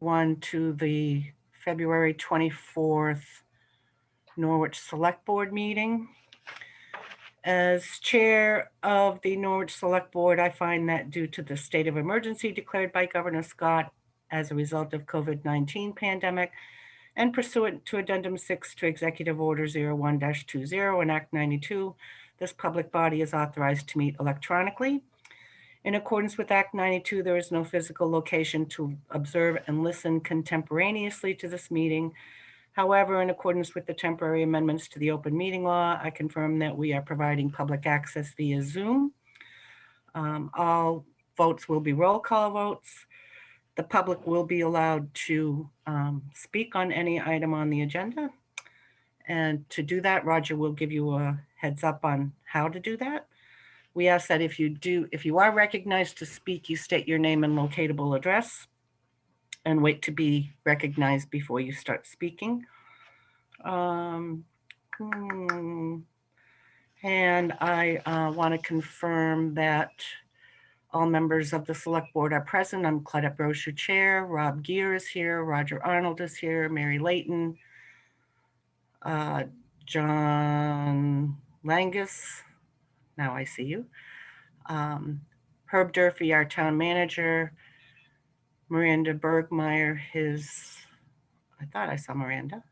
everyone to the February 24th Norwich Select Board meeting. As chair of the Norwich Select Board, I find that due to the state of emergency declared by Governor Scott as a result of COVID-19 pandemic and pursuant to Addendum 6 to Executive Order 01-20 and Act 92, this public body is authorized to meet electronically. In accordance with Act 92, there is no physical location to observe and listen contemporaneously to this meeting. However, in accordance with the temporary amendments to the open meeting law, I confirm that we are providing public access via Zoom. All votes will be roll call votes. The public will be allowed to speak on any item on the agenda. And to do that, Roger will give you a heads up on how to do that. We ask that if you are recognized to speak, you state your name and locatable address and wait to be recognized before you start speaking. And I want to confirm that all members of the Select Board are present. I'm Claudette Brochu, Chair. Rob Gear is here. Roger Arnold is here. Mary Layton. John Langus. Now I see you. Herb Durfee, our town manager. Miranda Bergmeyer, I thought I saw Miranda.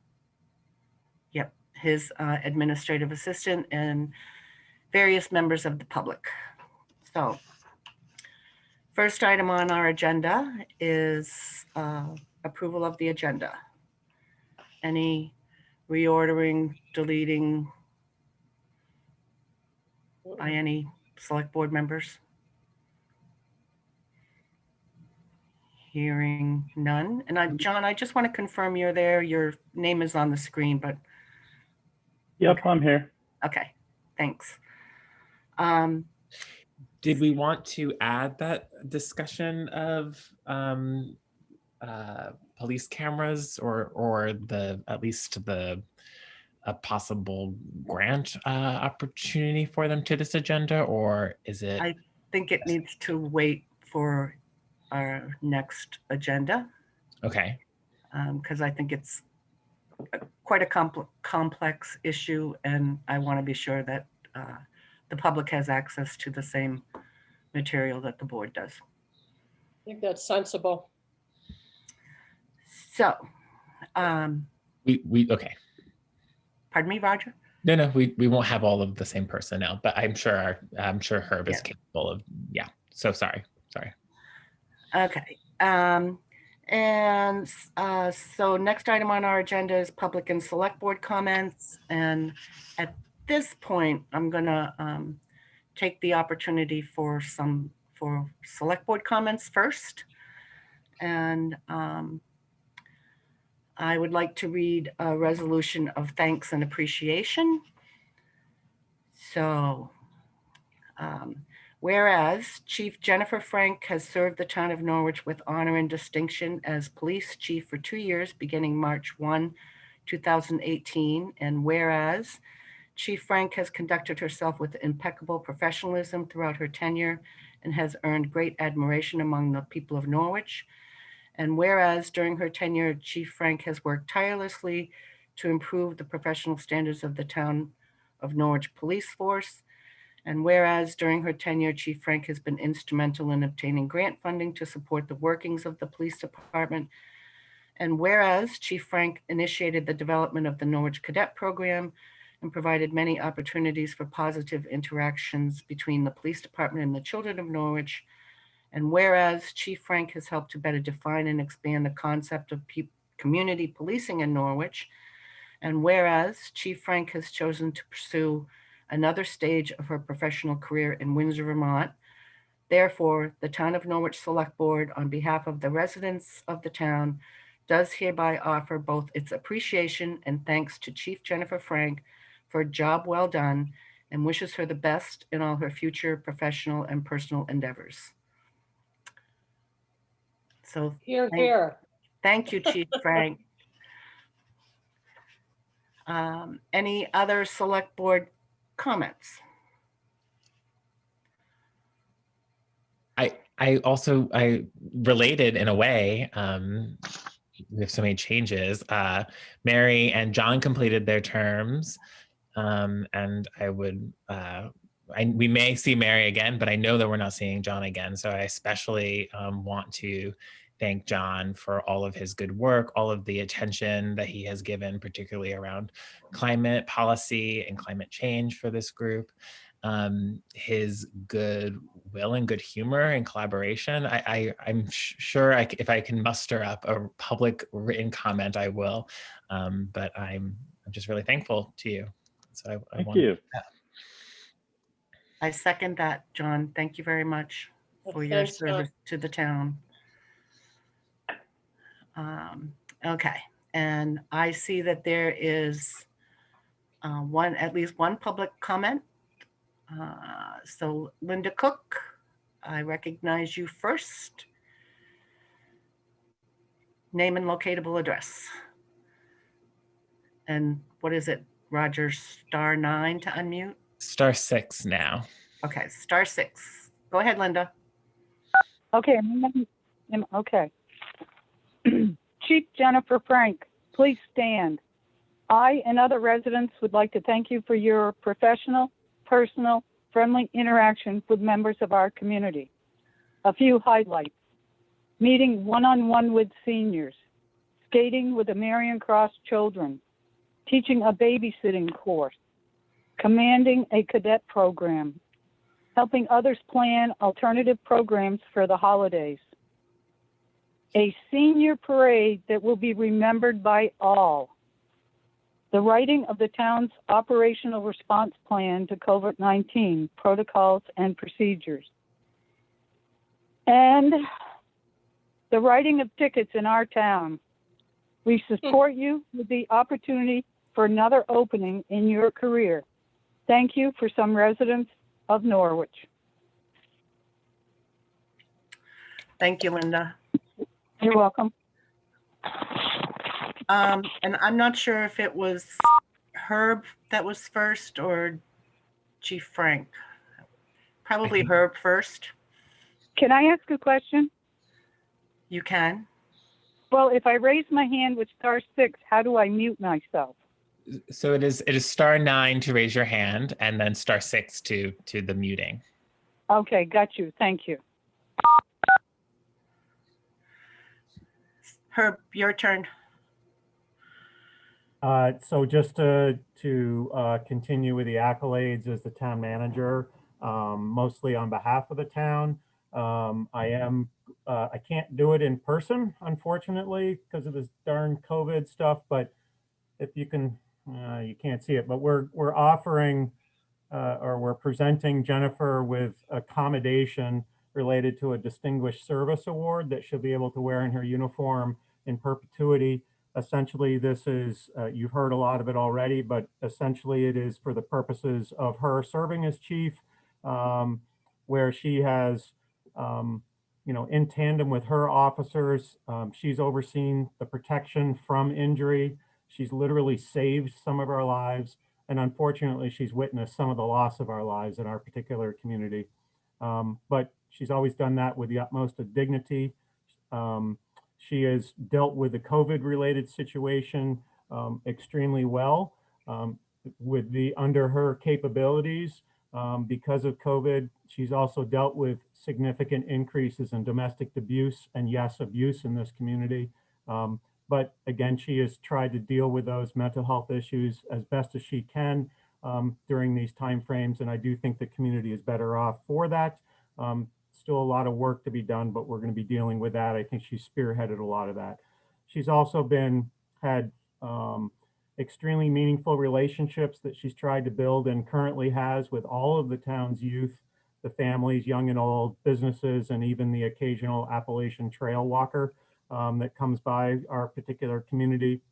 Yep, his administrative assistant, and various members of the public. So, first item on our agenda is approval of the agenda. Any reordering, deleting by any select board members? Hearing none. And John, I just want to confirm you're there. Your name is on the screen, but. Yep, Okay. I'm here. Okay, thanks. Did we want to add that discussion of police cameras or at least a possible grant opportunity for them to this agenda, or is it? I think it needs to wait for our next agenda. Okay. Because I think it's quite a complex issue, and I want to be sure that the public has access to the same material that the board does. I think that's sensible. So, we okay. Pardon me, Roger? No, we won't have all of the same personnel, but I'm sure Herb is capable of. Yeah. So sorry. Okay. So next item on our agenda is public and select board comments. And at this point, I'm gonna take the opportunity for select board comments first. And I would like to read a resolution of thanks and appreciation. So, whereas Chief Jennifer Frank has served the town of Norwich with honor and distinction as police chief for 2 years, beginning March 1, 2018. And whereas Chief Frank has conducted herself with impeccable professionalism throughout her tenure and has earned great admiration among the people of Norwich. And whereas during her tenure, Chief Frank has worked tirelessly to improve the professional standards of the town of Norwich police force. And whereas during her tenure, Chief Frank has been instrumental in obtaining grant funding to support the workings of the police department. And whereas Chief Frank initiated the development of the Norwich Cadet Program and provided many opportunities for positive interactions between the police department and the children of Norwich. And whereas Chief Frank has helped to better define and expand the concept of community policing in Norwich. And whereas Chief Frank has chosen to pursue another stage of her professional career in Windsor, Vermont. Therefore, the Town of Norwich Select Board, on behalf of the residents of the town, does hereby offer both its appreciation and thanks to Chief Jennifer Frank for a job well done, and wishes her the best in all her future professional and personal endeavors. So Here. Thank you, Chief Frank. Any other select board comments? I related in a way, we have so many changes. Mary and John completed their terms, and I would, we may see Mary again, but I know that we're not seeing John again. So I especially want to thank John for all of his good work, all of the attention that he has given, particularly around climate policy and climate change for this group. His good will and good humor and collaboration. I'm sure if I can muster up a public written comment, I will. But I'm just really thankful to you. So I Thank want you. I second that, John. Thank you very much for your Thanks, John. service to the town. Okay, and I see that there is at least one public comment. So Linda Cook, I recognize you first. Name and locatable address. And what is it, Roger, *9 to unmute? *6 now. Okay, *6. Go ahead, Linda. Okay, okay. Chief Jennifer Frank, please stand. I and other residents would like to thank you for your professional, personal, friendly interaction with members of our community. A few highlights: meeting one-on-one with seniors, skating with the Marion Cross children, teaching a babysitting course, commanding a cadet program, helping others plan alternative programs for the holidays, a senior parade that will be remembered by all, the writing of the town's operational response plan to COVID-19 protocols and procedures, and the writing of tickets in our town. We support you with the opportunity for another opening in your career. Thank you for some residents of Norwich. Thank you, Linda. You're welcome. And I'm not sure if it was Herb that was first or Chief Frank. Probably Herb first. Can I ask a question? You can. Well, if I raise my hand with *6, how do I mute myself? So it is *9 to raise your hand, and then *6 to the muting. Okay, got you. Thank you. Herb, your turn. So just to continue with the accolades as the town manager, mostly on behalf of the town. I can't do it in person, unfortunately, because of this darn COVID stuff. But if you can, you can't see it. But we're offering or we're presenting Jennifer with accommodation related to a Distinguished Service Award that she'll be able to wear in her uniform in perpetuity. Essentially, this is, you've heard a lot of it already, but essentially it is for the purposes of her serving as chief, where she has, in tandem with her officers, she's overseen the protection from injury. She's literally saved some of our lives. And unfortunately, she's witnessed some of the loss of our lives in our particular community. But she's always done that with the utmost of dignity. She has dealt with the COVID-related situation extremely well. Under her capabilities, because of COVID, she's also dealt with significant increases in domestic abuse and, yes, abuse in this community. But again, she has tried to deal with those mental health issues as best as she can during these timeframes. And I do think the community is better off for that. Still a lot of work to be done, but we're going to be dealing with that. I think she's spearheaded a lot of that. She's also had extremely meaningful relationships that she's tried to build and currently has with all of the town's youth, the families, young and old, businesses, and even the occasional Appalachian Trail walker that comes by our particular community.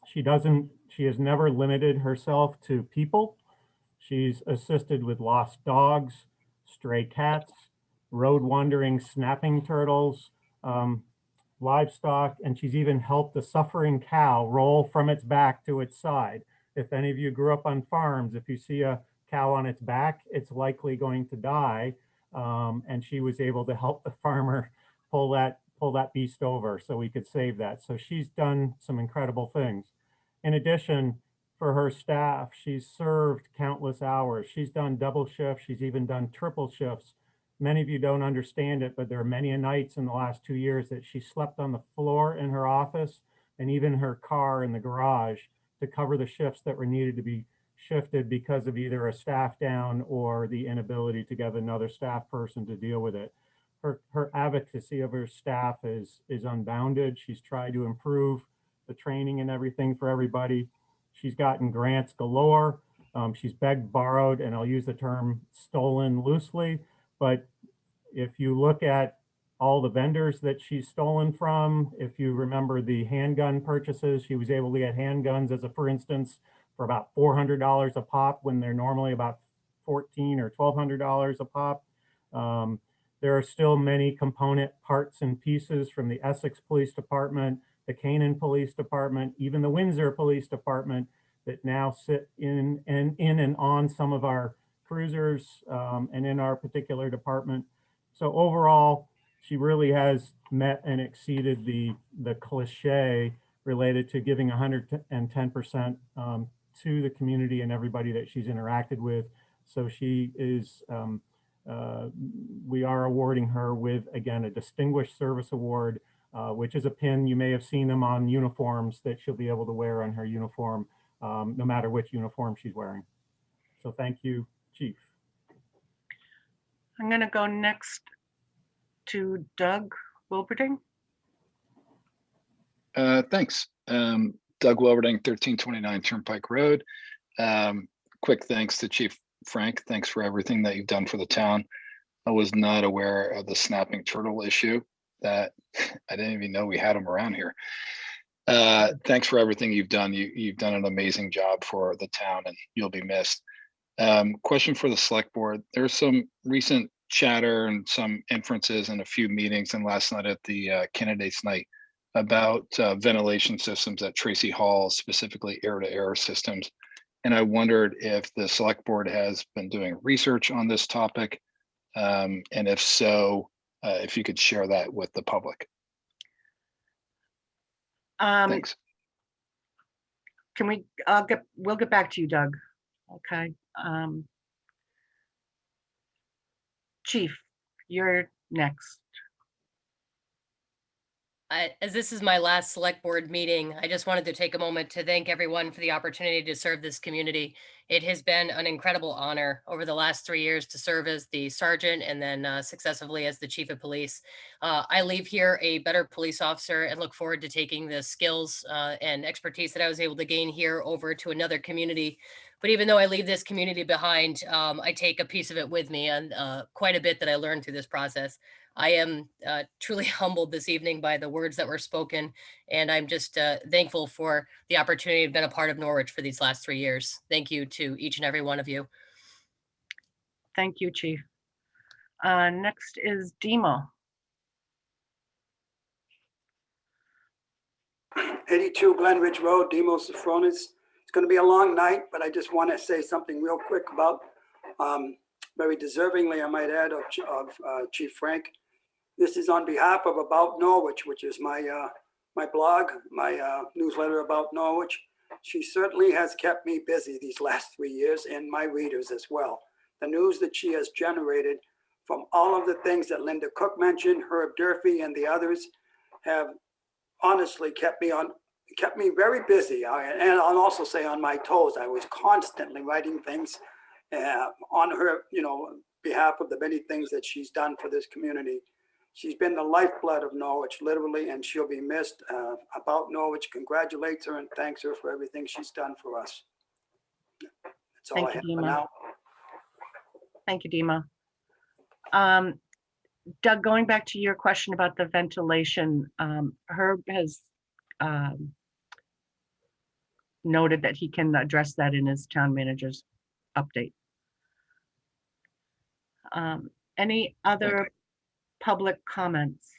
She has never limited herself to people. She's assisted with lost dogs, stray cats, road wandering snapping turtles, livestock, and she's even helped a suffering cow roll from its back to its side. If any of you grew up on farms, if you see a cow on its back, it's likely going to die. and she was able to help the farmer pull that beast over so we could save that. So she's done some incredible things. In addition, for her staff, she's served countless hours. She's done double shifts. She's even done triple shifts. Many of you don't understand it, but there are many nights in the last 2 years that she slept on the floor in her office and even her car in the garage to cover the shifts that were needed to be shifted because of either a staff down or the inability to get another staff person to deal with it. Her advocacy of her staff is unbounded. She's tried to improve the training and everything for everybody. She's gotten grants galore. She's begged, borrowed, and I'll use the term stolen loosely. But if you look at all the vendors that she's stolen from, if you remember the handgun purchases, she was able to get handguns as a, for instance, for about $400 a pop when they're normally about $1,400 or $1,200 a pop. There are still many component parts and pieces from the Essex Police Department, the Canaan Police Department, even the Windsor Police Department that now sit in and on some of our cruisers and in our particular department. So overall, she really has met and exceeded the cliche related to giving 110% to the community and everybody that she's interacted with. So she is, we are awarding her with, again, a Distinguished Service Award, which is a pin. You may have seen them on uniforms that she'll be able to wear on her uniform, no matter which uniform she's wearing. So thank you, Chief. I'm going to go next to Doug Wilberding. Thanks. Doug Wilberding, 1329 Turnpike Road. Quick thanks to Chief Frank. Thanks for everything that you've done for the town. I was not aware of the snapping turtle issue that I didn't even know we had them around here. Thanks for everything you've done. You've done an amazing job for the town and you'll be missed. Question for the select board. There's some recent chatter and some inferences in a few meetings and last night at the candidates night about ventilation systems at Tracy Hall, specifically air-to-air systems. And I wondered if the select board has been doing research on this topic. And if so, if you could share that with the public. Thanks. Can we, we'll get back to you, Doug. Okay. Chief, you're next. As this is my last select board meeting, I just wanted to take a moment to thank everyone for the opportunity to serve this community. It has been an incredible honor over the last 3 years to serve as the sergeant and then successively as the chief of police. I leave here a better police officer and look forward to taking the skills and expertise that I was able to gain here over to another community. But even though I leave this community behind, I take a piece of it with me and quite a bit that I learned through this process. I am truly humbled this evening by the words that were spoken, and I'm just thankful for the opportunity to have been a part of Norwich for these last 3 years. Thank you to each and every one of you. Thank you, Chief. Next is Demo. 82 Glen Ridge Road, Demo Sophronis. It's going to be a long night, but I just want to say something real quick about, very deservingly, I might add, of Chief Frank. This is on behalf of About Norwich, which is my my blog, my newsletter about Norwich. She certainly has kept me busy these last 3 years, and my readers as well. The news that she has generated from all of the things that Linda Cook mentioned, Herb Durfee, and the others have honestly kept me very busy. And I'll also say on my toes. I was constantly writing things on her, behalf of the many things that she's done for this community. She's been the lifeblood of Norwich, literally, and she'll be missed. About Norwich congratulates her and thanks her for everything she's done for us. That's all I have for now. Thank you, Demo. Doug, going back to your question about the ventilation, Herb has noted that he can address that in his town manager's update. Any other public comments?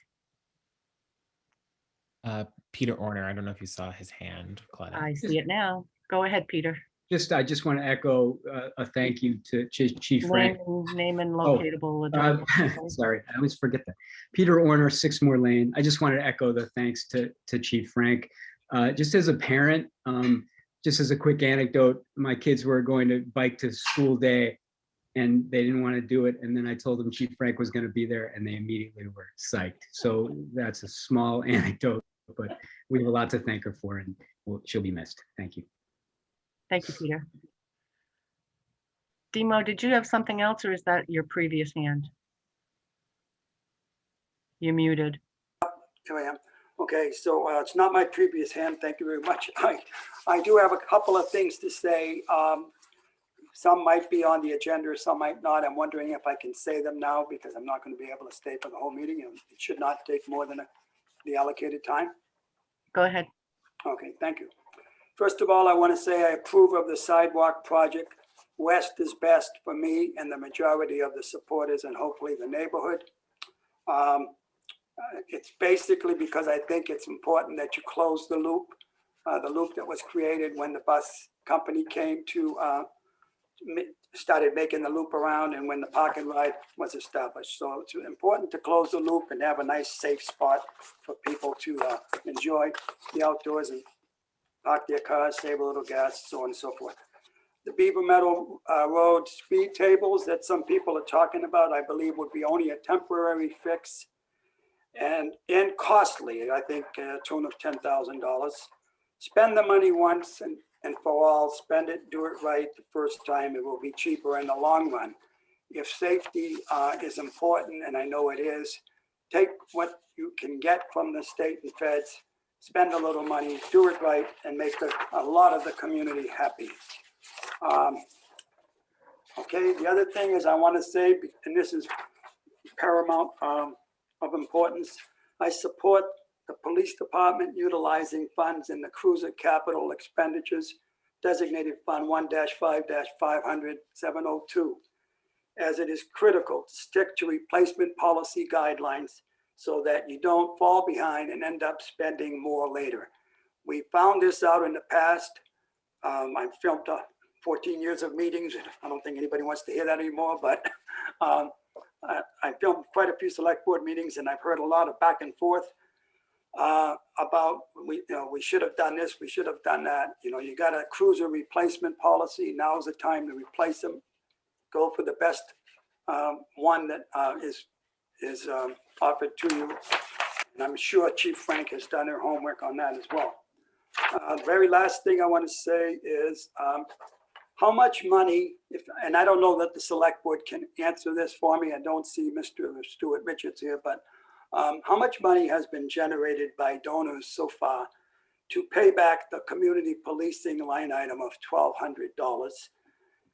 Peter Orner, I don't know if you saw his hand, Claudia. I see it now. Go ahead, Peter. I just want to echo a thank you to Chief Frank. Name and Oh, locatable address. Sorry, I always forget that. Peter Orner, 6 Moore Lane. I just wanted to echo the thanks to Chief Frank. Just as a parent, just as a quick anecdote, my kids were going to bike to school day and they didn't want to do it. And then I told them Chief Frank was going to be there and they immediately were psyched. So that's a small anecdote, but we have a lot to thank her for and she'll be missed. Thank you. Thank you, Peter. Demo, did you have something else or is that your previous hand? You're muted. Here I am. Okay, so it's not my previous hand. Thank you very much. I do have a couple of things to say. Some might be on the agenda, some might not. I'm wondering if I can say them now because I'm not going to be able to stay for the whole meeting. And it should not take more than the allocated time. Go ahead. Okay, thank you. First of all, I want to say I approve of the sidewalk project. West is best for me and the majority of the supporters and hopefully the neighborhood. It's basically because I think it's important that you close the loop that was created when the bus company came to started making the loop around and when the park and ride was established. So it's important to close the loop and have a nice safe spot for people to enjoy the outdoors and park their cars, save a little gas, so on and so forth. The Beaver Meadow Road speed tables that some people are talking about, I believe would be only a temporary fix and costly, I think, tune of $10,000. Spend the money once and for all, spend it, do it right the first time. It will be cheaper in the long run. If safety is important, and I know it is, take what you can get from the state and feds, spend a little money, do it right, and make a lot of the community happy. Okay, the other thing is I want to say, and this is paramount of importance, I support the police department utilizing funds in the cruiser capital expenditures designated fund 1-5-500-702, as it is critical to stick to replacement policy guidelines so that you don't fall behind and end up spending more later. We found this out in the past. I've filmed 14 years of meetings. I don't think anybody wants to hear that anymore, but I filmed quite a few select board meetings and I've heard a lot of back and forth about we should have done this, we should have done that. You got a cruiser replacement policy. Now's the time to replace them. Go for the best one that is offered to you. And I'm sure Chief Frank has done her homework on that as well. The very last thing I want to say is how much money, and I don't know that the select board can answer this for me. I don't see Mr. Stuart Richards here, but how much money has been generated by donors so far to pay back the community policing line item of $1,200?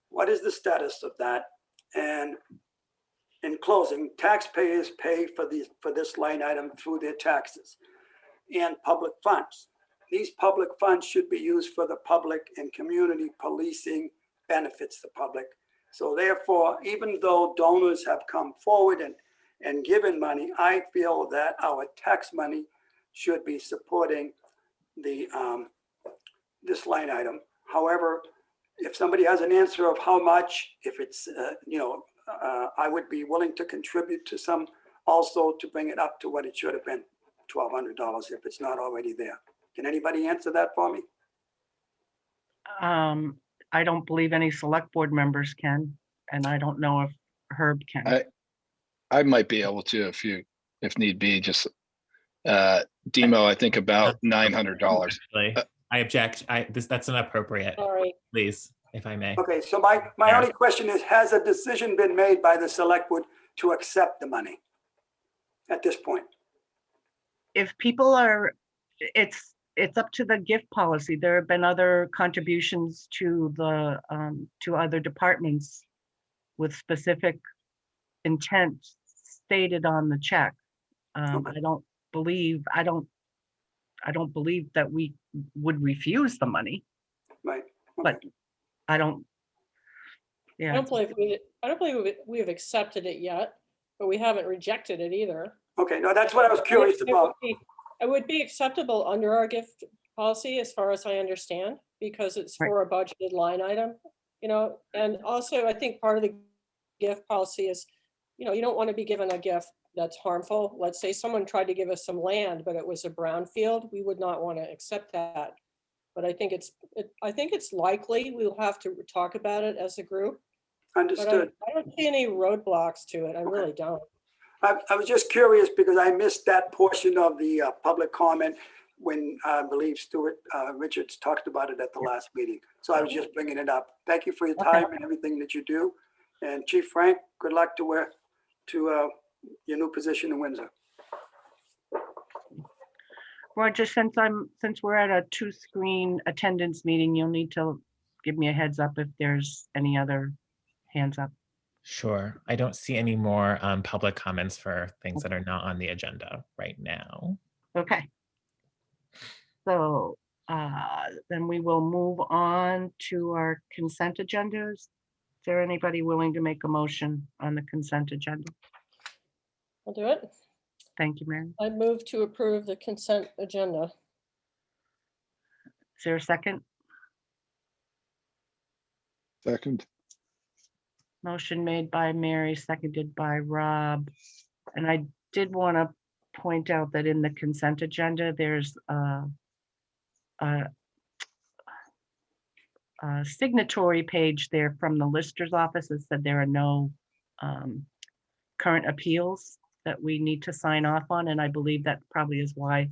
What is the status of that? And in closing, taxpayers pay for this line item through their taxes and public funds. These public funds should be used for the public, and community policing benefits the public. So therefore, even though donors have come forward and given money, I feel that our tax money should be supporting the this line item. However, if somebody has an answer of how much, if it's I would be willing to contribute to some also to bring it up to what it should have been, $1,200, if it's not already there. Can anybody answer that for me? I don't believe any select board members can, and I don't know if Herb can. I might be able to if need be. Just Demo, I think about $900. I object. That's inappropriate. Sorry. Please, if I may. Okay, so my only question is, has a decision been made by the select board to accept the money at this point? If people are, it's up to the gift policy. There have been other contributions to the to other departments with specific intent stated on the check. I don't believe that we would refuse the money. Right. Okay. But I don't. I Yeah. don't believe we've accepted it yet, but we haven't rejected it either. Okay, no, that's what I was curious about. It would be acceptable under our gift policy, as far as I understand. because it's Right. for a budgeted line item, you know, and also I think part of the gift policy is, you know, you don't want to be given a gift that's harmful. Let's say someone tried to give us some land, but it was a brownfield, we would not want to accept that. But I think it's likely we'll have to talk about it as a group. But Understood. I don't see any roadblocks to it. I really don't. I was just curious because I missed that portion of the public comment when I believe Stuart Richards talked about it at the last meeting. So I was just bringing it up. Thank you for your time and everything that you do. And Chief Frank, good luck to your new position in Windsor. Roger, since we're at a 2-screen attendance meeting, you'll need to give me a heads up if there's any other hands up. Sure. I don't see any more public comments for things that are not on the agenda right now. Okay. So then we will move on to our consent agendas. Is there anybody willing to make a motion on the consent agenda? I'll do it. Thank you, Mary. I move to approve the consent agenda. Is there a second? Second. Motion made by Mary, seconded by Rob. And I did want to point out that in the consent agenda, there's a signatory page there from the Lister's office that said there are no current appeals that we need to sign off on. And I believe that probably is why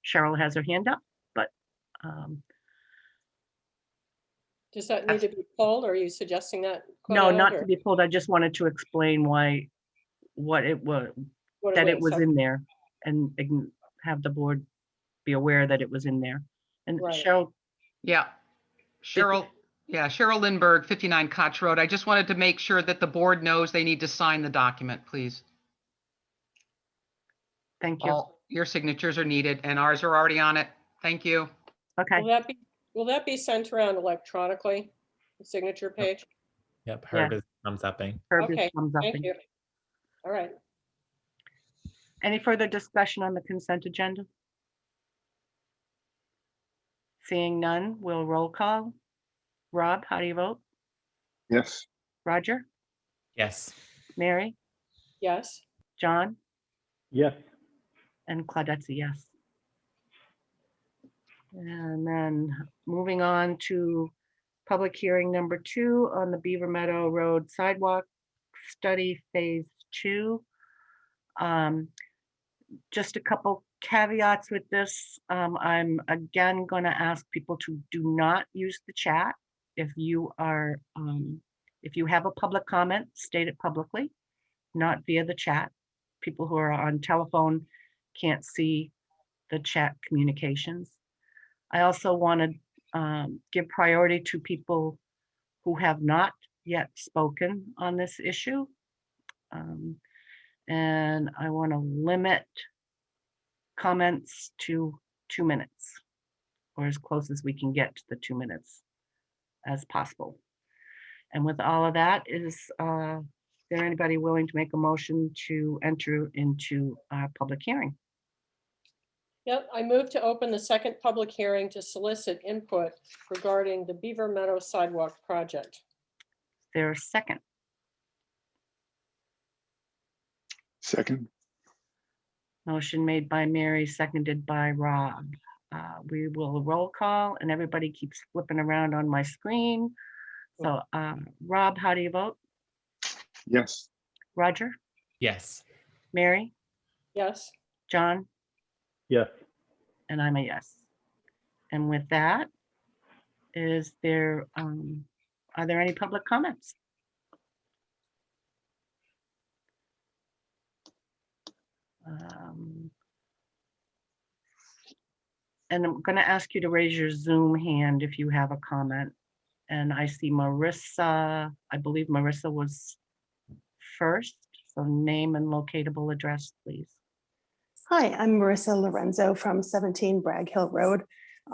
Cheryl has her hand up, but Does that need to be pulled, or are you suggesting that? no, out, not or to be pulled. I just wanted to explain what it was, that it was so- in there, and have the board be aware that it was in there. And Right. Cheryl, Yeah. Cheryl Lindbergh, 59 Koch Road. I just wanted to make sure that the board knows they need to sign the document, please. thank you. All your signatures are needed and ours are already on it. Thank you. Okay, Will that be sent around electronically, the signature page? Yep, Herb is thumbs upping. Herb is Okay, thumbs up. thank you. All right. Any further discussion on the consent agenda? Seeing none, we'll roll call. Rob, how do you vote? Yes. Roger, Yes. Mary, Yes, John, Yes. and Claudette's a yes. And then moving on to public hearing number 2 on the Beaver Meadow Road Sidewalk Study Phase 2. Just a couple caveats with this. I'm again going to ask people to do not use the chat. If you have a public comment, state it publicly, not via the chat. People who are on telephone can't see the chat communications. I also want to give priority to people who have not yet spoken on this issue. And I want to limit comments to 2 minutes, or as close as we can get to the 2 minutes as possible. And with all of that, is there anybody willing to make a motion to enter into our public hearing? yep, I move to open the second public hearing to solicit input regarding the Beaver Meadow Sidewalk project. Is there a second? Second. Motion made by Mary, seconded by Rob. We will roll call, and everybody keeps flipping around on my screen. So Rob, how do you vote? Yes. Roger, Yes. Mary, Yes, John, Yes. and I'm a yes. And with that, are there any public comments? And I'm going to ask you to raise your Zoom hand if you have a comment. And I see Marissa, I believe Marissa was first. So name and locatable address, please. Hi, I'm Marissa Lorenzo from 17 Bragg Hill Road.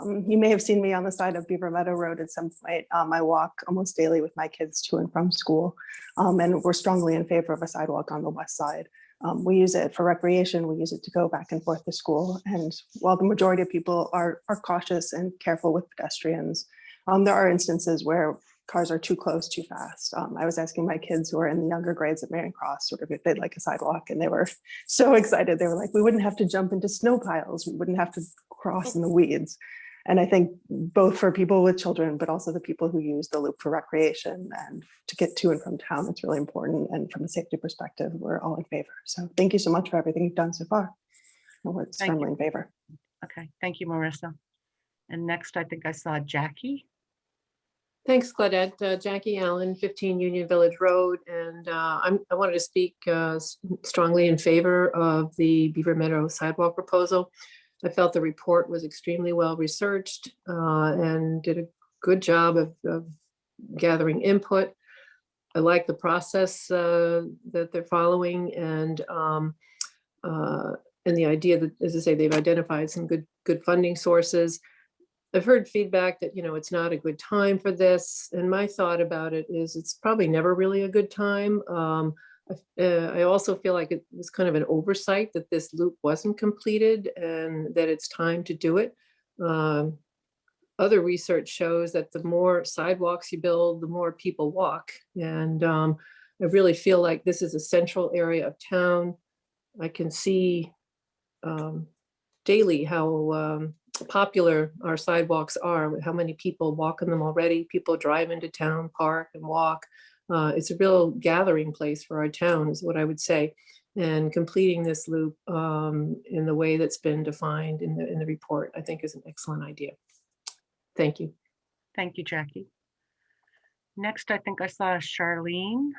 You may have seen me on the side of Beaver Meadow Road at some point. I walk almost daily with my kids to and from school, and we're strongly in favor of a sidewalk on the west side. We use it for recreation. We use it to go back and forth to school. And while the majority of people are cautious and careful with pedestrians, There are instances where cars are too close, too fast. I was asking my kids who are in the younger grades at Marion Cross sort of if they'd like a sidewalk, and they were so excited. They were like, we wouldn't have to jump into snow piles. We wouldn't have to cross in the weeds. And I think both for people with children, but also the people who use the loop for recreation and to get to and from town, it's really important. And from a safety perspective, we're all in favor. So thank you so much for everything you've done so far. We're Thank you. strongly in favor. Okay, thank you, Marissa. And next, I think I saw Jackie. Thanks, Claudette. Jackie Allen, 15 Union Village Road. And I wanted to speak strongly in favor of the Beaver Meadow sidewalk proposal. I felt the report was extremely well researched and did a good job of gathering input. I like the process that they're following, and the idea that, as I say, they've identified some good funding sources. I've heard feedback that, it's not a good time for this. And my thought about it is it's probably never really a good time. I also feel like it was kind of an oversight that this loop wasn't completed and that it's time to do it. Other research shows that the more sidewalks you build, the more people walk. And I really feel like this is a central area of town. I can see daily how popular our sidewalks are, how many people walk on them already. People drive into town, park and walk. It's a real gathering place for our town, is what I would say. And completing this loop in the way that's been defined in the report, I think is an excellent idea. Thank you. Thank you, Jackie. Next, I think I saw Charlene.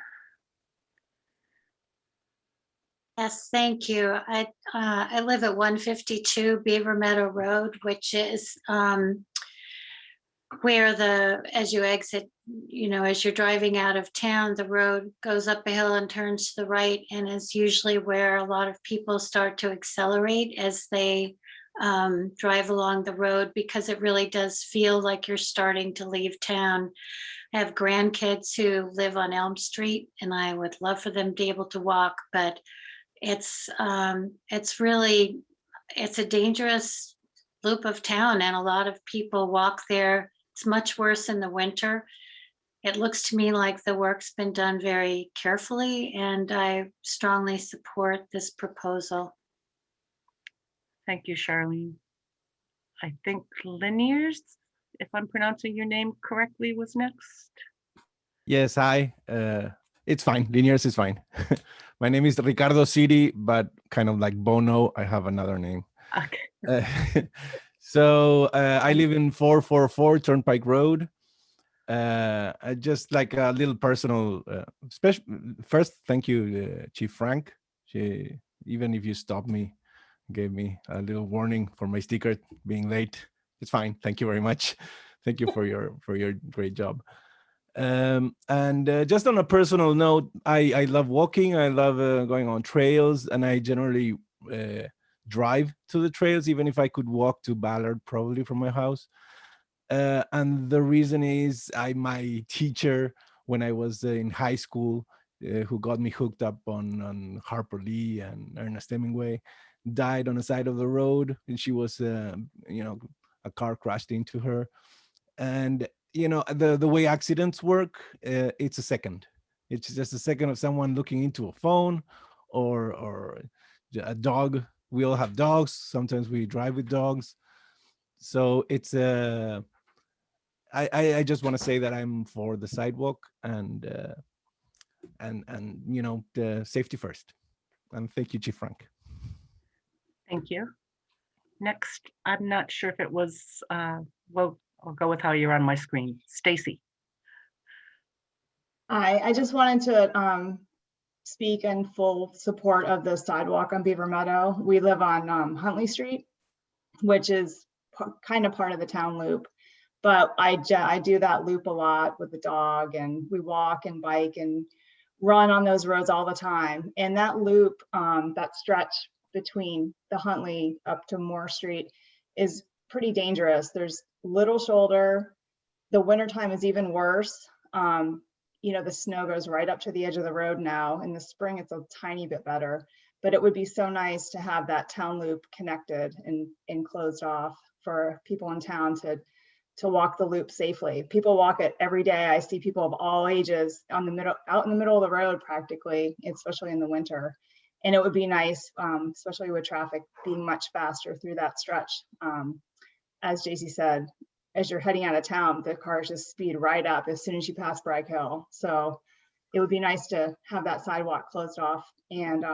Yes, thank you. I live at 152 Beaver Meadow Road, which is where as you exit, as you're driving out of town, the road goes up a hill and turns to the right, and is usually where a lot of people start to accelerate as they drive along the road, because it really does feel like you're starting to leave town. I have grandkids who live on Elm Street, and I would love for them to be able to walk, but it's a dangerous loop of town, and a lot of people walk there. It's much worse in the winter. It looks to me like the work's been done very carefully, and I strongly support this proposal. Thank you, Charlene. I think Liniers, if I'm pronouncing your name correctly, was next. Yes, hi. It's fine. Liniers is fine. My name is Ricardo City, but kind of like Bono, I have another name. Okay. So I live in 444 Turnpike Road. Just like a little personal, first, thank you, Chief Frank. Even if you stopped me, gave me a little warning for my sticker being late. It's fine. Thank you very much. Thank you for your great job. And just on a personal note, I love walking. I love going on trails, and I generally drive to the trails, even if I could walk to Ballard probably from my house. And the reason is my teacher when I was in high school, who got me hooked up on Harper Lee and Ernest Hemingway, died on the side of the road, and she was, a car crashed into her. And the way accidents work, it's a second. It's just a second of someone looking into a phone, or a dog. We all have dogs. Sometimes we drive with dogs. So it's I just want to say that I'm for the sidewalk and the safety first. And thank you, Chief Frank. Thank you. Next, I'm not sure if it was, well, I'll go with how you're on my screen. Stacy. I just wanted to speak in full support of the sidewalk on Beaver Meadow. We live on Huntley Street, which is kind of part of the town loop. But I do that loop a lot with the dog, and we walk and bike and run on those roads all the time. And that loop, that stretch between the Huntley up to Moore Street is pretty dangerous. There's little shoulder. The wintertime is even worse. The snow goes right up to the edge of the road now. In the spring, it's a tiny bit better, but it would be so nice to have that town loop connected and closed off for people in town to to walk the loop safely. People walk it every day. I see people of all ages out in the middle of the road practically, especially in the winter. And it would be nice, especially with traffic being much faster through that stretch. As JC said, as you're heading out of town, the cars just speed right up as soon as you pass Bragg Hill. So it would be nice to have that sidewalk closed off and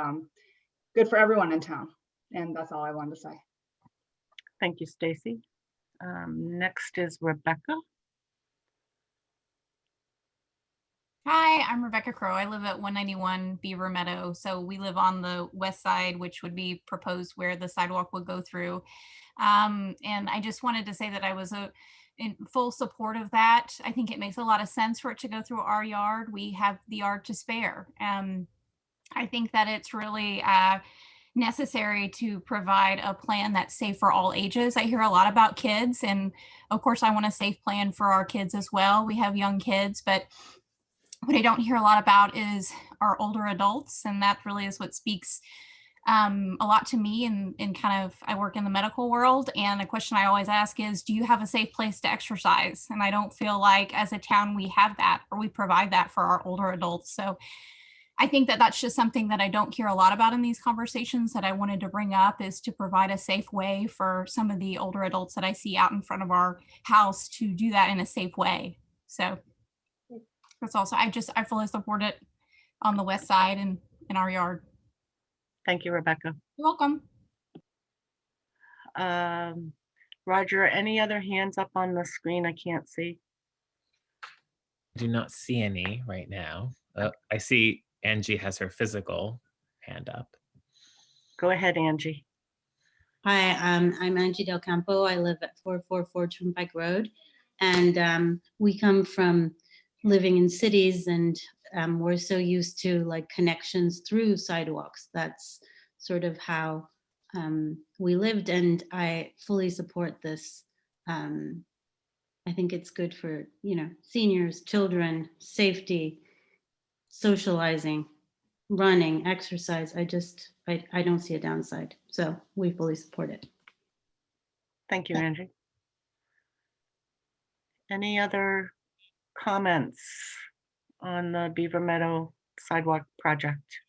good for everyone in town. And that's all I wanted to say. Thank you, Stacy. Next is Rebecca. Hi, I'm Rebecca Crow. I live at 191 Beaver Meadow. So we live on the west side, which would be proposed where the sidewalk would go through. And I just wanted to say that I was in full support of that. I think it makes a lot of sense for it to go through our yard. We have the yard to spare. I think that it's really necessary to provide a plan that's safe for all ages. I hear a lot about kids, and of course I want a safe plan for our kids as well. We have young kids, but what I don't hear a lot about is our older adults, and that really is what speaks a lot to me. And kind of, I work in the medical world, and a question I always ask is, do you have a safe place to exercise? And I don't feel like as a town we have that, or we provide that for our older adults. So I think that that's just something that I don't hear a lot about in these conversations that I wanted to bring up, is to provide a safe way for some of the older adults that I see out in front of our house to do that in a safe way. So that's also, I fully support it on the west side and in our yard. Thank you, Rebecca. You're welcome. Roger, any other hands up on the screen? I can't see. I do not see any right now. I see Angie has her physical hand up. Go ahead, Angie. Hi, I'm Angie Del Campo. I live at 444 Turnpike Road. And we come from living in cities, and we're so used to like connections through sidewalks. That's sort of how we lived, and I fully support this. I think it's good for, seniors, children, safety, socializing, running, exercise. I don't see a downside. So we fully support it. Thank you, Angie. Any other comments on the Beaver Meadow sidewalk project?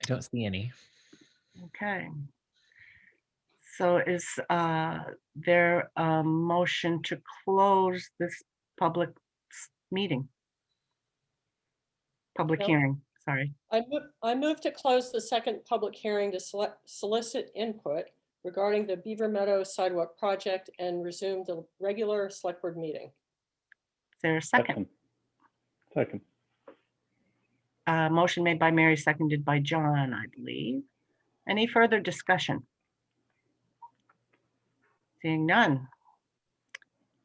I don't see any. Okay. So is there a motion to close this public meeting? Public Nope. hearing, sorry. I move to close the second public hearing to solicit input regarding the Beaver Meadow sidewalk project and resume the regular select board meeting. Is there a second? Second. Motion made by Mary, seconded by John, I believe. Any further discussion? Seeing none.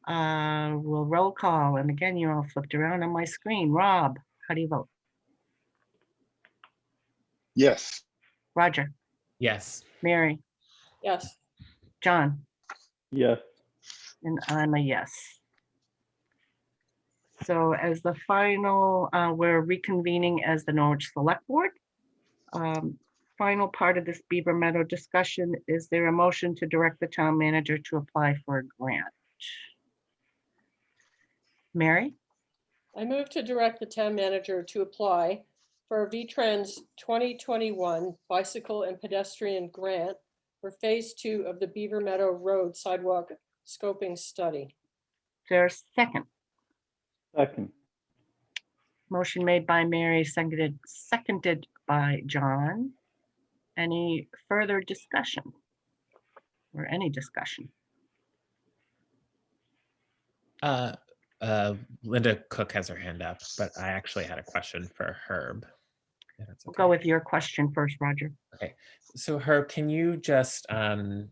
We'll roll call. And again, you're all flipped around on my screen. Rob, how do you vote? Yes. Roger, Yes. Mary, Yes. John, Yes. and I'm a yes. So as the final, we're reconvening as the Norwich Select Board. Final part of this Beaver Meadow discussion, is there a motion to direct the town manager to apply for a grant? Mary? I move to direct the town manager to apply for a VTrans 2021 bicycle and pedestrian grant for phase 2 of the Beaver Meadow Road sidewalk scoping study. Is there a second? Second. Motion made by Mary, seconded by John. Any further discussion or any discussion? Linda Cook has her hand up, but I actually had a question for Herb. We'll go with your question first, Roger. Okay, so Herb, can you just, for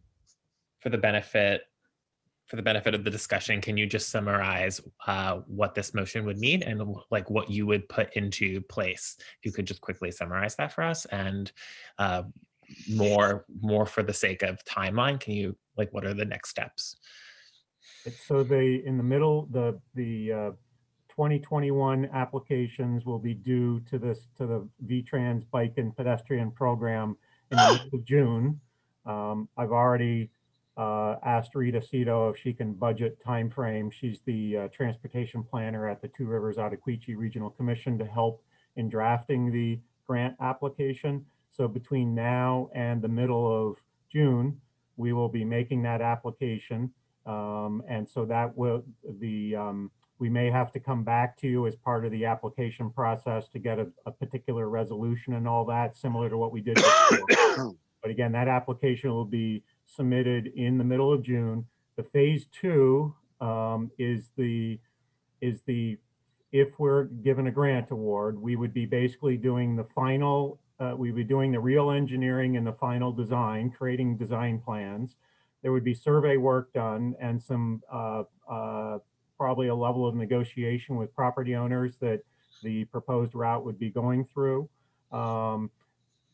the benefit of the discussion, can you just summarize what this motion would mean and like what you would put into place? If you could just quickly summarize that for us, and more for the sake of timeline, can you, like, what are the next steps? So in the middle, the 2021 applications will be due to the VTrans bike and pedestrian program in the middle of June. I've already asked Rita Cito if she can budget timeframe. She's the transportation planner at the Two Rivers Ottaquechee Regional Commission to help in drafting the grant application. So between now and the middle of June, we will be making that application. And so that will we may have to come back to you as part of the application process to get a particular resolution and all that, similar to what we did before. But again, that application will be submitted in the middle of June. The phase 2 is the if we're given a grant award, we would be basically doing the final, we would be doing the real engineering and the final design, creating design plans. There would be survey work done and some probably a level of negotiation with property owners that the proposed route would be going through.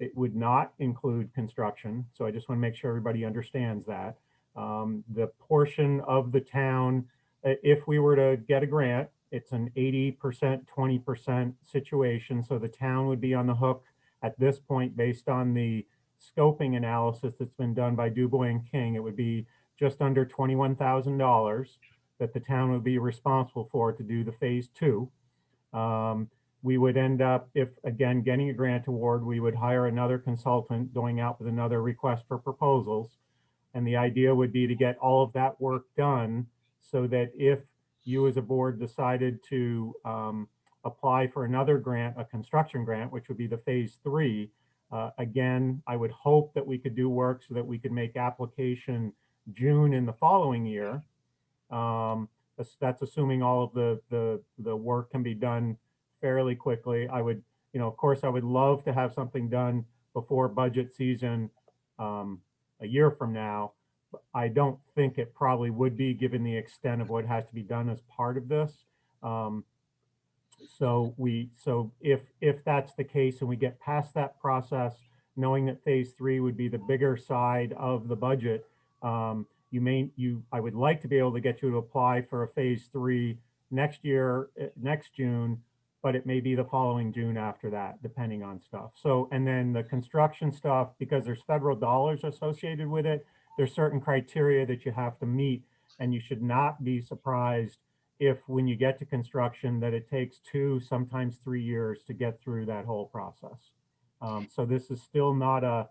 It would not include construction, so I just want to make sure everybody understands that. The portion of the town, if we were to get a grant, it's an 80%, 20% situation. So the town would be on the hook at this point based on the scoping analysis that's been done by Dubois and King. It would be just under $21,000 that the town would be responsible for to do the phase 2. We would end up, if again, getting a grant award, we would hire another consultant going out with another request for proposals. And the idea would be to get all of that work done so that if you as a board decided to apply for another grant, a construction grant, which would be the phase 3, again, I would hope that we could do work so that we could make application June in the following year. That's assuming all of the work can be done fairly quickly. I would, of course, I would love to have something done before budget season a year from now. I don't think it probably would be, given the extent of what has to be done as part of this. So if that's the case and we get past that process, knowing that phase 3 would be the bigger side of the budget, I would like to be able to get you to apply for a phase 3 next year, next June, but it may be the following June after that, depending on stuff. So, and then the construction stuff, because there's federal dollars associated with it, there's certain criteria that you have to meet, and you should not be surprised if when you get to construction that it takes 2, sometimes 3 years to get through that whole process. So this is still not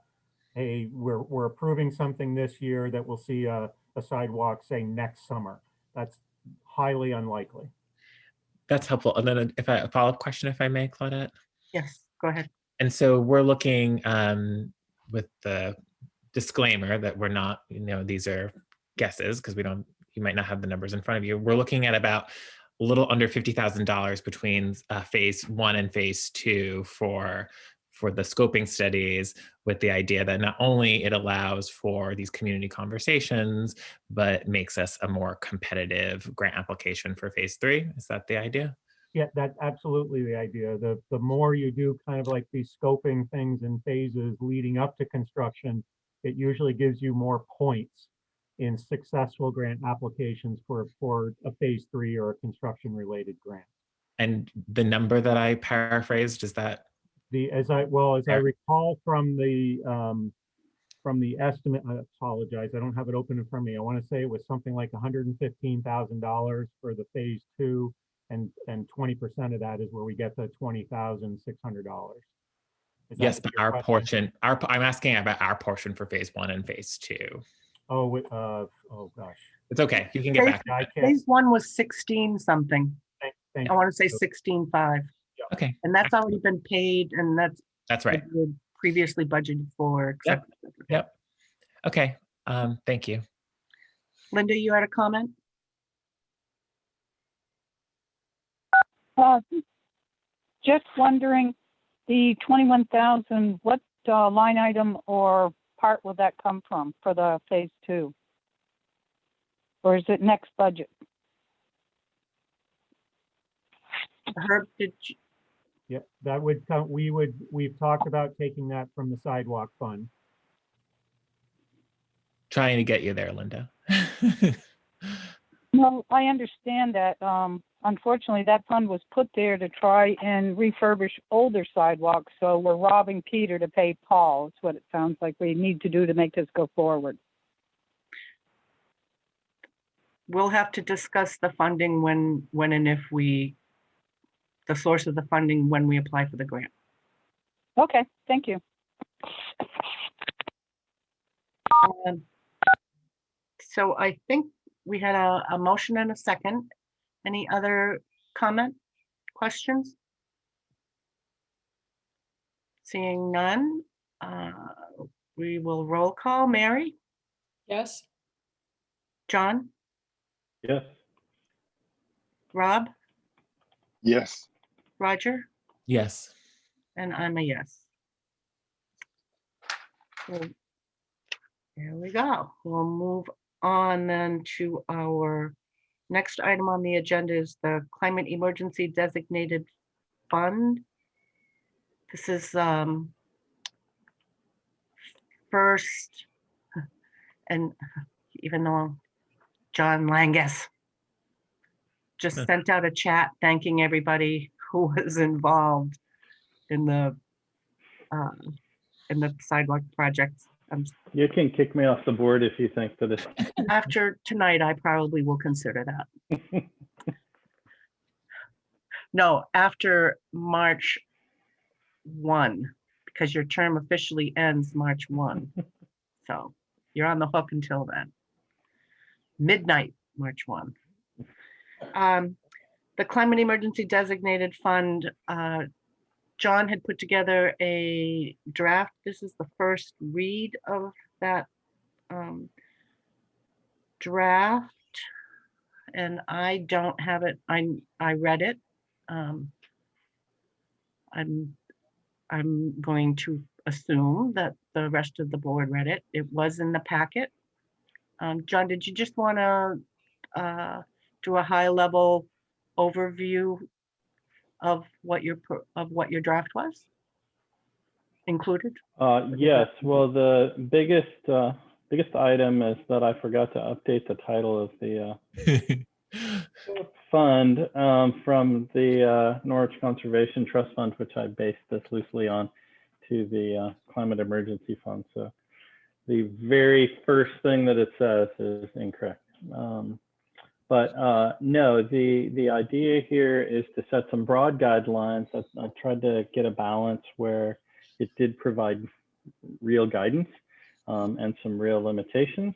we're approving something this year that we'll see a sidewalk, say, next summer. That's highly unlikely. That's helpful. And then a follow-up question, if I may, Claudette? Yes, go ahead. And so we're looking with the disclaimer that we're not, these are guesses because you might not have the numbers in front of you. We're looking at about a little under $50,000 between phase 1 and phase 2 for the scoping studies, with the idea that not only it allows for these community conversations, but makes us a more competitive grant application for phase 3. Is that the idea? Yeah, that's absolutely the idea. The more you do kind of like these scoping things in phases leading up to construction, it usually gives you more points in successful grant applications for a phase 3 or a construction related grant. And the number that I paraphrased, is that? As I recall from the estimate, I apologize, I don't have it open in front of me. I want to say it was something like $115,000 for the phase 2, and 20% of that is where we get the $20,600. Yes, but our portion, I'm asking about our portion for phase 1 and phase 2. Oh, oh gosh. It's okay. You can get back. Phase 1 was 16 something. Thank I want to say 16.5. Okay. And that's already been paid, and that's right. Previously budgeted for. Yep. Okay. Thank you. Linda, you had a comment? Just wondering, the 21,000, what line item or part will that come from for the phase 2? Or is it next budget? Herb, did you? Yeah, that would come. We've talked about taking that from the sidewalk fund. Trying to get you there, Linda. No, I understand that. unfortunately, that fund was put there to try and refurbish older sidewalks, so we're robbing Peter to pay Paul. It's what it sounds like we need to do to make this go forward. We'll have to discuss the funding when and if the source of the funding when we apply for the grant. Okay, thank you. So I think we had a motion and a second. Any other comment, questions? Seeing none, we will roll call. Mary? Yes. John? Yes. Rob? Yes. Roger? Yes. And I'm a yes. So there we go. We'll move on then to our next item on the agenda is the Climate Emergency Designated Fund. This is first, and even though John Langus just sent out a chat thanking everybody who was involved in the sidewalk projects. You can kick me off the board if you think that it's. After tonight, I probably will consider that. No, after March 1, because your term officially ends March 1. So you're on the hook until then. Midnight, March 1. The Climate Emergency Designated Fund, John had put together a draft. This is the first read of that draft, and I don't have it. I read it. I'm going to assume that the rest of the board read it. It was in the packet. John, did you just want to do a high-level overview of what your draft was included? Yes. Well, the biggest item is that I forgot to update the title of the fund from the Norwich Conservation Trust Fund, which I based this loosely on, to the Climate Emergency Fund. So the very first thing that it says is incorrect. But no, the idea here is to set some broad guidelines. I tried to get a balance where it did provide real guidance and some real limitations,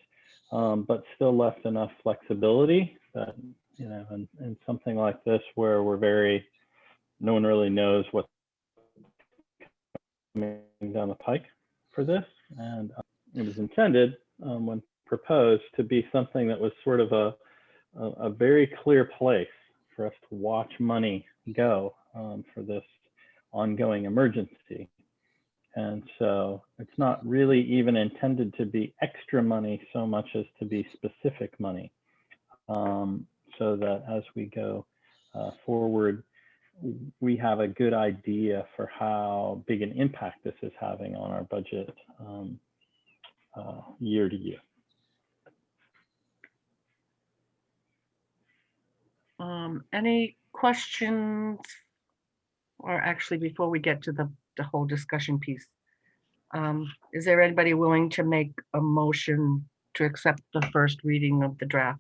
but still left enough flexibility that, you know, and something like this where no one really knows what's coming down the pike for this. And it was intended when proposed to be something that was sort of a very clear place for us to watch money go for this ongoing emergency. And so it's not really even intended to be extra money so much as to be specific money, so that as we go forward, we have a good idea for how big an impact this is having on our budget year to year. Any questions? Or actually, before we get to the whole discussion piece, is there anybody willing to make a motion to accept the first reading of the draft?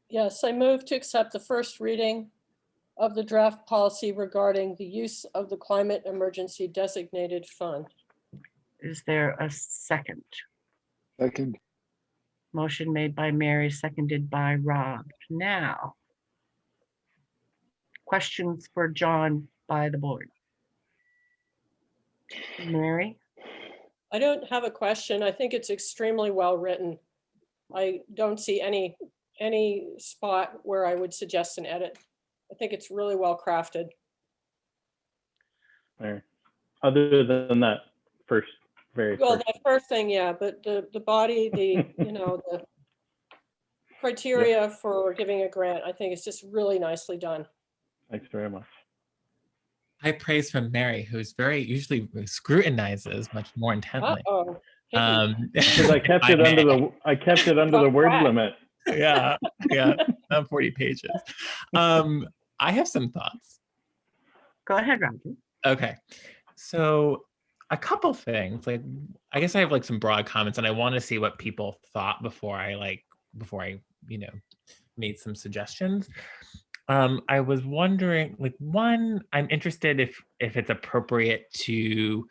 Yes, I move to accept the first reading of the draft policy regarding the use of the Climate Emergency Designated Fund. Is there a second? Second. Motion made by Mary, seconded by Rob. Now, questions for John by the board? Mary? I don't have a question. I think it's extremely well written. I don't see any spot where I would suggest an edit. I think it's really well crafted. There. Other than that first, Well, that first thing, yeah, but the body, you know, the criteria for giving a grant, I think it's just really nicely done. Thanks very much. High praise from Mary, who's usually scrutinizes much more intently. Uh-oh. Because I kept it under the word limit. Yeah, yeah, not 40 pages. I have some thoughts. Go ahead, Roger. Okay, so a couple things. Like, I guess I have like some broad comments, and I want to see what people thought before I made some suggestions. I was wondering, like, one, I'm interested if it's appropriate to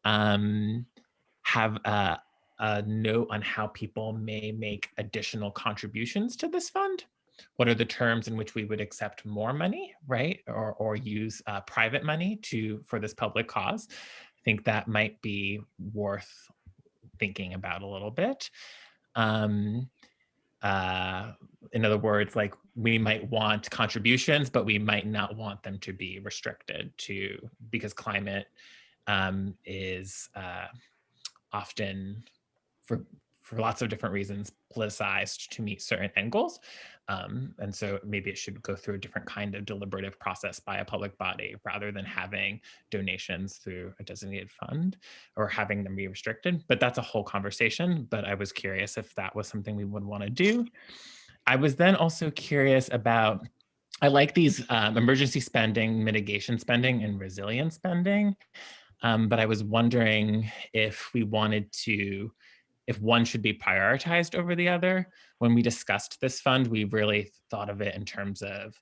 have a note on how people may make additional contributions to this fund. What are the terms in which we would accept more money, right? Or use private money for this public cause? I think that might be worth thinking about a little bit. In other words, like, we might want contributions, but we might not want them to be restricted because climate is often, for lots of different reasons, politicized to meet certain end goals. And so maybe it should go through a different kind of deliberative process by a public body rather than having donations through a designated fund or having them be restricted. But that's a whole conversation. But I was curious if that was something we would want to do. I was then also curious about, I like these emergency spending, mitigation spending, and resilience spending. But I was wondering if if one should be prioritized over the other. When we discussed this fund, we really thought of it in terms of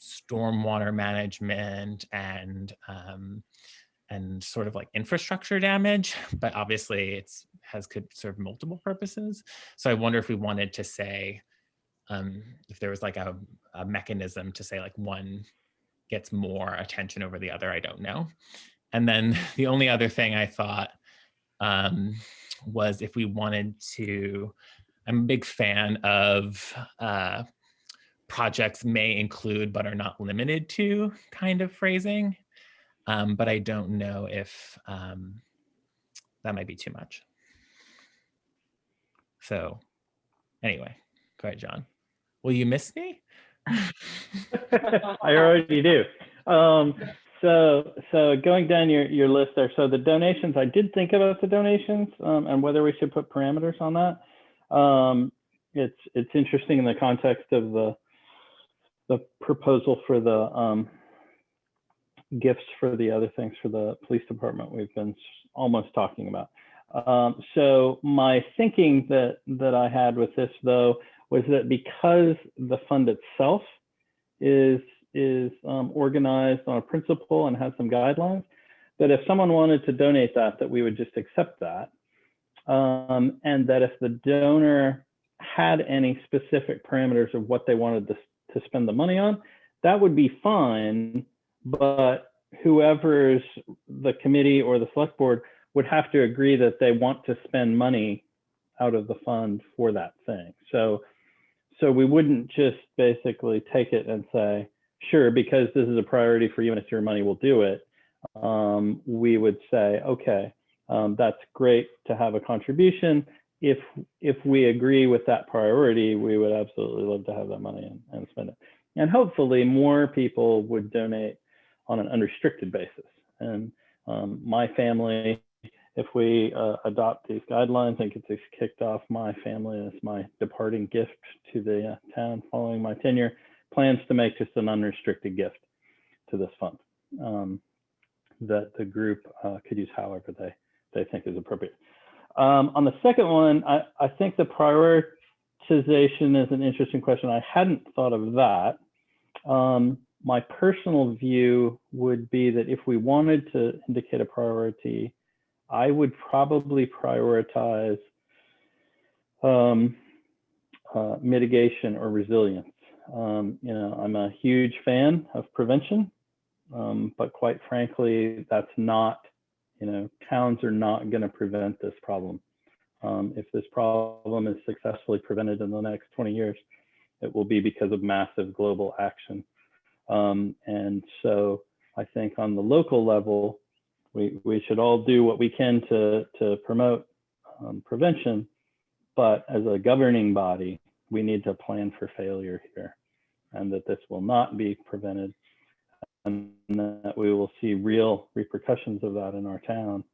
stormwater management and sort of like infrastructure damage, but obviously could serve multiple purposes. So I wonder if we wanted to say, if there was like a mechanism to say like one gets more attention over the other, I don't know. And then the only other thing I thought was if we wanted to, I'm a big fan of projects may include but are not limited to kind of phrasing, but I don't know if that might be too much. So anyway, go ahead, John. Will you miss me? I already do. So going down your list there, so the donations, I did think about the donations and whether we should put parameters on that. It's interesting in the context of the proposal for the gifts for the other things for the police department we've been almost talking about. So my thinking that I had with this though was that because the fund itself is organized on a principle and has some guidelines, that if someone wanted to donate that we would just accept that. And that if the donor had any specific parameters of what they wanted to spend the money on, that would be fine, but whoever's the committee or the select board would have to agree that they want to spend money out of the fund for that thing. So we wouldn't just basically take it and say, sure, because this is a priority for you and it's your money, we'll do it. We would say, okay, that's great to have a contribution. If we agree with that priority, we would absolutely love to have that money and spend it. And hopefully more people would donate on an unrestricted basis. And my family, if we adopt these guidelines and get this kicked off, my family, as my departing gift to the town following my tenure, plans to make just an unrestricted gift to this fund that the group could use however they think is appropriate. On the second one, I think the prioritization is an interesting question. I hadn't thought of that. My personal view would be that if we wanted to indicate a priority, I would probably prioritize mitigation or resilience. I'm a huge fan of prevention, but quite frankly, that's not, towns are not going to prevent this problem. If this problem is successfully prevented in the next 20 years, it will be because of massive global action. And so I think on the local level, we should all do what we can to promote prevention, but as a governing body, we need to plan for failure here, and that this will not be prevented, and that we will see real repercussions of that in our town,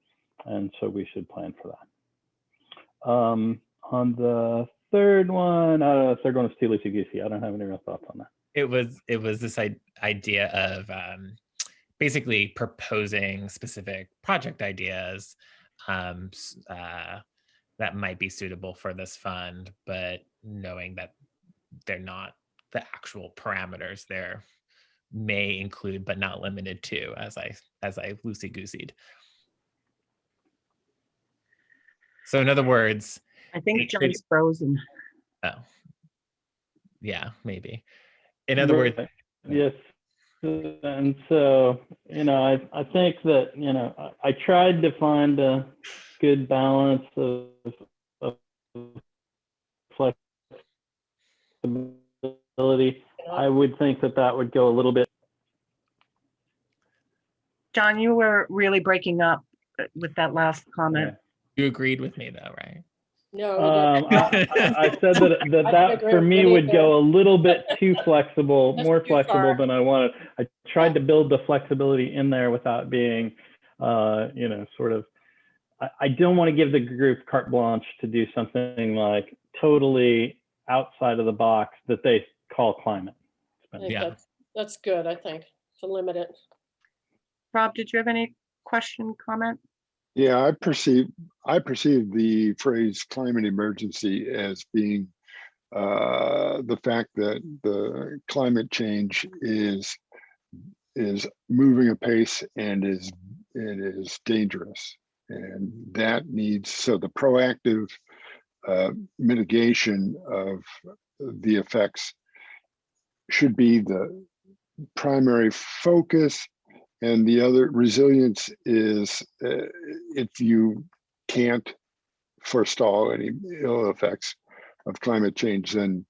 and so we should plan for that. On the third one, I don't know, the third one was too loosey-goosey. I don't have any real thoughts on that. It was this idea of basically proposing specific project ideas that might be suitable for this fund, but knowing that they're not the actual parameters. There may include, but not limited to, as I loosey-gooseyed. So in other words, I think John's frozen. Oh, yeah, maybe. In other words, yes. And so, I think that, I tried to find a good balance of flexibility. I would think that would go a little bit. John, you were really breaking up with that last comment. You agreed with me though, right? No, I said that for me would go a little bit too flexible, more flexible than I wanted. I tried to build the flexibility in there without being, sort of, I don't want to give the group carte blanche to do something like totally outside of the box that they call climate. That's good, I think, to limit it. Rob, did you have any question, comment? Yeah, I perceive the phrase climate emergency as being the fact that the climate change is moving apace and is dangerous, and that needs, so the proactive mitigation of the effects should be the primary focus. And the other, resilience is if you can't forestall any ill effects of climate change, then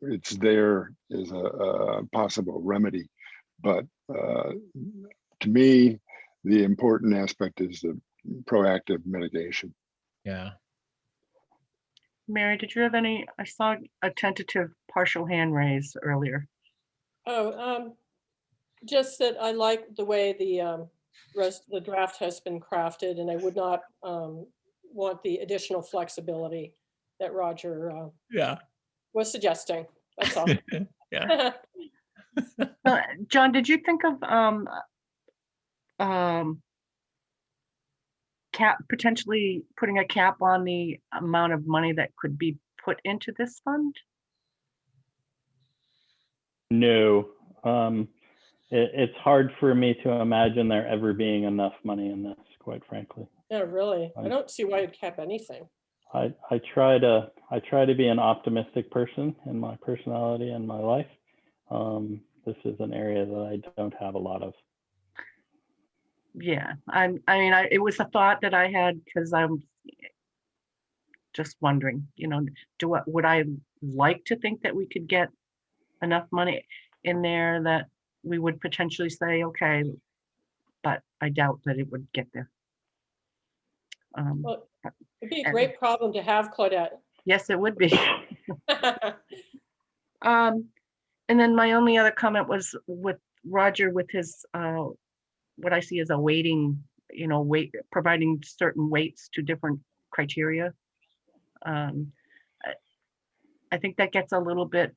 it's there as a possible remedy. But to me, the important aspect is the proactive mitigation. Yeah. Mary, did you have any? I saw a tentative partial hand raise earlier. Oh, just that I like the way the draft has been crafted, and I would not want the additional flexibility that Roger was suggesting. That's all. Yeah. John, did you think of potentially putting a cap on the amount of money that could be put into this fund? No. It's hard for me to imagine there ever being enough money in this, quite frankly. Yeah, really. I don't see why you'd cap anything. I try to be an optimistic person in my personality and my life. This is an area that I don't have a lot of. Yeah, it was a thought that I had because I'm just wondering, would I like to think that we could get enough money in there that we would potentially say, okay, but I doubt that it would get there. Well, it'd be a great problem to have, Claudette. Yes, it would be. And then my only other comment was with Roger, with his, what I see as a weighting, providing certain weights to different criteria. I think that gets a little bit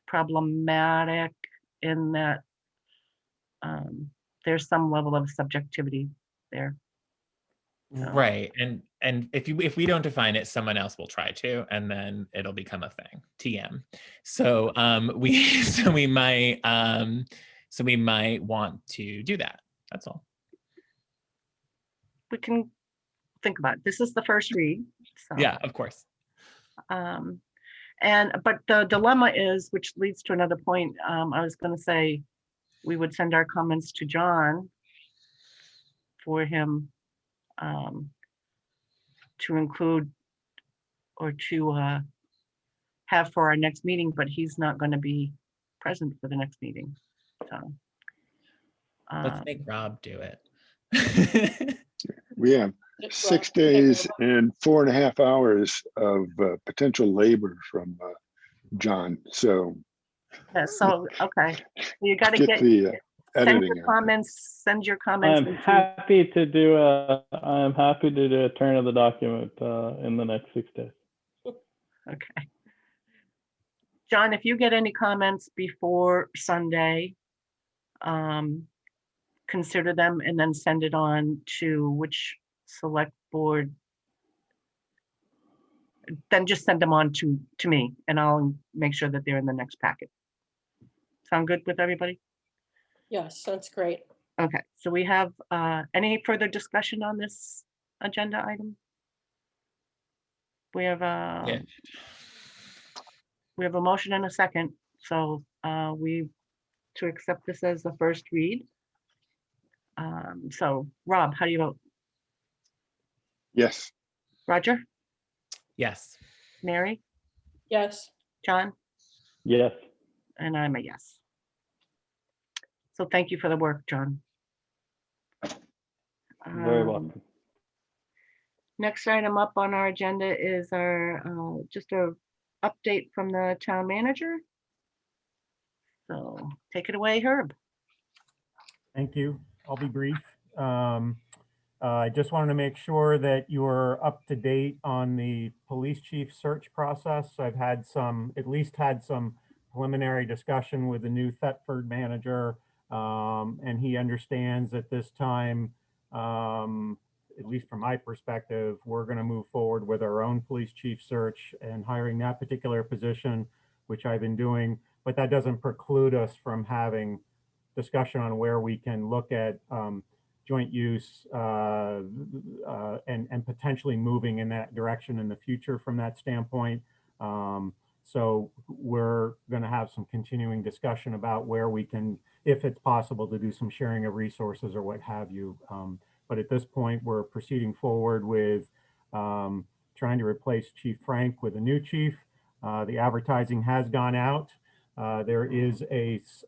problematic in that there's some level of subjectivity there. Right. And if we don't define it, someone else will try to, and then it'll become a thing. TM. So we might want to do that. That's all. We can think about it. This is the first read. So. Yeah, of course. But the dilemma is, which leads to another point. I was going to say we would send our comments to John for him to include or to have for our next meeting, but he's not going to be present for the next meeting. So let's make Rob do it. We have 6 days and 4.5 hours of potential labor from John. So yeah, so okay, you got to get the send editing. your comments. Send your comments. I'm happy to do a turn of the document in the next 6 days. Okay. John, if you get any comments before Sunday, consider them and then send it on to which select board. Then just send them on to me and I'll make sure that they're in the next packet. Sound good with everybody? Yes, that's great. Okay, so we have any further discussion on this agenda item? We have Yeah. we have a motion and a second, so to accept this as the first read. So Rob, how do you vote? Yes. Roger? Yes. Mary? Yes. John? Yes. And I'm a yes. So thank you for the work, John. Very welcome. Next item up on our agenda is our just a update from the town manager. So take it away, Herb. Thank you. I'll be brief. I just wanted to make sure that you're up to date on the police chief search process. I've had at least had some preliminary discussion with the new Thetford manager, and he understands at this time, at least from my perspective, we're going to move forward with our own police chief search and hiring that particular position, which I've been doing. But that doesn't preclude us from having discussion on where we can look at joint use and potentially moving in that direction in the future from that standpoint. So we're going to have some continuing discussion about where we can, if it's possible, to do some sharing of resources or what have you. But at this point, we're proceeding forward with trying to replace Chief Frank with a new chief. The advertising has gone out. There is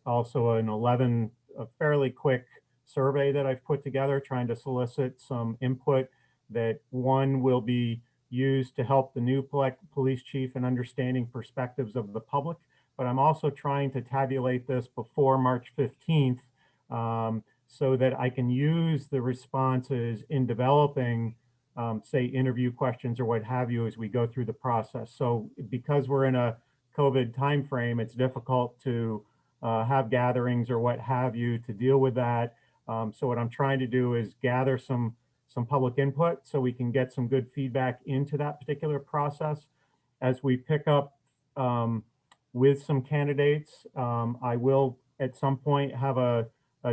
also a fairly quick survey that I've put together trying to solicit some input that one will be used to help the new police chief in understanding perspectives of the public. But I'm also trying to tabulate this before March 15th so that I can use the responses in developing, say, interview questions or what have you as we go through the process. So because we're in a COVID timeframe, it's difficult to have gatherings or what have you to deal with that. So what I'm trying to do is gather some public input so we can get some good feedback into that particular process. As we pick up with some candidates, I will at some point have a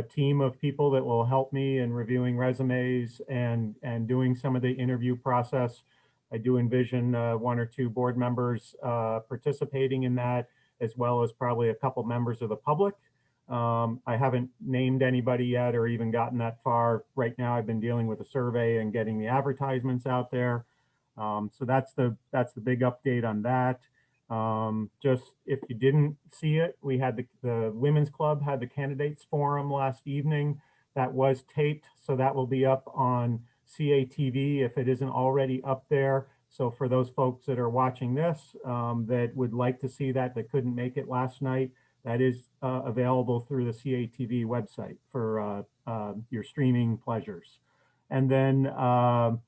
team of people that will help me in reviewing resumes and doing some of the interview process. I do envision one or two board members participating in that, as well as probably a couple members of the public. I haven't named anybody yet or even gotten that far. Right now, I've been dealing with a survey and getting the advertisements out there. So that's the big update on that. Just if you didn't see it, we had the Women's Club had the candidates forum last evening. That was taped, so that will be up on CATV if it isn't already up there. So for those folks that are watching this that would like to see that couldn't make it last night, that is available through the CATV website for your streaming pleasures. And then the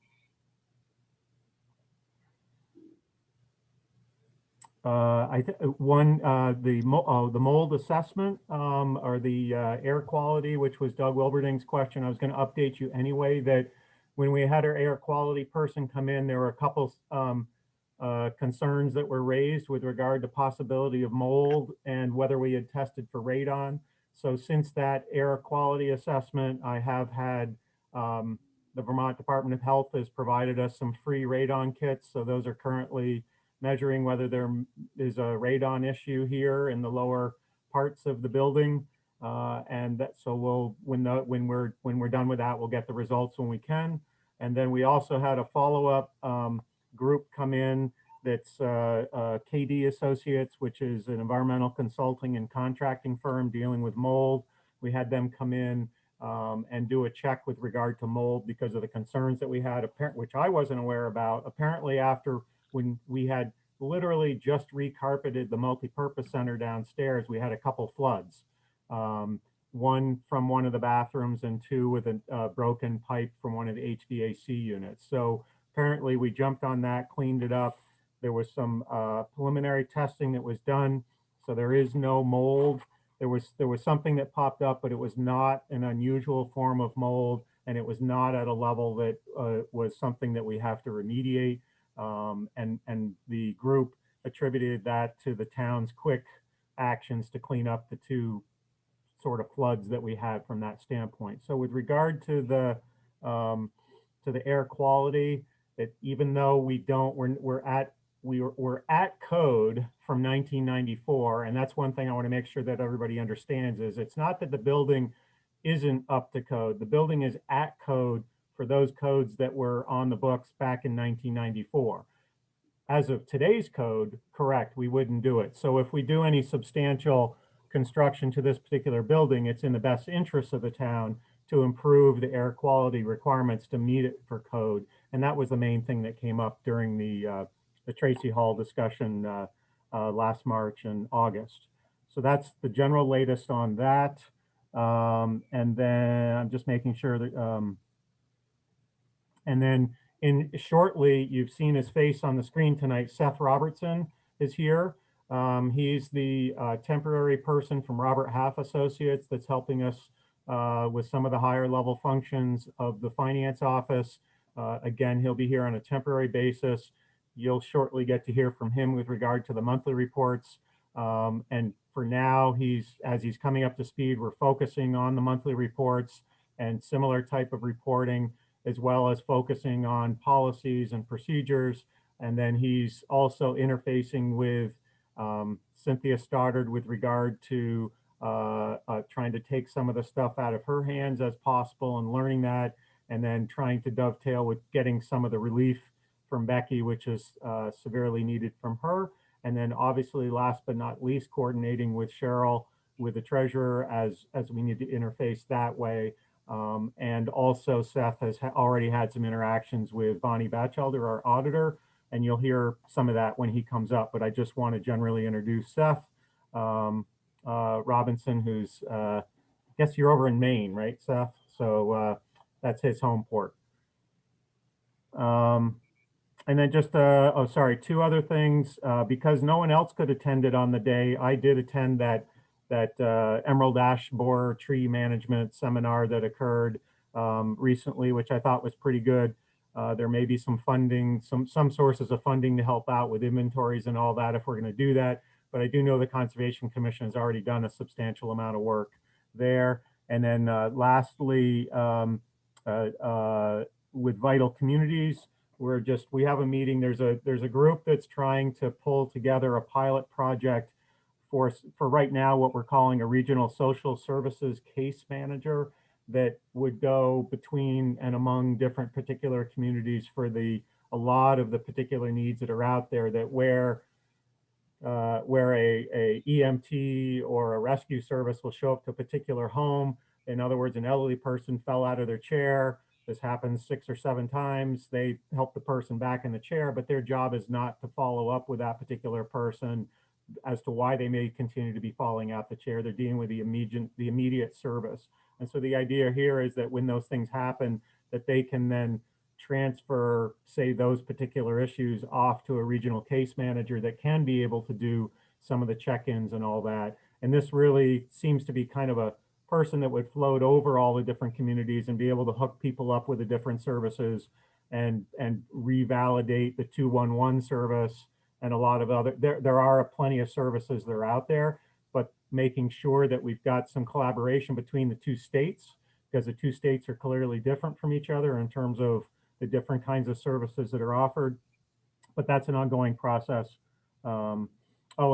mold assessment or the air quality, which was Doug Wilberding's question. I was going to update you anyway that when we had our air quality person come in, there were a couple concerns that were raised with regard to possibility of mold and whether we had tested for radon. So since that air quality assessment, I have had the Vermont Department of Health has provided us some free radon kits. So those are currently measuring whether there is a radon issue here in the lower parts of the building. And that, so when we're done with that, we'll get the results when we can. And then we also had a follow-up group come in that's KD Associates, which is an environmental consulting and contracting firm dealing with mold. We had them come in and do a check with regard to mold because of the concerns that we had, which I wasn't aware about. Apparently after when we had literally just recarpeted the multi-purpose center downstairs, we had a couple floods. One from one of the bathrooms and two with a broken pipe from one of the HVAC units. So apparently we jumped on that, cleaned it up, There was some preliminary testing that was done, so there is no mold. There was something that popped up, but it was not an unusual form of mold, and it was not at a level that was something that we have to remediate. And the group attributed that to the town's quick actions to clean up the two sort of floods that we had from that standpoint. So with regard to the air quality, that even though we're at code from 1994, and that's one thing I want to make sure that everybody understands is it's not that the building isn't up to code. The building is at code for those codes that were on the books back in 1994. As of today's code, correct, we wouldn't do it. So if we do any substantial construction to this particular building, it's in the best interest of the town to improve the air quality requirements to meet it for code. And that was the main thing that came up during the Tracy Hall discussion last March and August. So that's the general latest on that. And then I'm just making sure that, and then shortly, you've seen his face on the screen tonight. Seth Robertson is here. He's the temporary person from Robert Half Associates that's helping us with some of the higher level functions of the finance office. Again, he'll be here on a temporary basis. You'll shortly get to hear from him with regard to the monthly reports. And for now, as he's coming up to speed, we're focusing on the monthly reports and similar type of reporting, as well as focusing on policies and procedures. And then he's also interfacing with Cynthia Stoddard with regard to trying to take some of the stuff out of her hands as possible and learning that, and then trying to dovetail with getting some of the relief from Becky, which is severely needed from her. And then obviously, last but not least, coordinating with Cheryl, with the treasurer, as we need to interface that way. And also Seth has already had some interactions with Bonnie Batchelder, our auditor, and you'll hear some of that when he comes up. But I just want to generally introduce Seth Robinson, who's, I guess you're over in Maine, right, Seth? So that's his home port. And then just, oh, sorry, two other things. Because no one else could attend it on the day, I did attend that Emerald Ash Borer tree management seminar that occurred recently, which I thought was pretty good. There may be some funding, some sources of funding to help out with inventories and all that if we're going to do that. But I do know the Conservation Commission has already done a substantial amount of work there. And then lastly, with Vital Communities, we have a meeting. There's a group that's trying to pull together a pilot project for right now, what we're calling a regional social services case manager that would go between and among different particular communities for a lot of the particular needs that are out there, that where a EMT or a rescue service will show up to a particular home. In other words, an elderly person fell out of their chair. This happens 6 or 7 times. They help the person back in the chair, but their job is not to follow up with that particular person as to why they may continue to be falling out the chair. They're dealing with the immediate service. And so the idea here is that when those things happen, that they can then transfer, say, those particular issues off to a regional case manager that can be able to do some of the check-ins and all that. And this really seems to be kind of a person that would float over all the different communities and be able to hook people up with the different services and revalidate the 211 service and a lot of other, there are plenty of services that are out there, but making sure that we've got some collaboration between the two states, because the two states are clearly different from each other in terms of the different kinds of services that are offered. But that's an ongoing process. Oh,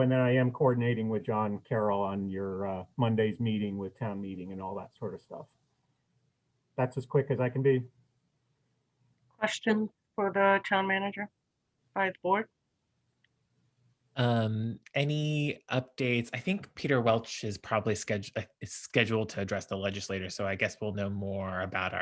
and then I am coordinating with John Carroll on your Monday's meeting with town meeting and all that sort of stuff. That's as quick as I can be. Question for the town manager by the board? Any updates? I think Peter Welch is probably scheduled to address the legislator, so I guess we'll know more about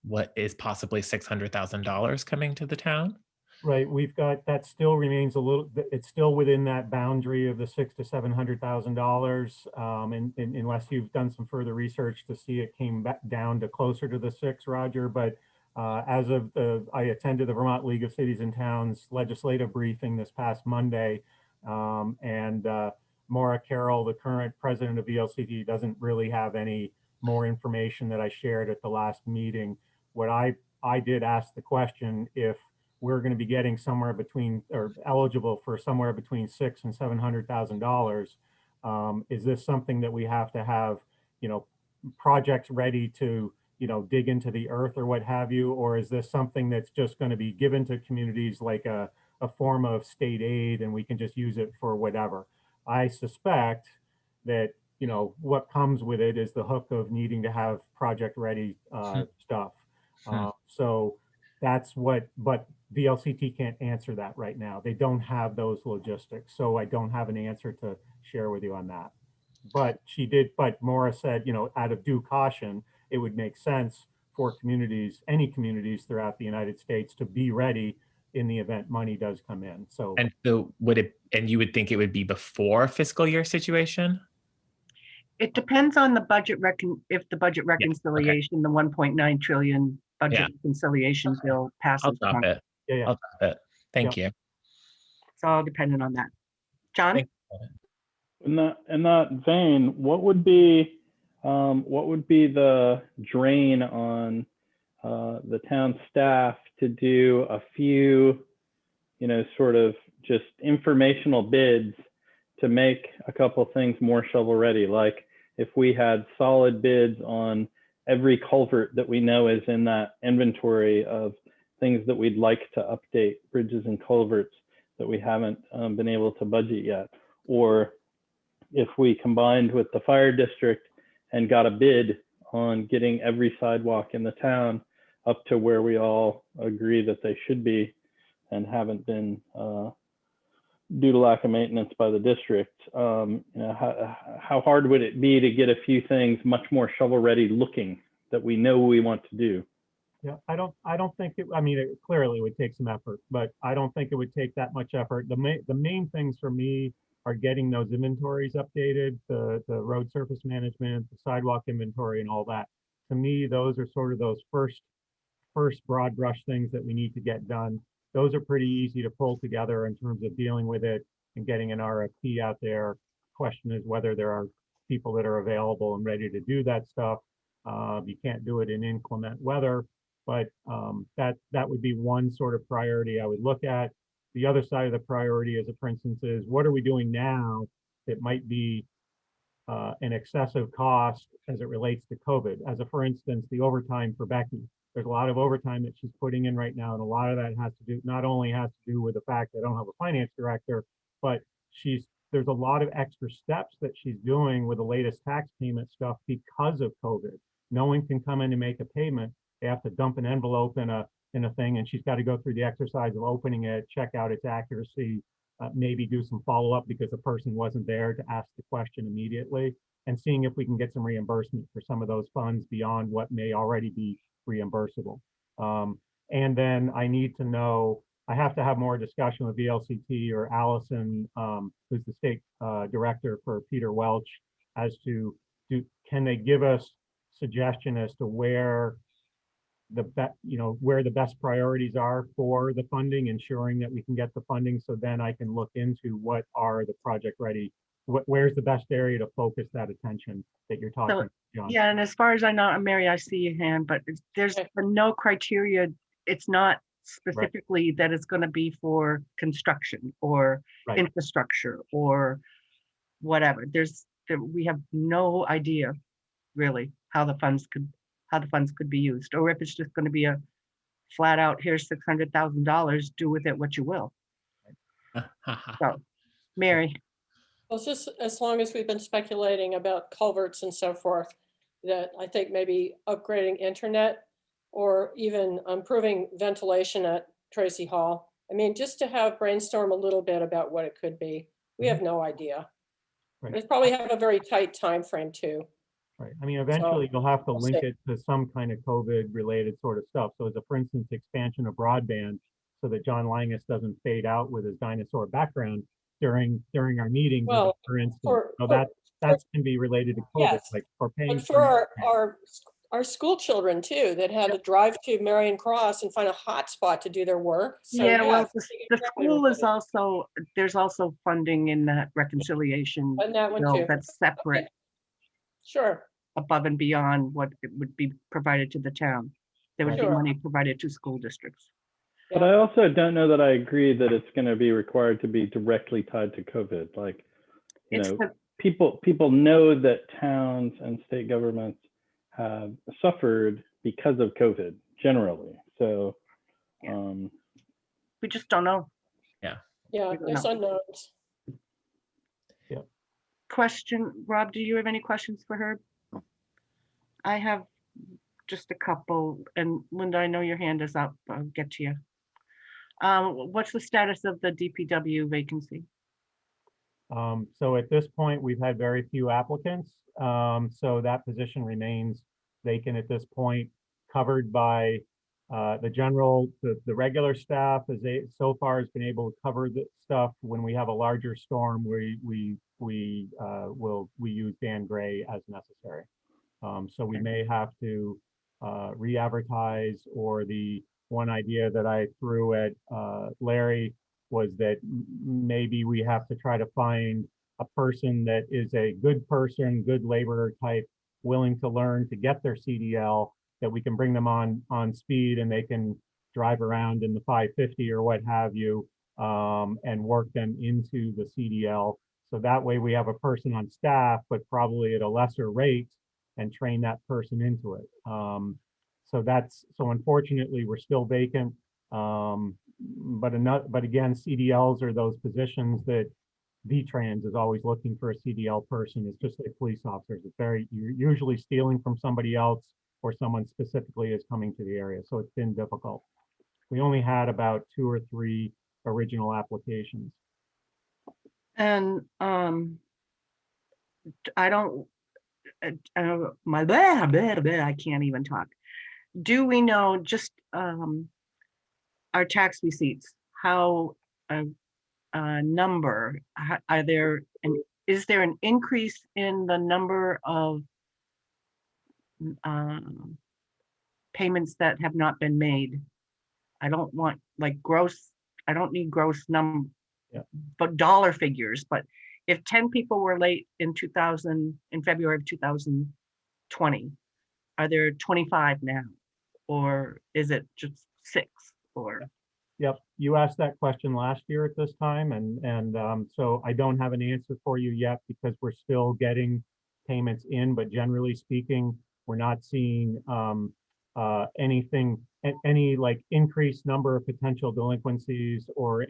what is possibly $600,000 coming to the town. Right, we've got, that still remains a little, it's still within that boundary of the $600,000 to $700,000, and unless you've done some further research to see it came back down to closer to the 6, Roger. But As of I attended the Vermont League of Cities and Towns legislative briefing this past Monday, and Maura Carroll, the current president of VLCT, doesn't really have any more information that I shared at the last meeting. What I did ask the question if we're going to be getting somewhere between, or eligible for somewhere between $600,000 and $700,000. Is this something that we have to have, projects ready to, dig into the earth or what have you, or is this something that's just going to be given to communities like a form of state aid and we can just use it for whatever? I suspect that, what comes with it is the hook of needing to have project ready stuff. So that's but VLCT can't answer that right now. They don't have those logistics. So I don't have an answer to share with you on that. But Maura said, out of due caution, it would make sense for communities, any communities throughout the United States, to be ready in the event money does come in. So, And so you would think it would be before fiscal year situation? It depends on the budget if the budget reconciliation, the 1.9 trillion budget reconciliation bill passes. I'll drop it. I'll drop it. Thank you. It's all dependent on that. John? In that vein, what would be the drain on the town staff to do a few, sort of just informational bids to make a couple things more shovel ready? Like if we had solid bids on every culvert that we know is in that inventory of things that we'd like to update, bridges and culverts that we haven't been able to budget yet, or if we combined with the fire district and got a bid on getting every sidewalk in the town up to where we all agree that they should be and haven't been due to lack of maintenance by the district. How hard would it be to get a few things much more shovel ready looking that we know we want to do? Yeah, I don't think it, it clearly would take some effort, but I don't think it would take that much effort. The main things for me are getting those inventories updated, the road surface management, the sidewalk inventory and all that. To me, those are sort of those first broad brush things that we need to get done. Those are pretty easy to pull together in terms of dealing with it and getting an RFP out there. Question is whether there are people that are available and ready to do that stuff. You can't do it in inclement weather, but that would be one sort of priority I would look at. The other side of the priority, for instance, is what are we doing now that might be an excessive cost as it relates to COVID? For instance, the overtime for Becky. There's a lot of overtime that she's putting in right now, and a lot of that not only has to do with the fact that I don't have a finance director, but there's a lot of extra steps that she's doing with the latest tax payment stuff because of COVID. No one can come in and make a payment. They have to dump an envelope in a thing, and she's got to go through the exercise of opening it, check out its accuracy, maybe do some follow-up because the person wasn't there to ask the question immediately, and seeing if we can get some reimbursement for some of those funds beyond what may already be reimbursable. And then I need to know, I have to have more discussion with VLCT or Allison, who's the state director for Peter Welch, as to can they give us suggestion as to where the best priorities are for the funding, ensuring that we can get the funding, so then I can look into what are the project ready, where's the best area to focus that attention that you're talking about, John. Yeah, and as far as I know, Mary, I see your hand, but there's no criteria. It's not specifically that it's going to be for construction or infrastructure or whatever. We have no idea really how the funds could be used, or if it's just going to be a flat out, here's $600,000, do with it what you will. So, Mary. Well, it's just as long as we've been speculating about culverts and so forth, that I think maybe upgrading internet or even improving ventilation at Tracy Hall. I mean, just to brainstorm a little bit about what it could be. We have no idea. It's probably have a very tight time frame too. Right. Eventually you'll have to link it to some kind of COVID related sort of stuff. So for instance, expansion of broadband so that John Langus doesn't fade out with his dinosaur background during our meetings, for instance. That can be related to COVID, like for paying. But for our our school children too, that had to drive to Marion Cross and find a hot spot to do their work. So Yeah, well, it's a big the impact on school is everybody. also, there's also funding in that reconciliation And that one bill too. that's separate Sure, above and beyond what it would be provided to the town. There would be Sure. money provided to school districts. But I also don't know that I agree that it's going to be required to be directly tied to COVID. Like, you It's know, the- people know that towns and state governments have suffered because of COVID generally. So, We just don't know. Yeah. yeah, We don't there's know. unknowns. Question, Rob, do you have any questions for her? I have just a couple, and Linda, I know your hand is up. I'll get to you. What's the status of the DPW vacancy? So at this point, we've had very few applicants. So that position remains vacant at this point, covered by the regular staff so far has been able to cover the stuff. When we have a larger storm, we use Dan Gray as necessary. So we may have to re-advertise, or the one idea that I threw at Larry was that maybe we have to try to find a person that is a good person, good laborer type, willing to learn to get their CDL, that we can bring them on speed and they can drive around in the 550 or what have you, and work them into the CDL. So that way we have a person on staff, but probably at a lesser rate, and train that person into it. So unfortunately, we're still vacant. But again, CDLs are those positions that VTrans is always looking for a CDL person. It's just like police officers. You're usually stealing from somebody else, or someone specifically is coming to the area. So it's been difficult. We only had about 2 or 3 original applications. And I don't, I can't even talk. Do we know just our tax receipts, how number, is there an increase in the number of payments that have not been made? I don't want like gross, I don't need gross but dollar figures. But if 10 people were late in February of 2020, are there 25 now? Or is it just 6? Or Yep, you asked that question last year at this time, and so I don't have an answer for you yet because we're still getting payments in, but generally speaking, we're not seeing any like increased number of potential delinquencies or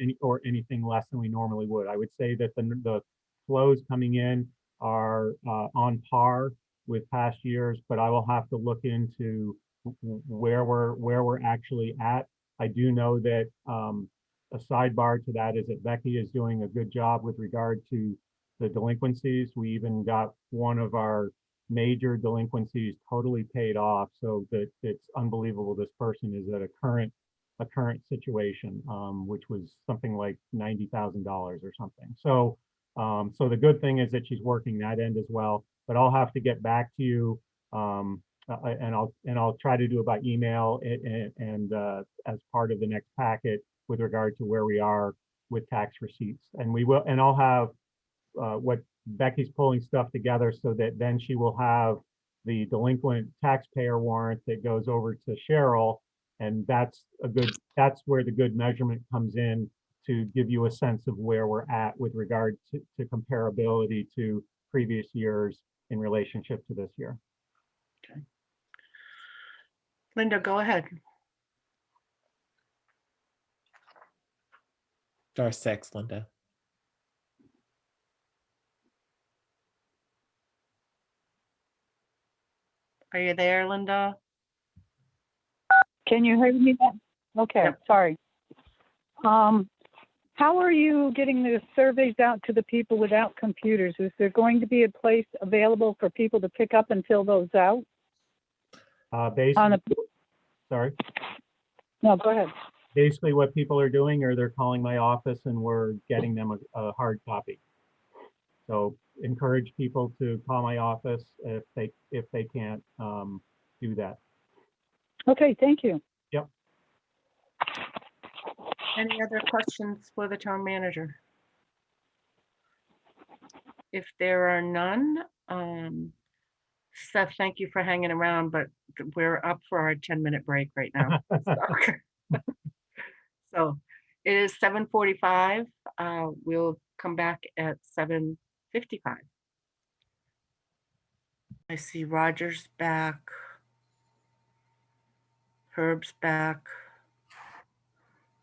anything less than we normally would. I would say that the flows coming in are on par with past years, but I will have to look into where we're actually at. I do know that a sidebar to that is that Becky is doing a good job with regard to the delinquencies. We even got one of our major delinquencies totally paid off, so that it's unbelievable. This person is at a current situation, which was something like $90,000 or something. So so the good thing is that she's working that end as well, but I'll have to get back to you, and I'll try to do it by email and as part of the next packet with regard to where we are with tax receipts. And I'll have what Becky's pulling stuff together so that then she will have the delinquent taxpayer warrant that goes over to Cheryl. And that's where the good measurement comes in, to give you a sense of where we're at with regard to comparability to previous years in relationship to this year. okay. Linda, go ahead. Star 6, Linda. Are you there, Linda? Can you hear me now? Okay, Yep. sorry. How are you getting the surveys out to the people without computers? Is there going to be a place available for people to pick up and fill those out? Sorry. No, go ahead. Basically what people are doing, or they're calling my office and we're getting them a hard copy. So encourage people to call my office if they can't do that. Okay, thank you. Yep. Any other questions for the town manager? If there are none, Seth, thank you for hanging around, but we're up for our 10-minute break right now. So it is 7:45. We'll come back at 7:55. I see Roger's back. Herb's back.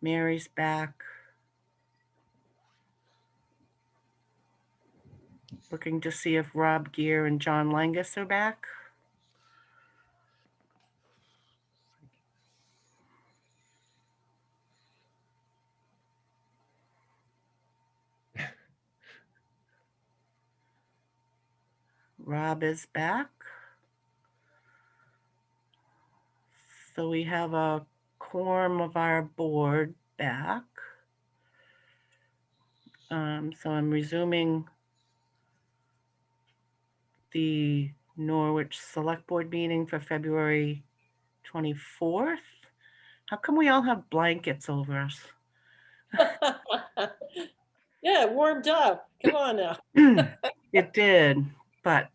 Mary's back. Looking to see if Rob Gear and John Langus are back. Rob is back. So we have a quorum of our board back. So I'm resuming the Norwich Select Board meeting for February 24th. How come we all have blankets over us? Yeah, it warmed up. Come on now. It did, but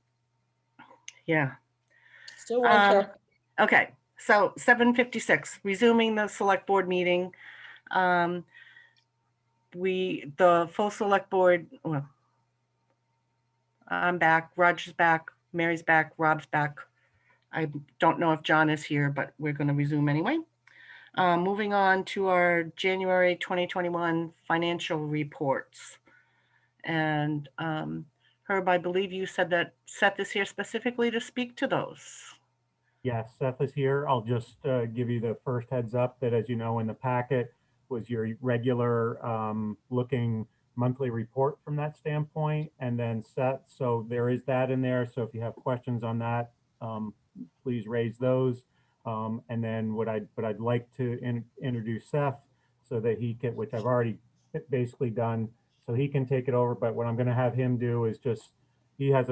yeah. Still winter. Okay, so 7:56, resuming the select board meeting. The full select board, well, I'm back, Roger's back, Mary's back, Rob's back. I don't know if John is here, but we're going to resume anyway. Moving on to our January 2021 financial reports. And Herb, I believe you said that Seth is here specifically to speak to those. Yes, Seth is here. I'll just give you the first heads up that, as you know, in the packet was your regular looking monthly report from that standpoint, and then Seth. So there is that in there. So if you have questions on that, please raise those. And then what I'd like to introduce Seth so that he can, which I've already basically done, so he can take it over. But what I'm going to have him do is just, he has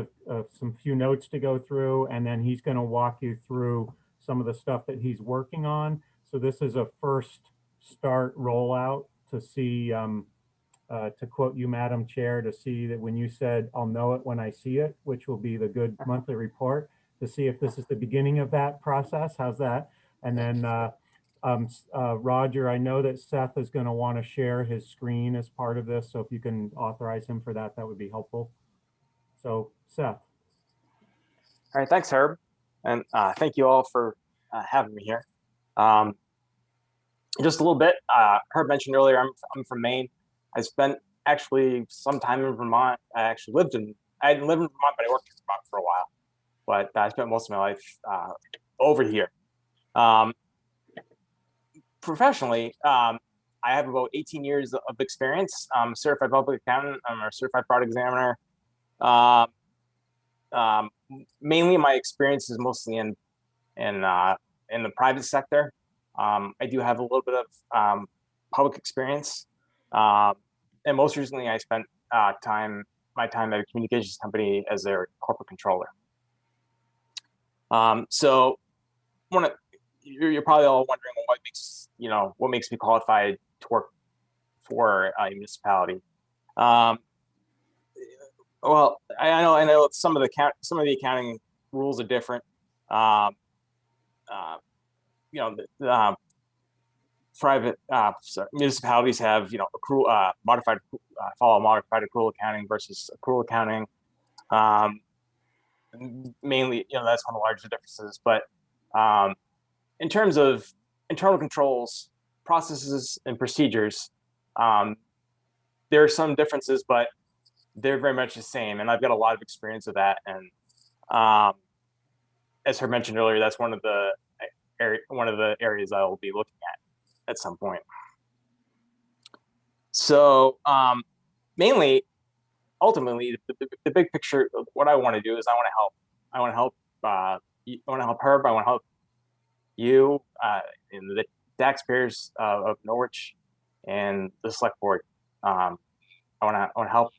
some few notes to go through, and then he's going to walk you through some of the stuff that he's working on. So this is a first start rollout to see, to quote you, Madam Chair, to see that when you said, "I'll know it when I see it," which will be the good monthly report, to see if this is the beginning of that process. How's that? And then Roger, I know that Seth is going to want to share his screen as part of this. So if you can authorize him for that, that would be helpful. So Seth. All right, thanks, Herb. And thank you all for having me here. Just a little bit, Herb mentioned earlier, I'm from Maine. I spent actually some time in Vermont. I didn't live in Vermont, but I worked in Vermont for a while. But I spent most of my life over here. Professionally, I have about 18 years of experience. I'm a certified public accountant. I'm a certified fraud examiner. Mainly my experience is mostly in the private sector. I do have a little bit of public experience, and most recently I spent my time at a communications company as their corporate controller. So you're probably all wondering what makes me qualified to work for a municipality. Well, I know some of the accounting rules are different. Private municipalities have accrual follow modified accrual accounting versus accrual accounting. Mainly, that's one of the largest differences. But in terms of internal controls, processes, and procedures, there are some differences, but they're very much the same. And I've got a lot of experience with that. And as Herb mentioned earlier, that's one of the areas I will be looking at some point. So mainly, ultimately, the big picture of what I want to do is I want to help. I want to help Herb. I want to help you and the taxpayers of Norwich and the select board. I want to help.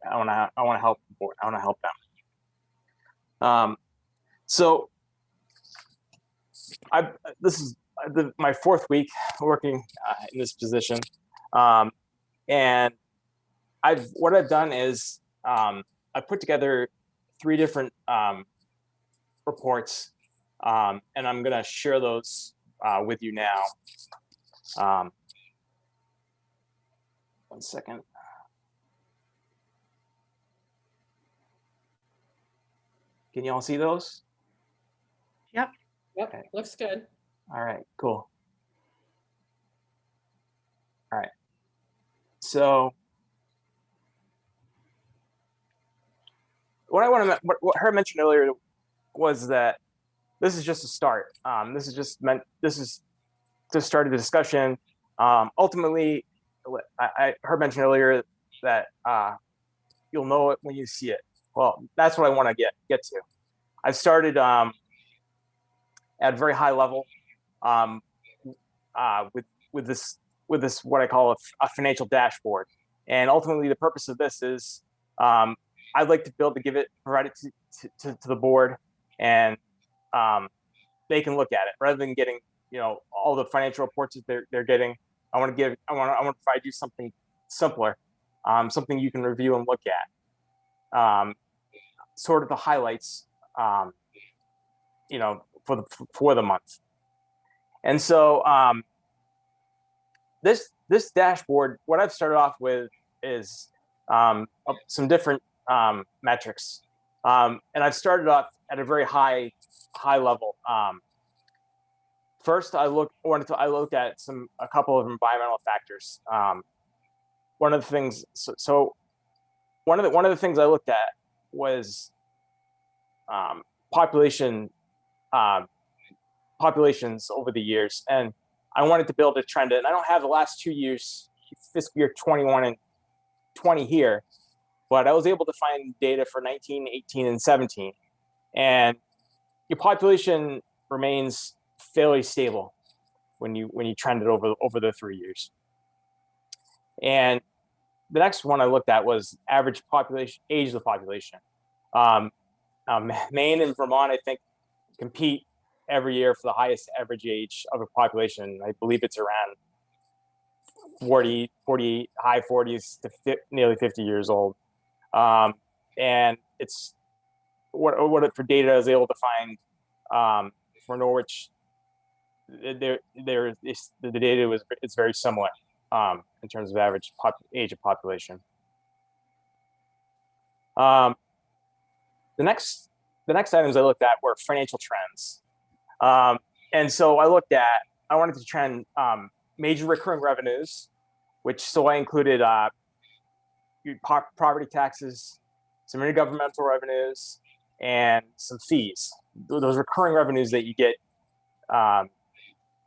I want to help the board. I want to help them. So this is my fourth week working in this position, and what I've done is I put together 3 different reports, and I'm gonna share those with you now. 1 second. Can you all see those? Yep. Yep, Okay. looks good. All right, cool. All right. So what I want to, what her mentioned earlier was that this is just a start. This is just to start a discussion. Ultimately, her mentioned earlier that you'll know it when you see it. Well, that's what I want to get to. I've started at a very high level with this what I call a financial dashboard, and ultimately the purpose of this is I'd like to be able to provide it to the board, and they can look at it rather than getting all the financial reports that they're getting. I want to provide you something simpler, something you can review and look at, sort of the highlights, for the month. And so this dashboard, what I've started off with is some different metrics, and I've started off at a very high level. First, I looked at a couple of environmental factors. One of the things, one of the things I looked at was populations over the years, and I wanted to build a trend. And I don't have the last 2 years, fiscal year 21 and 20 here, but I was able to find data for 19, 18, and 17, and your population remains fairly stable when you trend it over the 3 years. And the next one I looked at was average population, age of the population. Maine and Vermont, I think, compete every year for the highest average age of a population. I believe it's around 40, high 40s to nearly 50 years old. And it's what for data I was able to find for Norwich. The data it's very similar in terms of average age of population. The next items I looked at were financial trends, and so I wanted to trend major recurring revenues, so I included property taxes, some intergovernmental revenues, and some fees. Those recurring revenues that you get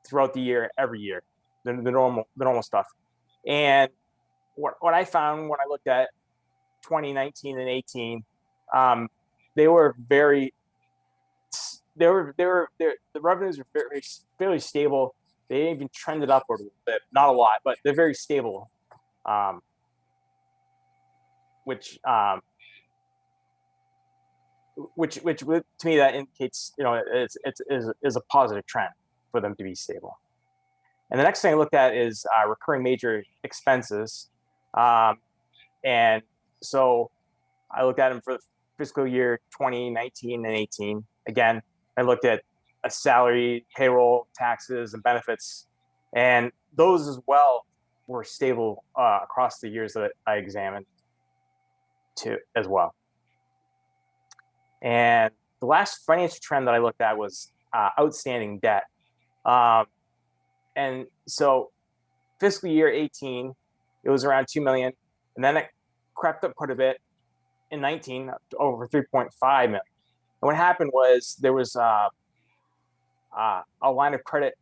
throughout the year, every year, the normal stuff. And what I found when I looked at 2019 and 18, the revenues were fairly stable. They even trended upward a little bit, not a lot, but they're very stable, which to me that indicates is a positive trend for them to be stable. And the next thing I looked at is recurring major expenses, and so I looked at them for fiscal year 2019 and 18. Again, I looked at a salary, payroll, taxes, and benefits, and those as well were stable across the years that I examined too as well. And the last financial trend that I looked at was outstanding debt. And so fiscal year 18, it was around 2 million, and then it crept up quite a bit in 19 to over 3.5 million. And what happened was there was a line of credit.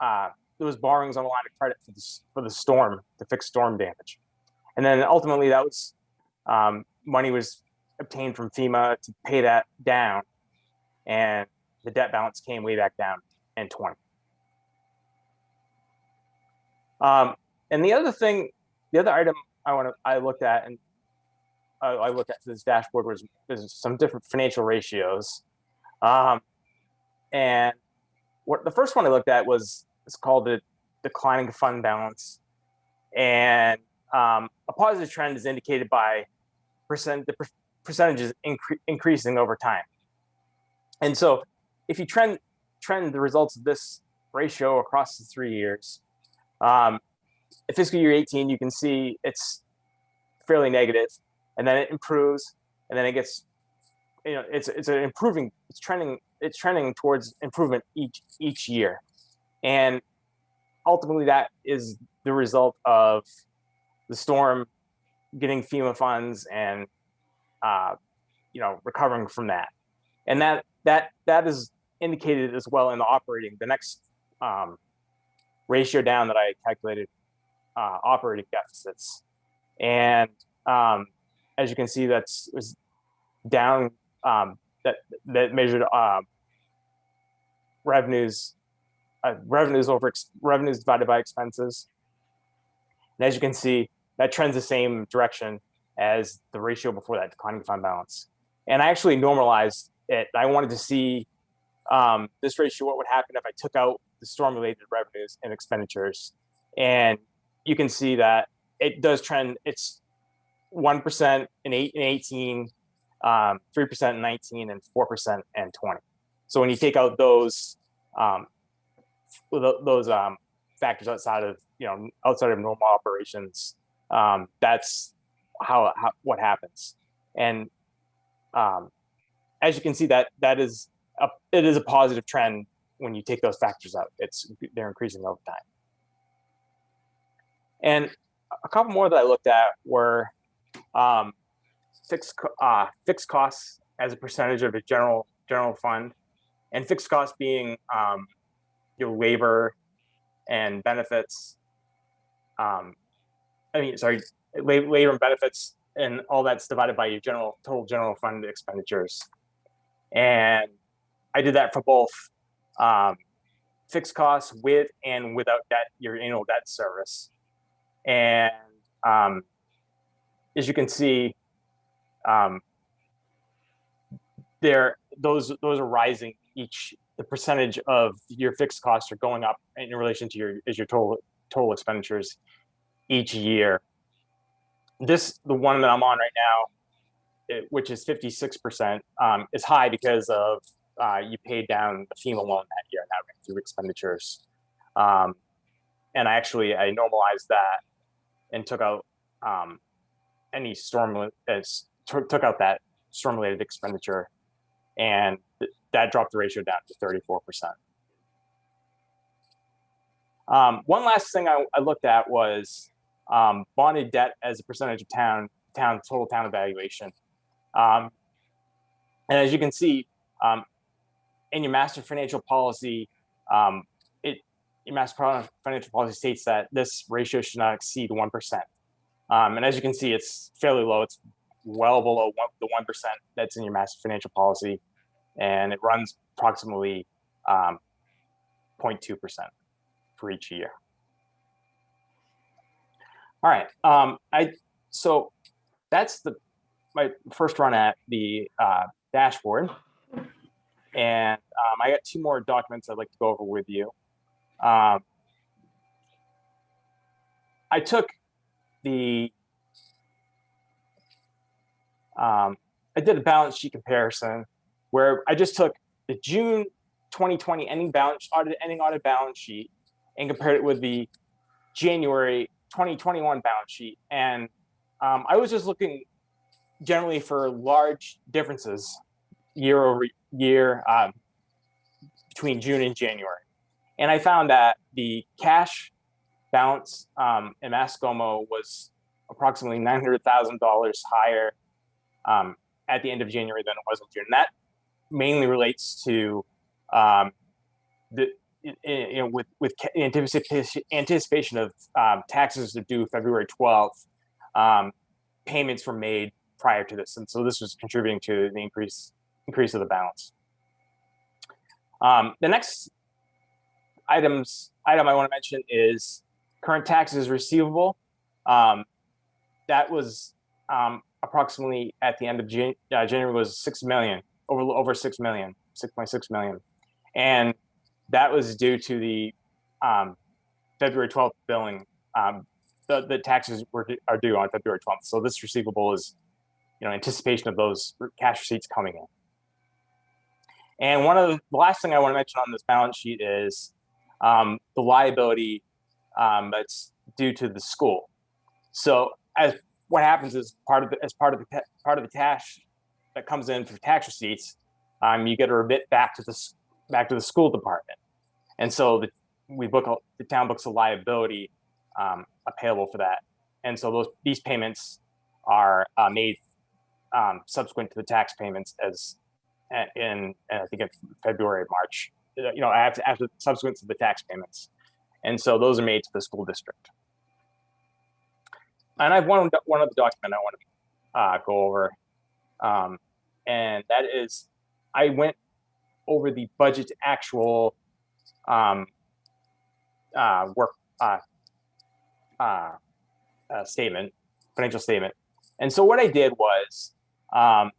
There was borrowings on a line of credit for the storm, to fix storm damage, and then ultimately that was money was obtained from FEMA to pay that down, and the debt balance came way back down in 20. And the other item I looked at, and I looked at this dashboard, was some different financial ratios, and what the first one I looked at was, it's called the declining fund balance. And a positive trend is indicated by the percentages increasing over time. And so if you trend the results of this ratio across the 3 years, in fiscal year 18, you can see it's fairly negative, and then it improves, and then it gets, it's trending towards improvement each year. And ultimately that is the result of the storm getting FEMA funds and recovering from that. And that is indicated as well in the operating, the next ratio down that I calculated, operating deficits. And as you can see, was down, that measured revenues divided by expenses. And as you can see, that trends the same direction as the ratio before that, declining fund balance. And I actually normalized it. I wanted to see this ratio, what would happen if I took out the storm-related revenues and expenditures. And you can see that it does trend. It's 1% in 18, 3% in 19, and 4% and 20. So when you take out those factors outside of normal operations, that's what happens. And as you can see, it is a positive trend when you take those factors out. They're increasing over time. And a couple more that I looked at were fixed costs as a percentage of a general fund, and fixed costs being your labor and benefits. Labor and benefits, and all that's divided by your total general fund expenditures. And I did that for both fixed costs with and without debt, your annual debt service. And as you can see, those are rising the percentage of your fixed costs are going up in relation to your total expenditures each year. The one that I'm on right now, which is 56%, is high because of you paid down the FEMA loan that year, and that went through expenditures. And I normalized that and took out took out that storm-related expenditure, and that dropped the ratio down to 34%. One last thing I looked at was bonded debt as a percentage of total town evaluation. And as you can see, in your master financial policy, your master financial policy states that this ratio should not exceed 1%. And as you can see, it's fairly low. It's well below the 1% that's in your master financial policy, and it runs approximately 0.2% for each year. All right, so that's my first run at the dashboard, and I got 2 more documents I'd like to go over with you. I took I did a balance sheet comparison where I just took the June 2020 ending audit balance sheet and compared it with the January 2021 balance sheet. And I was just looking generally for large differences year over year between June and January. And I found that the cash balance in Mascomo was approximately $900,000 higher at the end of January than it was in June. And that mainly relates to with anticipation of taxes to due February 12th, payments were made prior to this, and so this was contributing to the increase of the balance. The next item I want to mention is current taxes receivable. That was approximately at the end of January was 6 million, over 6 million, 6.6 million. And that was due to the February 12th billing. The taxes are due on February 12th. So this receivable is, anticipation of those cash receipts coming in. And the last thing I want to mention on this balance sheet is the liability that's due to the school. So what happens is part of the cash that comes in for tax receipts, you get a remit back to the school department, and so the town books a liability payable for that, and so these payments are made subsequent to the tax payments I think it's February, March, after subsequent to the tax payments, and so those are made to the school district. And I have one other document I want to go over, and that is I went over the budget actual work statement, financial statement. And so what I did was I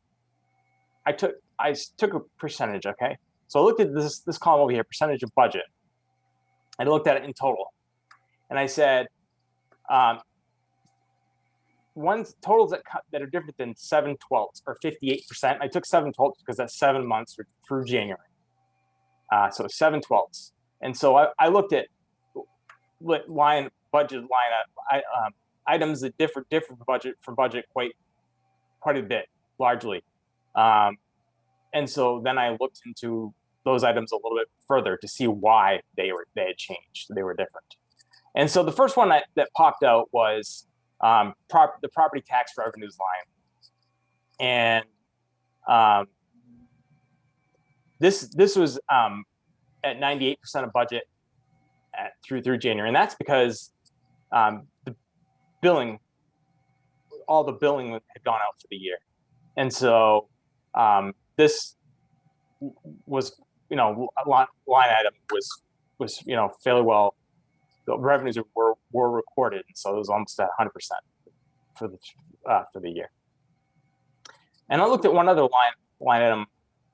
took a percentage. Okay, so I looked at this column over here, percentage of budget, and I looked at it in total, and I said. Ones totals that are different than 7/12 or 58%. I took 7/12 because that's 7 months through January. So 7/12. And so I looked at budget line items that differ from budget quite a bit, largely. And so then I looked into those items a little bit further to see why they had changed. They were different. And so the first one that popped out was the property tax revenues line, and this was at 98% of budget through January, and that's because the billing, all the billing had gone out for the year, and so this was line item was fairly well. The revenues were recorded, so it was almost at 100% for the year. And I looked at one other line item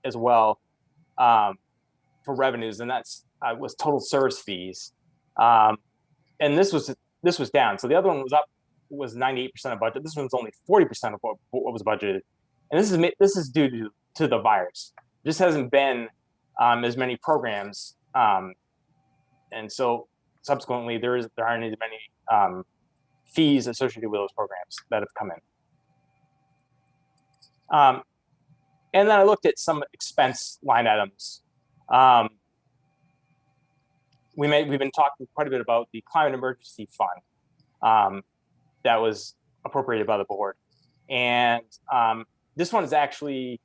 as well for revenues, and that's was total service fees. And this was down. So the other one was 98% of budget. This one's only 40% of what was budgeted, and this is due to the virus. There just hasn't been as many programs, and so. Subsequently, there aren't as many fees associated with those programs that have come in. And then I looked at some expense line items. We've been talking quite a bit about the climate emergency fund that was appropriated by the board, and this one is actually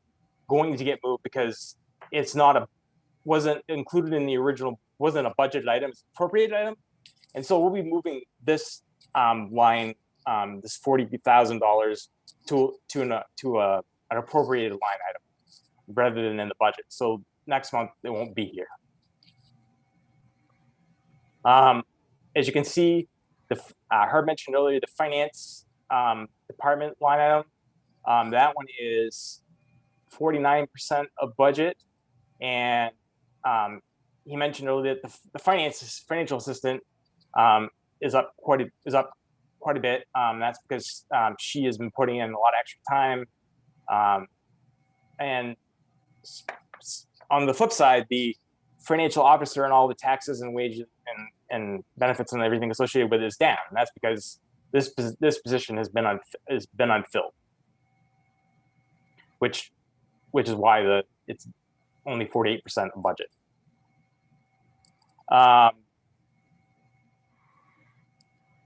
going to get moved because it's wasn't included in the original. Wasn't a budgeted item, it's an appropriated item, and so we'll be moving this line, this $40,000 to an appropriated line item rather than in the budget. So next month it won't be here. As you can see, Herb mentioned earlier the finance department line item. That one is 49% of budget, and he mentioned earlier that the financial assistant is up quite a bit. That's because she has been putting in a lot of extra time. And on the flip side, the financial officer and all the taxes and wages and benefits and everything associated with it is down. And that's because this position has been unfilled, which is why it's only 48% of budget.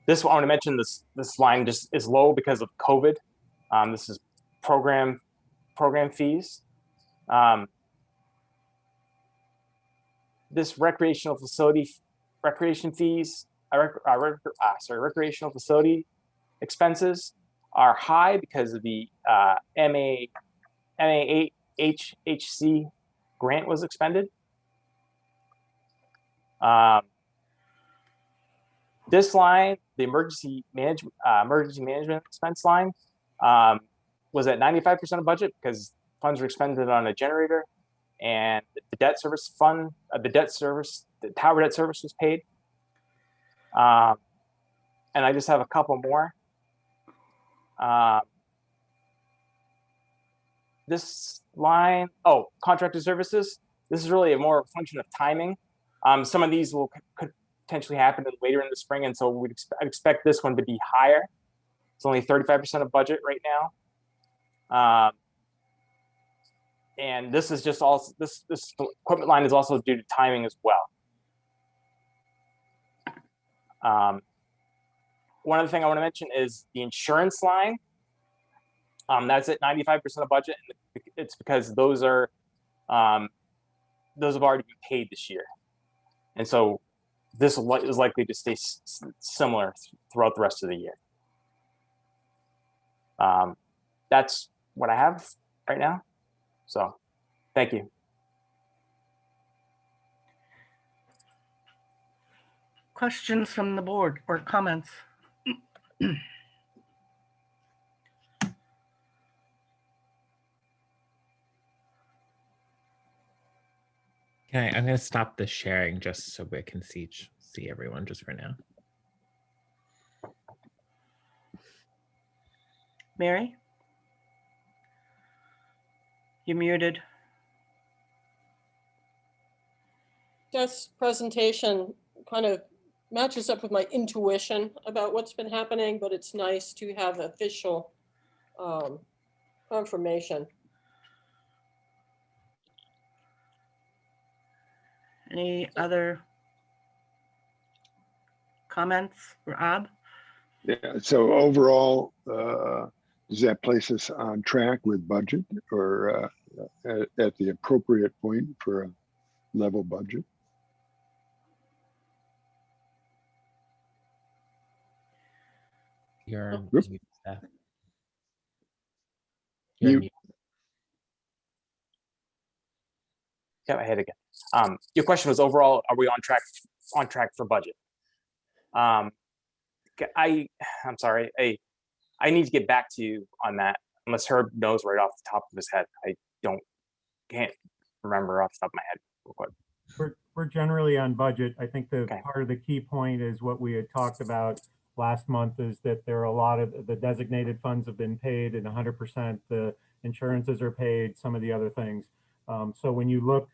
This one, I want to mention this line just is low because of COVID. This is program fees. This recreational facility expenses are high because of the MAHC grant was expended. This line, the emergency management expense line, was at 95% of budget because funds were expended on a generator. and the debt service fund, the tower debt service was paid. And I just have a couple more. This line, oh, contracted services. This is really more a function of timing. Some of these could potentially happen later in the spring, and so I'd expect this one to be higher. It's only 35% of budget right now. And this is just also, this equipment line is also due to timing as well. One other thing I want to mention is the insurance line. That's at 95% of budget, and it's because those have already been paid this year, and so this is likely to stay similar throughout the rest of the year. That's what I have right now. So, thank you. Questions from the board or comments? Okay, I'm going to stop the sharing just so we can see everyone just for now. Mary? You're muted. Jeff's presentation kind of matches up with my intuition about what's been happening, but it's nice to have official confirmation. Any other comments, Rob? Yeah, so overall, does that place us on track with budget or at the appropriate point for a level budget? You're Oops. mute, Steph. You're mute. Got my head again. Your question was overall, are we on track for budget? I'm sorry. I need to get back to you on that. Unless Herb knows right off the top of his head, I can't remember off the top of my head real quick. We're generally on budget. I think the part of the key point is what we had talked about last month is that there are a lot of the designated funds have been paid and 100%. The insurances are paid. Some of the other things. So when you look,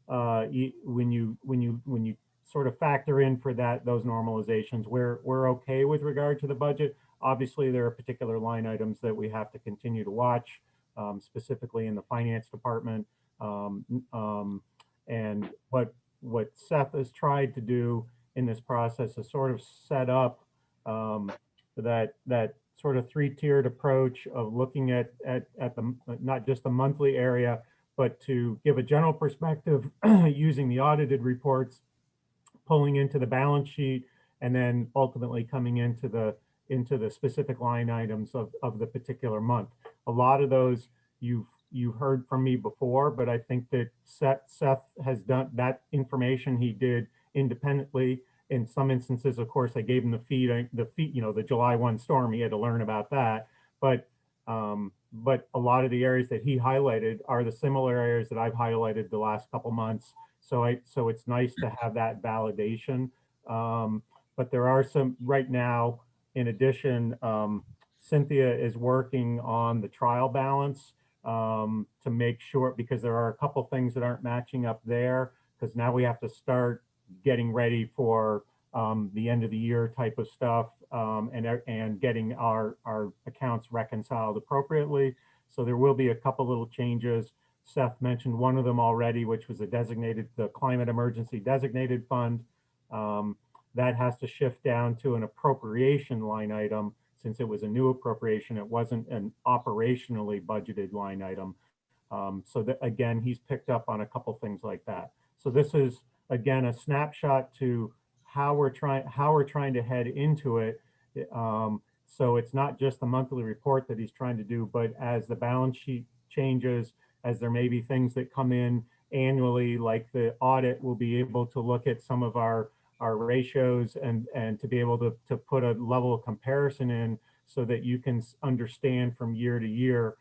when you sort of factor in for those normalizations, we're okay with regard to the budget. Obviously, there are particular line items that we have to continue to watch, specifically in the finance department. And what Seth has tried to do in this process is sort of set up that sort of three-tiered approach of looking at the not just the monthly area, but to give a general perspective using the audited reports, pulling into the balance sheet, and then ultimately coming into the specific line items of the particular month. A lot of those you've heard from me before, but I think that Seth has done that information he did independently. In some instances, of course, I gave him the feed, the July 1 storm, he had to learn about that. But a lot of the areas that he highlighted are the similar areas that I've highlighted the last couple months. So it's nice to have that validation. But there are some right now, in addition, Cynthia is working on the trial balance to make sure, because there are a couple things that aren't matching up there, because now we have to start getting ready for the end of the year type of stuff and getting our accounts reconciled appropriately. So there will be a couple little changes. Seth mentioned one of them already, which was the climate emergency designated fund. That has to shift down to an appropriation line item. Since it was a new appropriation, it wasn't an operationally budgeted line item. So that, again, he's picked up on a couple things like that. So this is, again, a snapshot to how we're trying to head into it. So it's not just the monthly report that he's trying to do, but as the balance sheet changes, as there may be things that come in annually, like the audit, we'll be able to look at some of our ratios and to be able to put a level of comparison in so that you can understand from year to year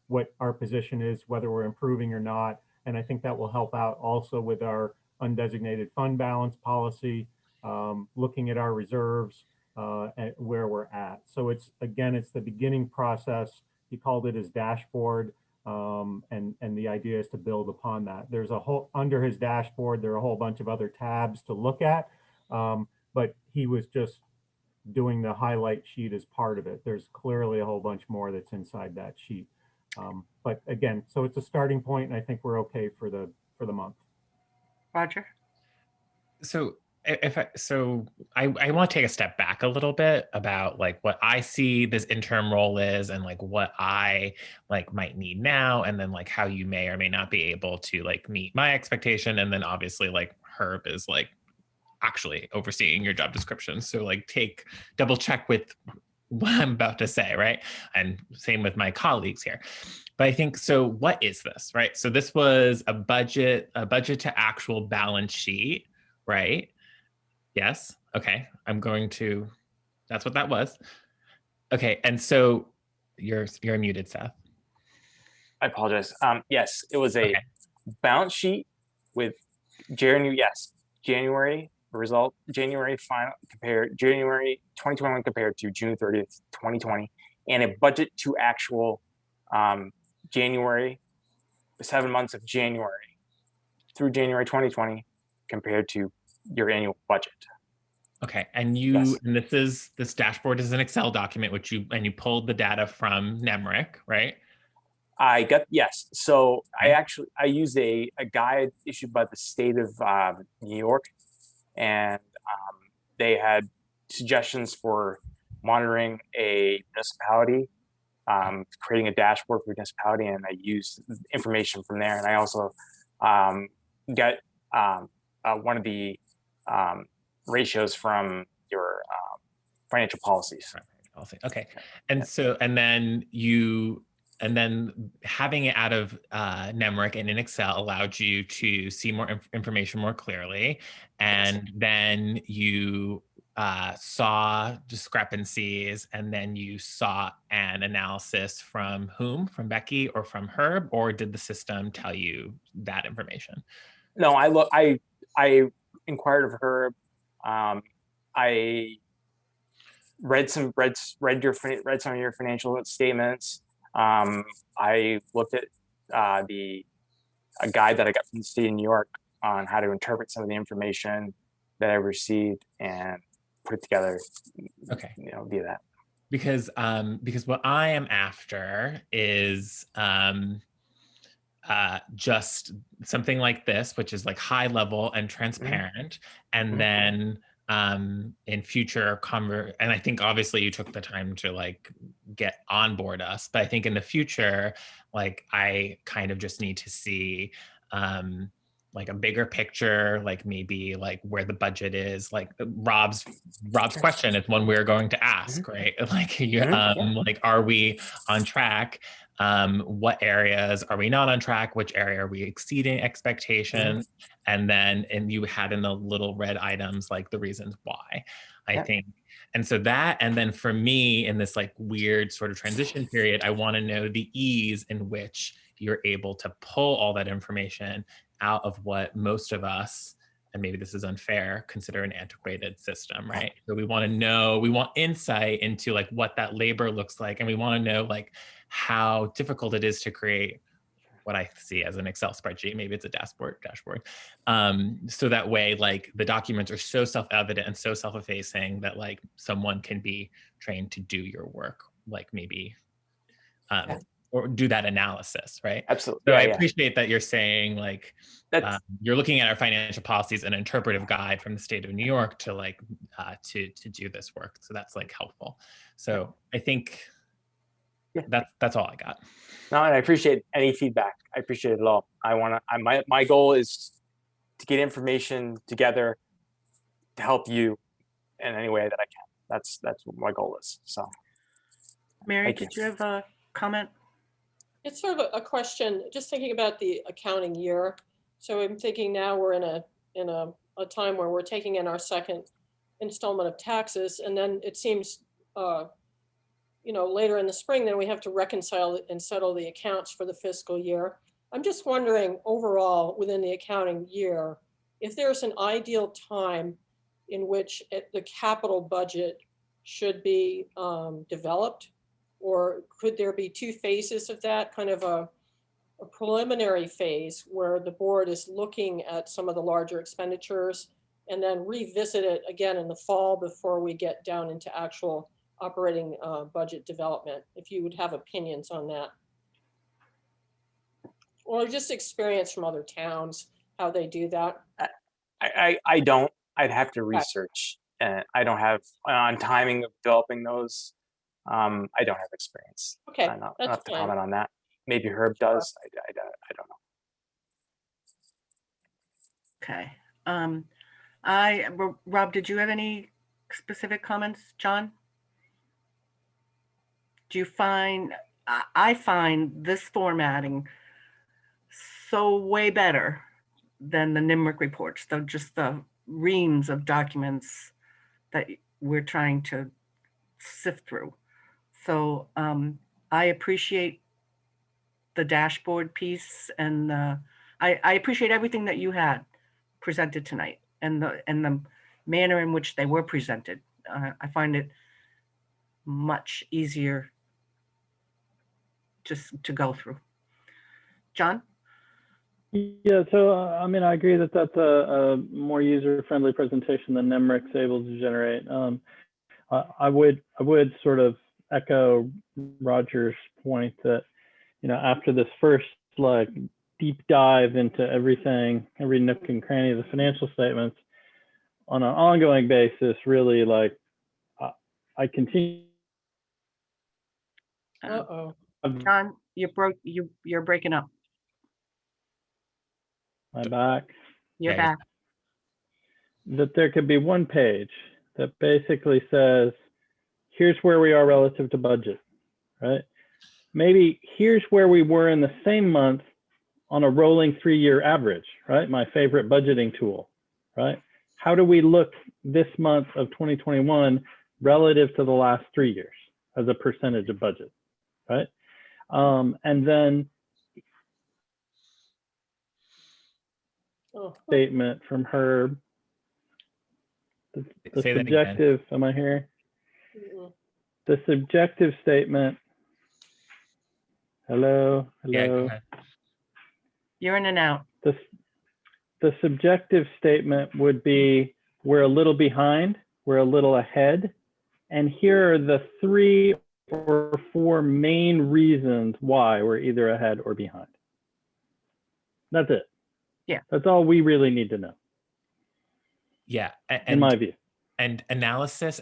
what our position is, whether we're improving or not. And I think that will help out also with our undesignated fund balance policy, looking at our reserves and where we're at. So it's, again, it's the beginning process. He called it his dashboard. And the idea is to build upon that. There's a whole, under his dashboard, there are a whole bunch of other tabs to look at. But he was just doing the highlight sheet as part of it. There's clearly a whole bunch more that's inside that sheet. But again, so it's a starting point, and I think we're okay for the month. Roger? So I want to take a step back a little bit about like what I see this interim role is and like what I like might need now, and then like how you may or may not be able to like meet my expectation. And then obviously like Herb is like actually overseeing your job description. So like double check with what I'm about to say, right? And same with my colleagues here. But I think, so what is this, right? So this was a budget to actual balance sheet, right? Yes. Okay. That's what that was. Okay. And so you're muted, Seth. I apologize. Yes, it was a balance sheet with January result, January final compared, January 2021 compared to June 30th, 2020, and a budget to actual January, 7 months of January through January 2020 compared to your annual budget. Okay, and and this dashboard is an Excel document, which you pulled the data from NEMRIC, right? Yes. So I use a guide issued by the state of New York, and they had suggestions for monitoring a municipality, creating a dashboard for a municipality, and I used information from there. And I also get one of the ratios from your financial policies. Okay, and so and then having it out of NEMRIC and in Excel allowed you to see more information more clearly, and then you saw discrepancies, and then you saw an analysis from whom? From Becky or from Herb, or did the system tell you that information? No, I inquired of Herb. I read some of your financial statements. I looked at a guide that I got from the state of New York on how to interpret some of the information that I received and put it together. Okay, via that. Because what I am after is just something like this, which is like high level and transparent, and then in future and I think obviously you took the time to like get on board us, but I think in the future, like I kind of just need to see like a bigger picture, like maybe like where the budget is. Like Rob's question is one we're going to ask, right? Like like, are we on track? What areas are we not on track? Which area are we exceeding expectations? And then, and you had in the little red items, like the reasons why, I think. And so that, and then for me in this like weird sort of transition period, I want to know the ease in which you're able to pull all that information out of what most of us, and maybe this is unfair, consider an antiquated system, right? So we want to know, we want insight into like what that labor looks like. And we want to know like how difficult it is to create what I see as an Excel spreadsheet. Maybe it's a dashboard. So that way, like the documents are so self-evident and so self-effacing that like someone can be trained to do your work, like maybe, or do that analysis, right? Absolutely. So I appreciate that you're saying like, you're looking at our financial policies, an interpretive guide from the state of New York to like, to do this work. So that's like helpful. So I think that's all I got. No, and I appreciate any feedback. I appreciate it all. My goal is to get information together to help you in any way that I can. That's what my goal is. So, Mary, did you have a comment? It's sort of a question, just thinking about the accounting year. So I'm thinking now we're in a time where we're taking in our second installment of taxes, and then it seems later in the spring, then we have to reconcile and settle the accounts for the fiscal year. I'm just wondering overall within the accounting year, if there's an ideal time in which the capital budget should be developed, or could there be two phases of that, kind of a preliminary phase where the board is looking at some of the larger expenditures and then revisit it again in the fall before we get down into actual operating budget development, if you would have opinions on that. Or just experience from other towns, how they do that. I don't. I'd have to research, and I don't have on timing of developing those. I don't have experience. Okay, I don't that's have to fine. comment on that. Maybe Herb does. I don't know. Okay. Rob, did you have any specific comments? John? Do you find, I find this formatting so way better than the NIMRIC reports, though just the reams of documents that we're trying to sift through. So I appreciate the dashboard piece, and I appreciate everything that you had presented tonight, and the manner in which they were presented. I find it much easier just to go through. John? Yeah, so I mean, I agree that that's a more user-friendly presentation than NEMRIC's able to generate. I would sort of echo Roger's point that, you know, after this first like deep dive into everything, every nook and cranny of the financial statements on an ongoing basis, really like I continue. Uh-oh. John, you're breaking up. I'm back. You're back. That there could be one page that basically says, here's where we are relative to budget, right? Maybe here's where we were in the same month on a rolling 3-year average, right? My favorite budgeting tool, right? How do we look this month of 2021 relative to the last 3 years as a percentage of budget, right? And then statement from Herb. The Say that again. subjective, am I here? The subjective statement. Hello, hello. Yeah, go ahead. You're in and out. The subjective statement would be, we're a little behind, we're a little ahead, and here are the 3 or 4 main reasons why we're either ahead or behind. That's it. Yeah. That's all we really need to know. Yeah. In my view. And analysis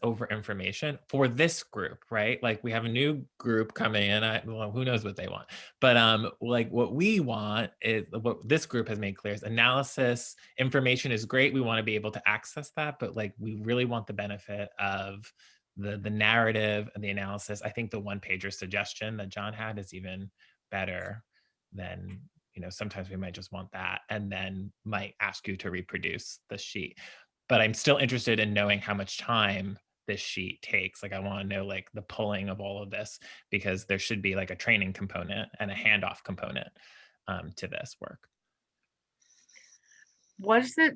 over information for this group, right? Like we have a new group coming in. Well, who knows what they want, but like what we want is what this group has made clear is analysis. Information is great. We want to be able to access that, but like we really want the benefit of the narrative and the analysis. I think the one-pager suggestion that John had is even better than, you know, sometimes we might just want that and then might ask you to reproduce the sheet. But I'm still interested in knowing how much time this sheet takes. Like I want to know like the pulling of all of this, because there should be like a training component and a handoff component to this work. Was it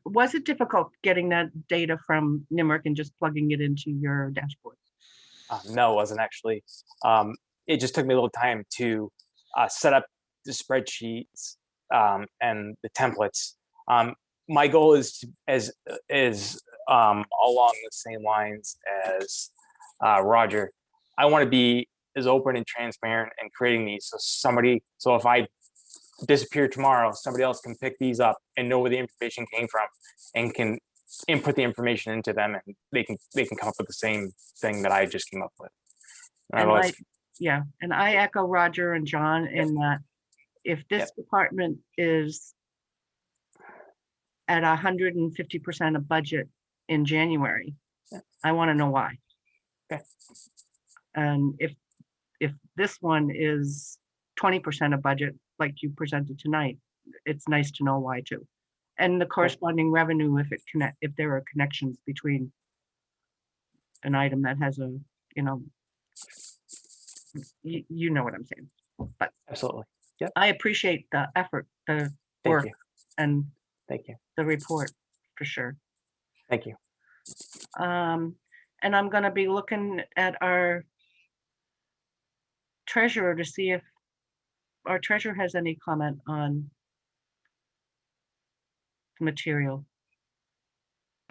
was it difficult getting that data from NIMRIC and just plugging it into your dashboard? No, it wasn't actually. It just took me a little time to set up the spreadsheets and the templates. My goal is along the same lines as Roger. I want to be as open and transparent in creating these. So if I disappear tomorrow, somebody else can pick these up and know where the information came from and can input the information into them, and they can come up with the same thing that I just came up with. And I echo Roger and John in that if this department is at 150% of budget in January, I want to know why. And if this one is 20% of budget, like you presented tonight, it's nice to know why too. And the corresponding revenue, if there are connections between an item that has a, you know what I'm saying. But Absolutely. Yep. I appreciate the effort, the Thank work, you. and Thank you. the report for sure. Thank you. And I'm going to be looking at our treasurer to see if our treasurer has any comment on the material.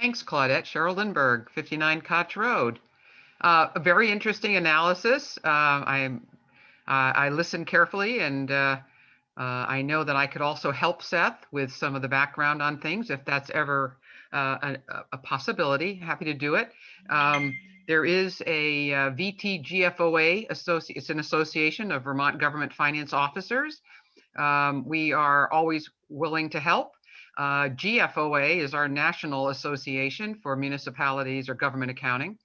Thanks, Claudette. Cheryl Lindbergh, 59 Koch Road. A very interesting analysis. I listened carefully, and I know that I could also help Seth with some of the background on things if that's ever a possibility. Happy to do it. There is a VTGFOA, it's an association of Vermont Government Finance Officers. We are always willing to help. GFOA is our national association for municipalities or government accounting.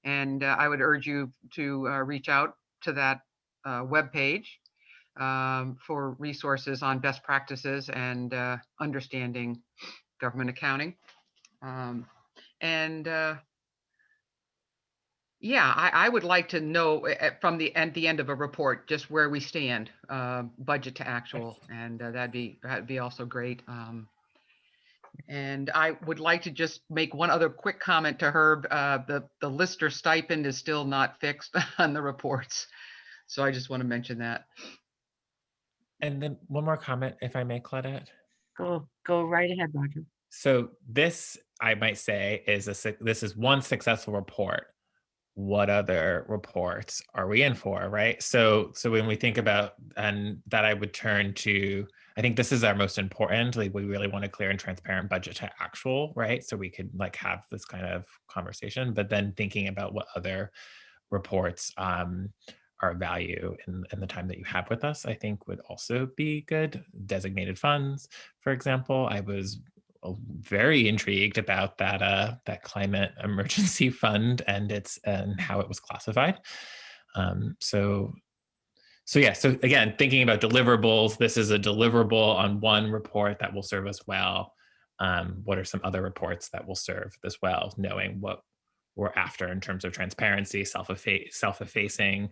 And I would urge you to reach out to that webpage for resources on best practices and understanding government accounting. Yeah, I would like to know at the end of a report just where we stand, budget to actual, and that'd be also great. And I would like to just make one other quick comment to Herb. The Lister stipend is still not fixed on the reports, so I just want to mention that. And then one more comment, if I may, Claudette. Go right ahead, Roger. So this, I might say, this is one successful report. What other reports are we in for, right? So when we think about, and that I would turn to, I think this is our most important, like we really want a clear and transparent budget to actual, right? So we could like have this kind of conversation, but then thinking about what other reports are of value in the time that you have with us, I think would also be good. Designated funds, for example. I was very intrigued about that climate emergency fund and how it was classified. So again, thinking about deliverables, this is a deliverable on one report that will serve us well. What are some other reports that will serve as well, knowing what we're after in terms of transparency, self-effacing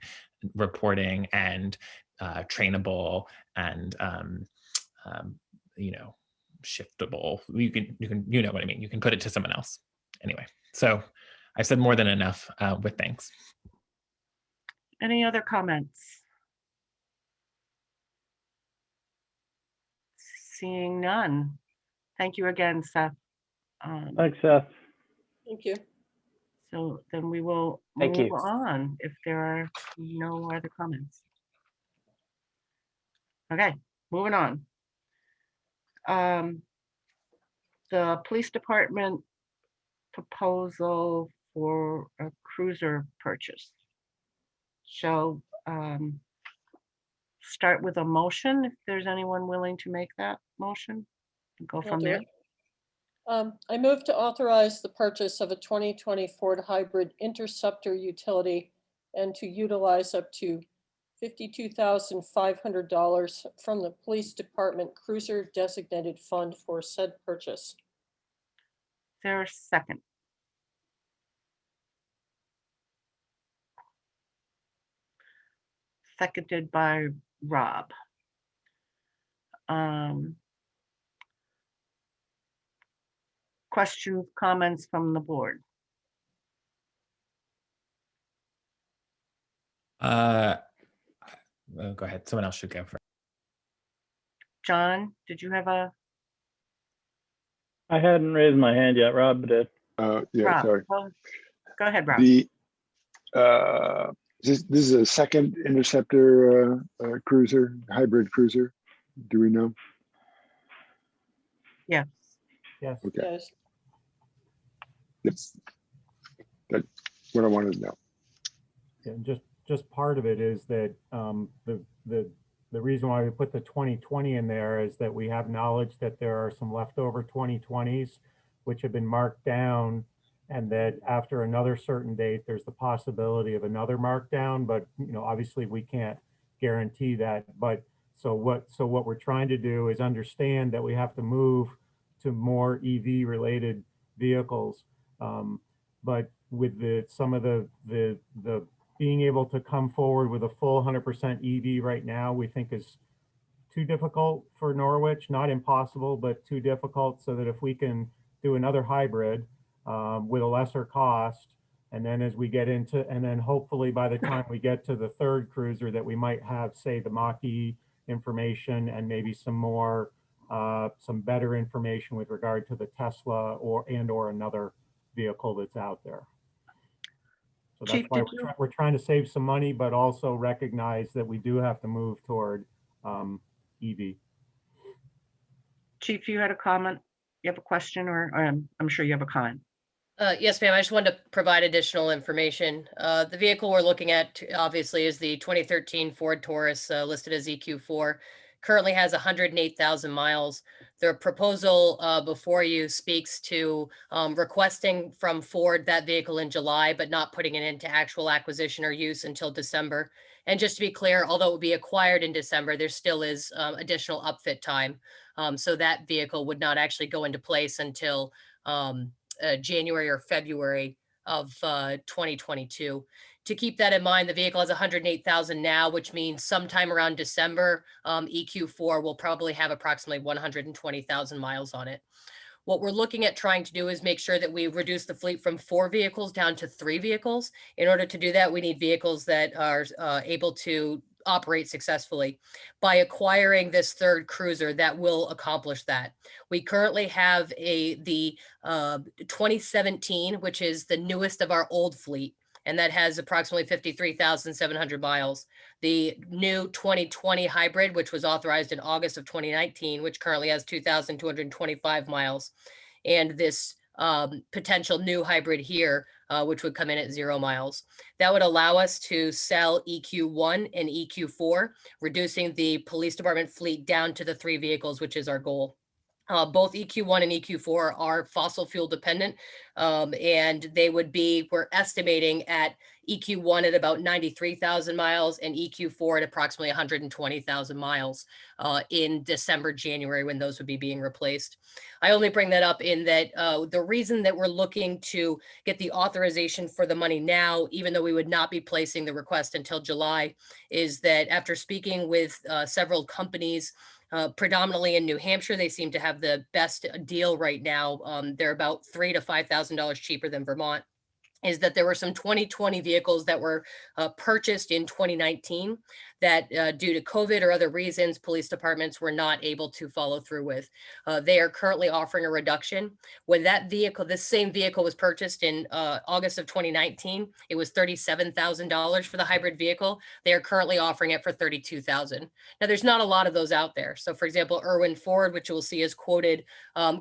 reporting, and trainable and shiftable. You know what I mean. You can put it to someone else. Anyway, so I've said more than enough with thanks. Any other comments? Seeing none. Thank you again, Seth. Thanks, Seth. Thank you. So then we will Thank move you. on if there are no other comments. Okay, moving on. The police department proposal for a cruiser purchase. So start with a motion, if there's anyone willing to make that motion, go from there. I move to authorize the purchase of a 2020 Ford Hybrid Interceptor utility and to utilize up to $52,500 from the police department cruiser designated fund for said purchase. Is there a second? Seconded by Rob. Questions, comments from the board? Go ahead. Someone else should go first. John, did you have a? I hadn't raised my hand yet. Rob did. Yeah, Rob, sorry. well, go ahead, Rob. This is a second Interceptor cruiser, hybrid cruiser. Do we know? Yes. Yes. Okay. Yes. That's what I wanted to know. Yeah, just part of it is that the reason why we put the 2020 in there is that we have knowledge that there are some leftover 2020s which have been marked down, and that after another certain date, there's the possibility of another markdown. But obviously we can't guarantee that. But so what we're trying to do is understand that we have to move to more EV related vehicles. But with some of the being able to come forward with a full 100% EV right now, we think is too difficult for Norwich, not impossible, but too difficult, so that if we can do another hybrid with a lesser cost, and then as we get into, and then hopefully by the time we get to the third cruiser, that we might have, say, the Mach-E information and maybe some more, some better information with regard to the Tesla or another vehicle that's out there. So that's Chief, why did you? we're trying to save some money, but also recognize that we do have to move toward EV. Chief, you had a comment? You have a question, or I'm sure you have a comment. Yes, ma'am. I just wanted to provide additional information. The vehicle we're looking at obviously is the 2013 Ford Taurus, listed as EQ4. Currently has 108,000 miles. The proposal before you speaks to requesting from Ford that vehicle in July, but not putting it into actual acquisition or use until December. And just to be clear, although it would be acquired in December, there still is additional upfit time. So that vehicle would not actually go into place until January or February of 2022. To keep that in mind, the vehicle has 108,000 now, which means sometime around December, EQ4 will probably have approximately 120,000 miles on it. What we're looking at trying to do is make sure that we reduce the fleet from 4 vehicles down to 3 vehicles. In order to do that, we need vehicles that are able to operate successfully. By acquiring this third cruiser, that will accomplish that. We currently have the 2017, which is the newest of our old fleet, and that has approximately 53,700 miles. The new 2020 hybrid, which was authorized in August of 2019, which currently has 2,225 miles. And this potential new hybrid here, which would come in at 0 miles. That would allow us to sell EQ1 and EQ4, reducing the police department fleet down to the 3 vehicles, which is our goal. Both EQ1 and EQ4 are fossil fuel dependent, and they would be, we're estimating at EQ1 at about 93,000 miles and EQ4 at approximately 120,000 miles in December, January, when those would be being replaced. I only bring that up in that the reason that we're looking to get the authorization for the money now, even though we would not be placing the request until July, is that after speaking with several companies, predominantly in New Hampshire, they seem to have the best deal right now. They're about $3,000 to $5,000 cheaper than Vermont. Is that there were some 2020 vehicles that were purchased in 2019 that due to COVID or other reasons, police departments were not able to follow through with. They are currently offering a reduction. When that vehicle, this same vehicle was purchased in August of 2019, it was $37,000 for the hybrid vehicle. They are currently offering it for $32,000. Now there's not a lot of those out there. So for example, Irwin Ford, which you'll see is quoted,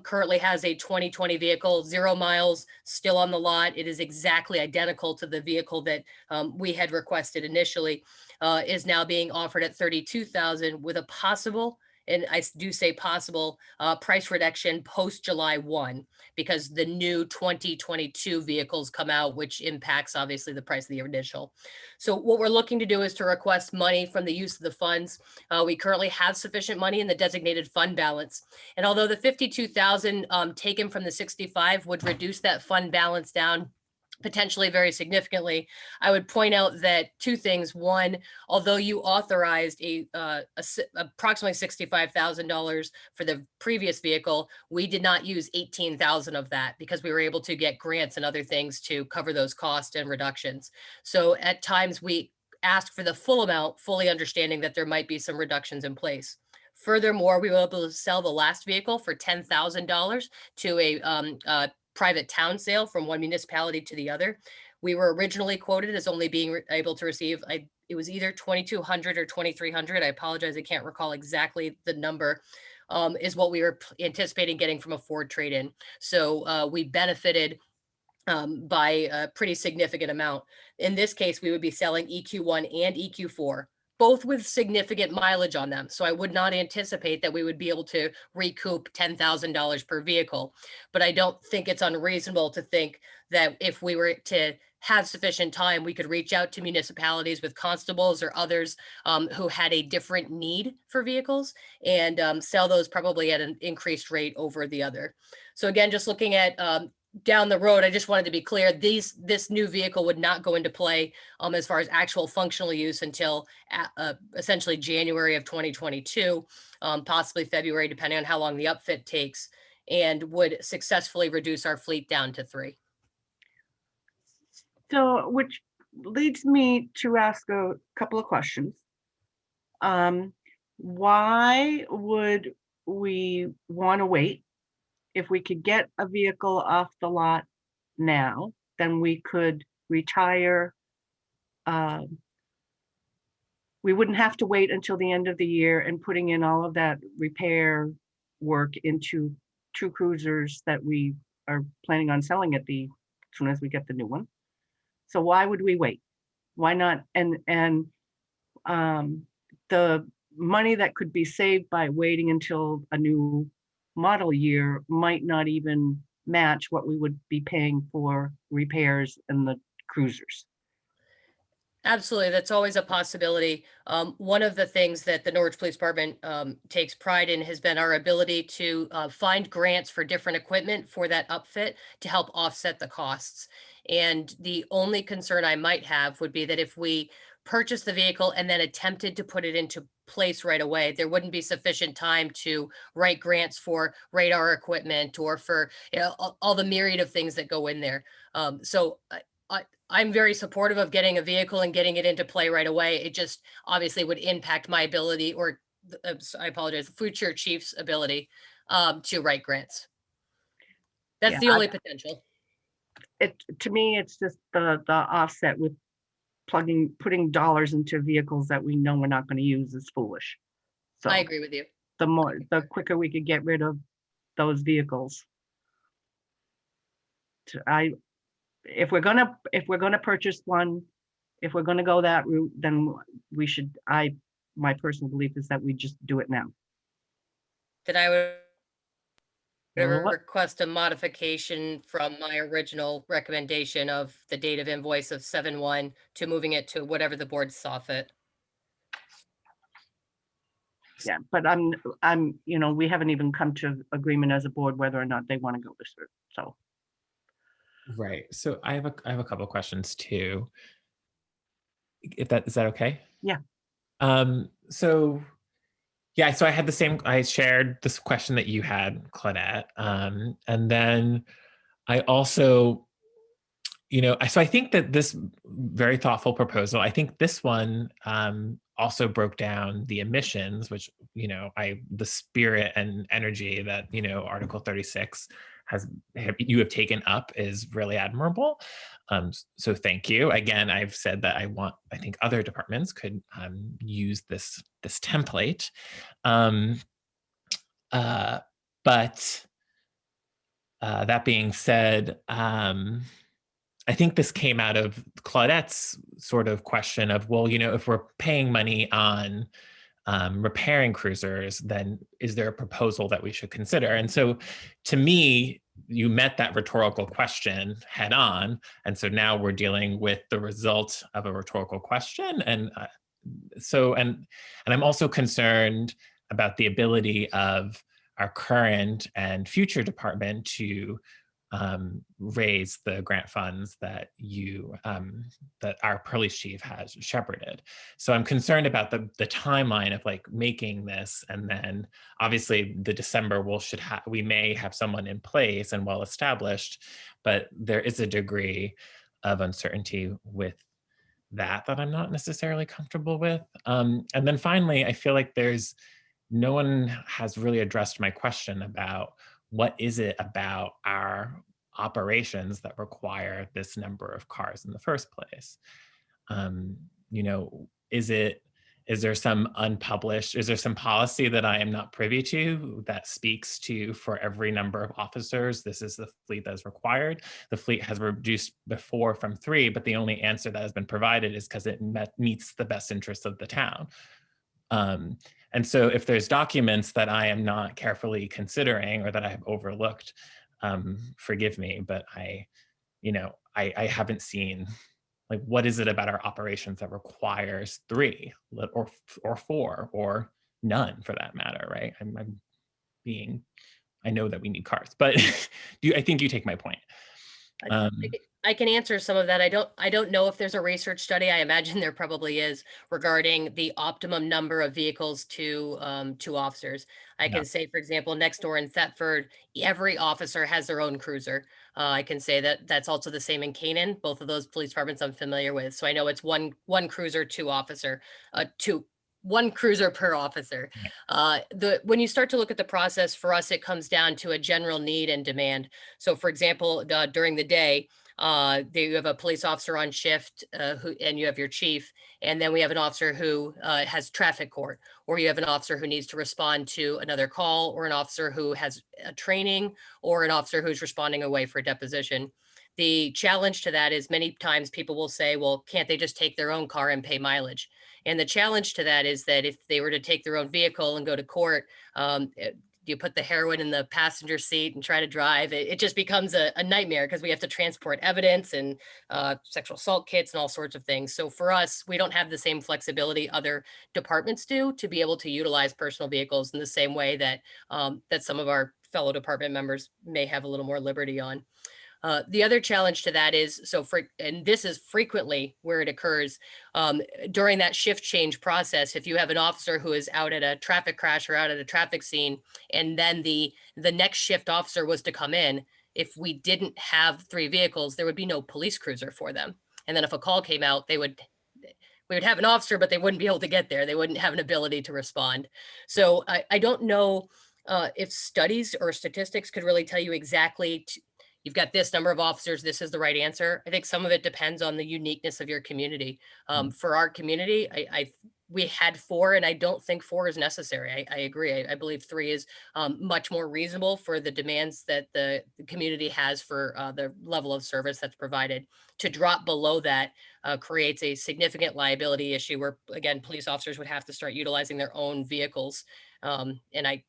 currently has a 2020 vehicle, 0 miles, still on the lot. It is exactly identical to the vehicle that we had requested initially, is now being offered at $32,000 with a possible, and I do say possible, price reduction post July 1, because the new 2022 vehicles come out, which impacts obviously the price of the initial. So what we're looking to do is to request money from the use of the funds. We currently have sufficient money in the designated fund balance. And although the 52,000 taken from the 65 would reduce that fund balance down potentially very significantly, I would point out that 2 things. One, although you authorized approximately $65,000 for the previous vehicle, we did not use 18,000 of that because we were able to get grants and other things to cover those costs and reductions. So at times we asked for the full amount, fully understanding that there might be some reductions in place. Furthermore, we were able to sell the last vehicle for $10,000 to a private town sale from one municipality to the other. We were originally quoted as only being able to receive, it was either 2,200 or 2,300. I apologize, I can't recall exactly the number, is what we were anticipating getting from a Ford trade-in. So we benefited by a pretty significant amount. In this case, we would be selling EQ1 and EQ4, both with significant mileage on them. So I would not anticipate that we would be able to recoup $10,000 per vehicle. But I don't think it's unreasonable to think that if we were to have sufficient time, we could reach out to municipalities with constables or others who had a different need for vehicles and sell those probably at an increased rate over the other. So again, just looking at down the road, I just wanted to be clear, this new vehicle would not go into play as far as actual functional use until essentially January of 2022, possibly February, depending on how long the upfit takes, and would successfully reduce our fleet down to 3. So, which leads me to ask a couple of questions. Why would we want to wait? If we could get a vehicle off the lot now, then we could retire. We wouldn't have to wait until the end of the year and putting in all of that repair work into 2 cruisers that we are planning on selling as soon as we get the new one. So why would we wait? Why not? And the money that could be saved by waiting until a new model year might not even match what we would be paying for repairs in the cruisers. Absolutely, that's always a possibility. One of the things that the Norwich Police Department takes pride in has been our ability to find grants for different equipment for that upfit to help offset the costs. And the only concern I might have would be that if we purchased the vehicle and then attempted to put it into place right away, there wouldn't be sufficient time to write grants for radar equipment or for all the myriad of things that go in there. So I'm very supportive of getting a vehicle and getting it into play right away. It just obviously would impact my ability, or I apologize, the future chief's ability to write grants. That's the only potential. To me, it's just the offset with putting dollars into vehicles that we know we're not going to use is foolish. So I agree with you. The quicker we could get rid of those vehicles. If we're gonna purchase one, if we're gonna go that route, then we should. My personal belief is that we just do it now. That I would What? request a modification from my original recommendation of the date of invoice of 7/1 to moving it to whatever the board saw fit. Yeah, but I'm we haven't even come to agreement as a board whether or not they want to go this route. So. Right. So I have a couple of questions too. Is that okay? Yeah. So yeah, so I shared this question that you had, Claudette. And then I also, so I think that this very thoughtful proposal, I think this one also broke down the emissions, which, the spirit and energy that, Article 36 you have taken up is really admirable. So thank you. Again, I've said that I think other departments could use this template. But that being said, I think this came out of Claudette's sort of question of, well, if we're paying money on repairing cruisers, then is there a proposal that we should consider? And so to me, you met that rhetorical question head on. And so now we're dealing with the result of a rhetorical question. And and I'm also concerned about the ability of our current and future department to raise the grant funds that that our police chief has shepherded. So I'm concerned about the timeline of making this, and then obviously the December we may have someone in place and well established, but there is a degree of uncertainty with that I'm not necessarily comfortable with. And then finally, I feel like no one has really addressed my question about what is it about our operations that require this number of cars in the first place? Is there some policy that I am not privy to that speaks to, for every number of officers, this is the fleet that is required? The fleet has reduced before from 3, but the only answer that has been provided is because it meets the best interests of the town. And so if there's documents that I am not carefully considering or that I have overlooked, forgive me, but I haven't seen, what is it about our operations that requires 3 or 4 or none for that matter, right? I know that we need cars, but I think you take my point. I can answer some of that. I don't know if there's a research study. I imagine there probably is regarding the optimum number of vehicles to officers. I Yeah. can say, for example, next door in Thetford, every officer has their own cruiser. I can say that that's also the same in Canaan. Both of those police departments I'm familiar with. So I know it's one cruiser, one cruiser per officer. When you start to look at the process, for us, it comes down to a general need and demand. So for example, during the day, you have a police officer on shift and you have your chief, and then we have an officer who has traffic court, or you have an officer who needs to respond to another call, or an officer who has a training, or an officer who's responding away for a deposition. The challenge to that is many times people will say, well, can't they just take their own car and pay mileage? And the challenge to that is that if they were to take their own vehicle and go to court, you put the heroin in the passenger seat and try to drive, it just becomes a nightmare because we have to transport evidence and sexual assault kits and all sorts of things. So for us, we don't have the same flexibility other departments do to be able to utilize personal vehicles in the same way that that some of our fellow department members may have a little more liberty on. The other challenge to that is, and this is frequently where it occurs, during that shift change process, if you have an officer who is out at a traffic crash or out at a traffic scene, and then the next shift officer was to come in, if we didn't have 3 vehicles, there would be no police cruiser for them. And then if a call came out, we would have an officer, but they wouldn't be able to get there. They wouldn't have an ability to respond. So I don't know if studies or statistics could really tell you exactly you've got this number of officers, this is the right answer. I think some of it depends on the uniqueness of your community. For our community, we had 4, and I don't think 4 is necessary. I agree. I believe 3 is much more reasonable for the demands that the community has for the level of service that's provided. To drop below that creates a significant liability issue where, again, police officers would have to start utilizing their own vehicles. And I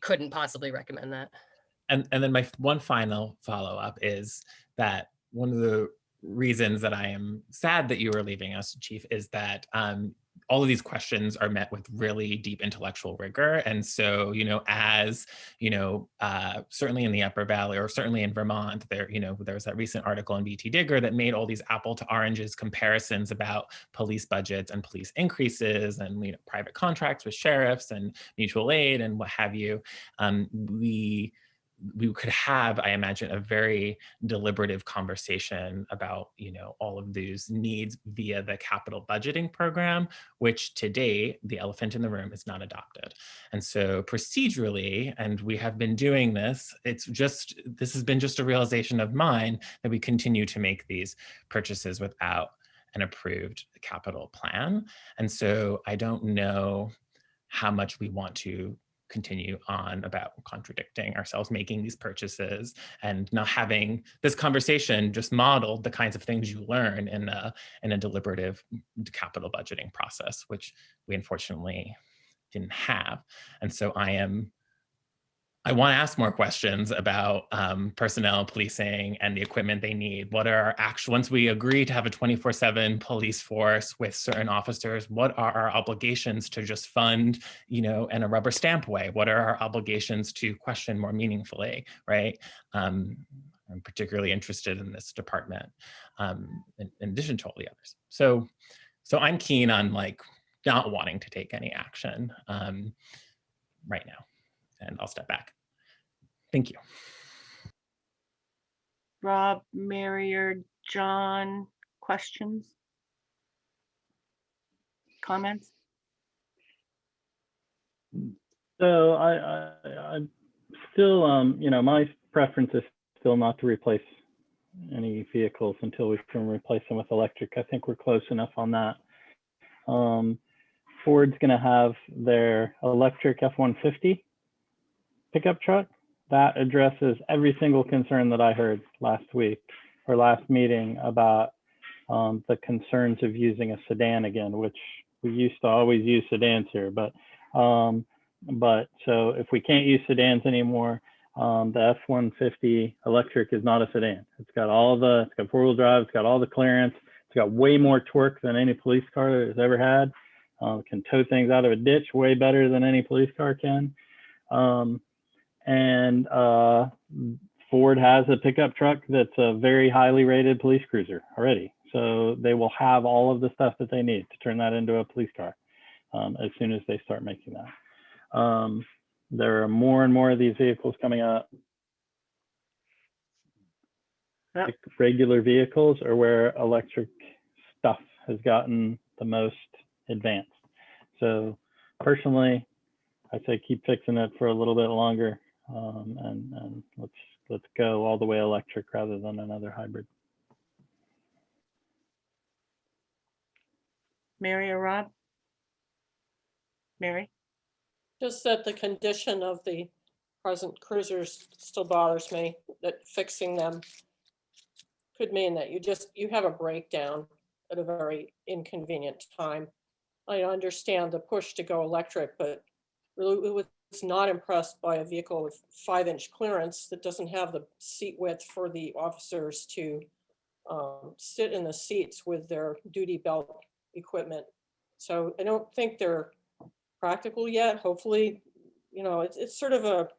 couldn't possibly recommend that. And then my one final follow-up is that one of the reasons that I am sad that you are leaving us, Chief, is that all of these questions are met with really deep intellectual rigor. And so, as certainly in the Upper Valley, or certainly in Vermont, there was that recent article in BT Digger that made all these apple to oranges comparisons about police budgets and police increases and private contracts with sheriffs and mutual aid and what have you. We could have, I imagine, a very deliberative conversation about, all of these needs via the capital budgeting program, which today, the elephant in the room, is not adopted. And so procedurally, and we have been doing this, this has been just a realization of mine that we continue to make these purchases without an approved capital plan. And so I don't know how much we want to continue on about contradicting ourselves, making these purchases, and not having this conversation just modeled the kinds of things you learn in a deliberative capital budgeting process, which we unfortunately didn't have. And so I want to ask more questions about personnel, policing, and the equipment they need. What are our once we agree to have a 24/7 police force with certain officers, what are our obligations to just fund, in a rubber stamp way? What are our obligations to question more meaningfully, right? I'm particularly interested in this department, in addition to all the others. So I'm keen on not wanting to take any action right now. And I'll step back. Thank you. Rob, Mary, or John, questions? Comments? So I'm still, my preference is still not to replace any vehicles until we can replace them with electric. I think we're close enough on that. Ford's going to have their electric F-150 pickup truck. That addresses every single concern that I heard last week or last meeting about the concerns of using a sedan again, which we used to always use sedans here. But so if we can't use sedans anymore, the F-150 electric is not a sedan. It's got four-wheel drive, it's got all the clearance, it's got way more torque than any police car has ever had. Can tow things out of a ditch way better than any police car can. And Ford has a pickup truck that's a very highly rated police cruiser already. So they will have all of the stuff that they need to turn that into a police car as soon as they start making that. There are more and more of these vehicles coming out. Yep. Like regular vehicles are where electric stuff has gotten the most advanced. So personally, I say keep fixing it for a little bit longer, and let's go all the way electric rather than another hybrid. Mary or Rob? Mary? Just that the condition of the present cruisers still bothers me, that fixing them could mean that you have a breakdown at a very inconvenient time. I understand the push to go electric, but really was not impressed by a vehicle with 5-inch clearance that doesn't have the seat width for the officers to sit in the seats with their duty belt equipment. So I don't think they're practical yet. Hopefully, it's sort of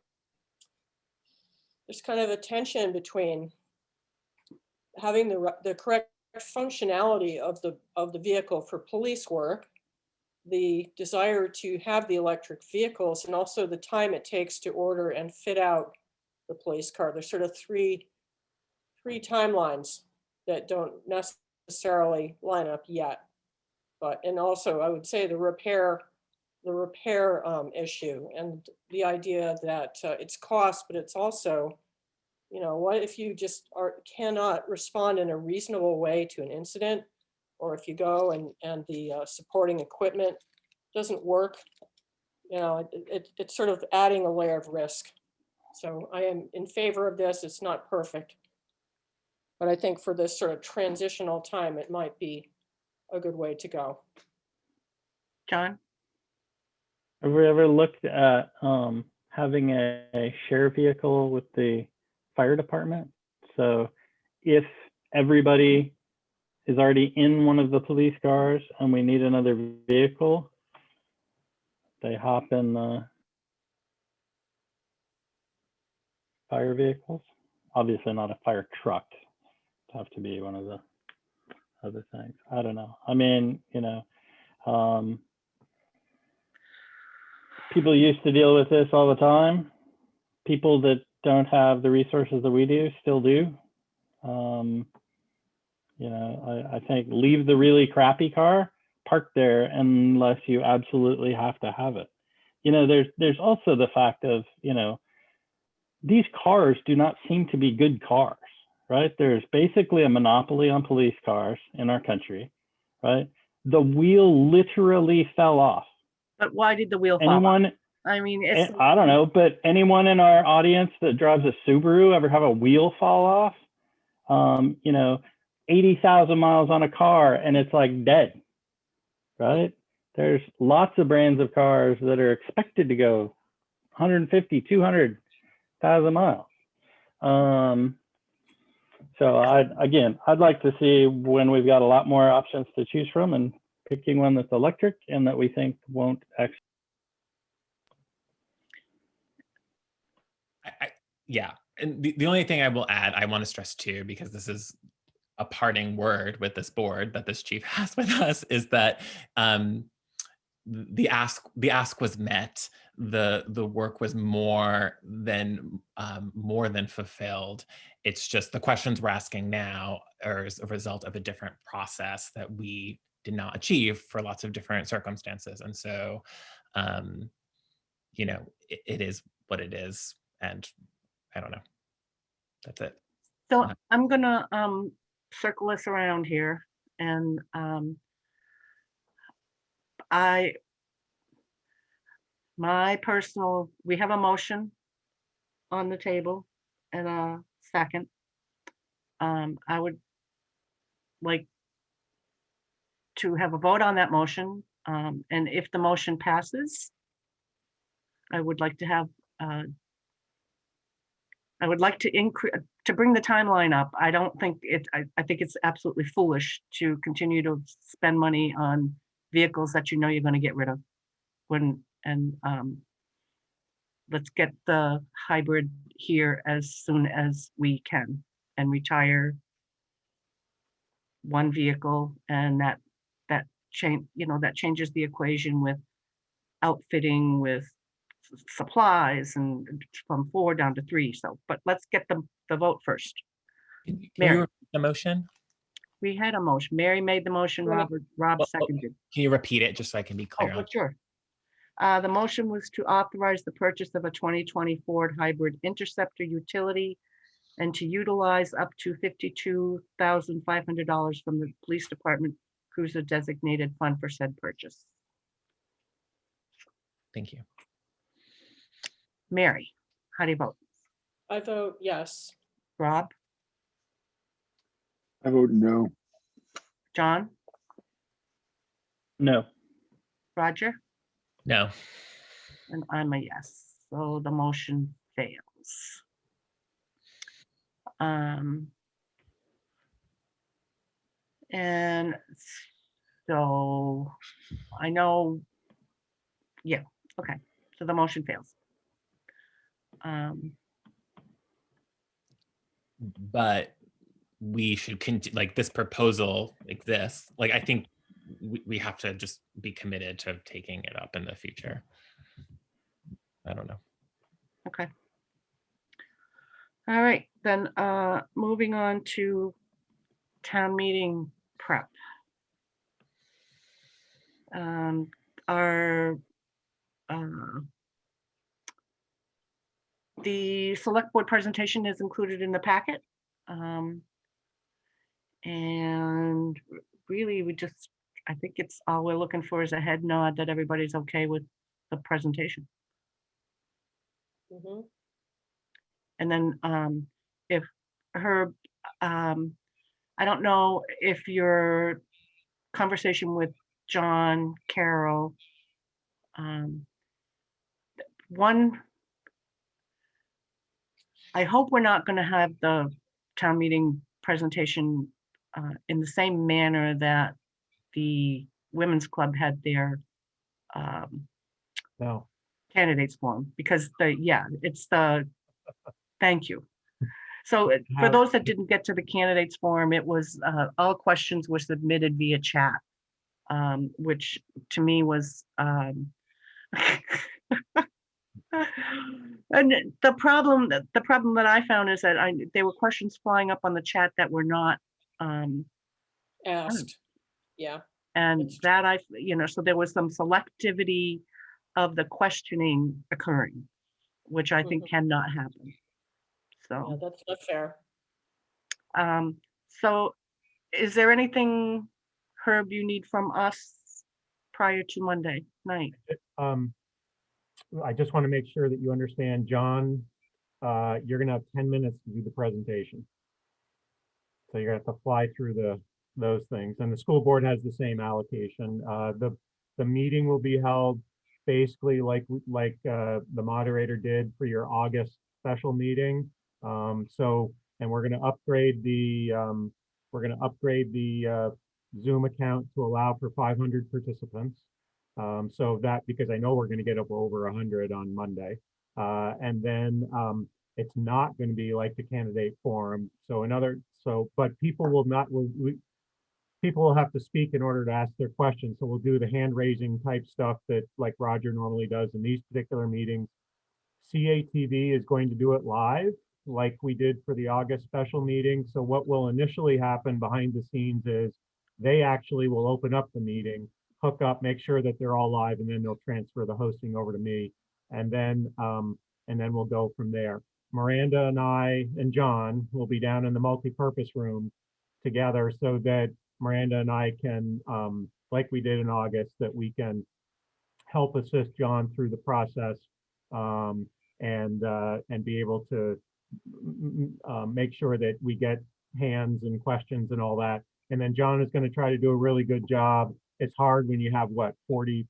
there's kind of a tension between having the correct functionality of the vehicle for police work, the desire to have the electric vehicles, and also the time it takes to order and fit out the police car. There's sort of three timelines that don't necessarily line up yet. And also I would say the repair issue, and the idea that it's cost, but it's also, what if you just cannot respond in a reasonable way to an incident, or if you go and the supporting equipment doesn't work, it's sort of adding a layer of risk. So I am in favor of this. It's not perfect, but I think for this sort of transitional time, it might be a good way to go. John? Have we ever looked at having a share vehicle with the fire department? So if everybody is already in one of the police cars and we need another vehicle, they hop in the fire vehicles. Obviously not a fire truck. It'd have to be one of the other things. I don't know. I mean, people used to deal with this all the time. People that don't have the resources that we do still do. I think leave the really crappy car parked there unless you absolutely have to have it. There's also the fact of, these cars do not seem to be good cars, right? There's basically a monopoly on police cars in our country, right? The wheel literally fell off. But why did the wheel fall off? I mean, I don't know, but anyone in our audience that drives a Subaru ever have a wheel fall off? 80,000 miles on a car and it's like dead, right? There's lots of brands of cars that are expected to go 150, 200,000 miles. So I'd like to see when we've got a lot more options to choose from and picking one that's electric and that we think won't actually. Yeah, and the only thing I will add, I want to stress too, because this is a parting word with this board that this chief has with us, is that the ask was met. The work was more than fulfilled. It's just the questions we're asking now are as a result of a different process that we did not achieve for lots of different circumstances. And so, it is what it is, and I don't know. That's it. So I'm gonna circle us around here, and we have a motion on the table and a second. I would like to have a vote on that motion, and if the motion passes, I would like to have to bring the timeline up. I don't think I think it's absolutely foolish to continue to spend money on vehicles that you're going to get rid of let's get the hybrid here as soon as we can and retire one vehicle, and that change, that changes the equation with outfitting with supplies and from 4 down to 3. So, but let's get the vote first. Can you Mary, repeat the motion? we had a motion. Mary made the motion, Rob seconded. Can you repeat it just so I can be clear? Oh, sure. The motion was to authorize the purchase of a 2020 Ford Hybrid Interceptor utility and to utilize up to $52,500 from the police department cruiser designated fund for said purchase. Thank you. Mary, how do you vote? I vote yes. Rob? I vote no. John? No. Roger? No. And I'm a yes. So the motion fails. And so I know, yeah, okay. So the motion fails. But we should continue, like this proposal exists. Like, I think we have to just be committed to taking it up in the future. I don't know. Okay. All right, then moving on to town meeting prep. The select board presentation is included in the packet. And really I think it's all we're looking for is a head nod that everybody's okay with the presentation. Mhm. And then if Herb, I don't know if your conversation with John, Carol, I hope we're not going to have the town meeting presentation in the same manner that the Women's Club had their No. candidates forum, because it's the, thank you. So for those that didn't get to the candidates forum, it was all questions were submitted via chat, which to me was and the problem that I found is that there were questions flying up on the chat that were not Asked. Yeah. and that so there was some selectivity of the questioning occurring, which I think cannot happen. So Yeah, that's not fair. So is there anything, Herb, you need from us prior to Monday night? I just want to make sure that you understand, John, you're going to have 10 minutes to do the presentation. So you're going to have to fly through those things. And the school board has the same allocation. The meeting will be held basically like the moderator did for your August special meeting. And we're going to upgrade the Zoom account to allow for 500 participants. So that, because I know we're going to get up over 100 on Monday. And then it's not going to be like the candidate forum. But people will have to speak in order to ask their questions. So we'll do the hand raising type stuff that like Roger normally does in these particular meetings. CATV is going to do it live like we did for the August special meeting. So what will initially happen behind the scenes is they actually will open up the meeting, hook up, make sure that they're all live, and then they'll transfer the hosting over to me. And then we'll go from there. Miranda and I and John will be down in the multi-purpose room together so that Miranda and I can, like we did in August, that we can help assist John through the process and be able to make sure that we get hands and questions and all that. And then John is going to try to do a really good job. It's hard when you have 40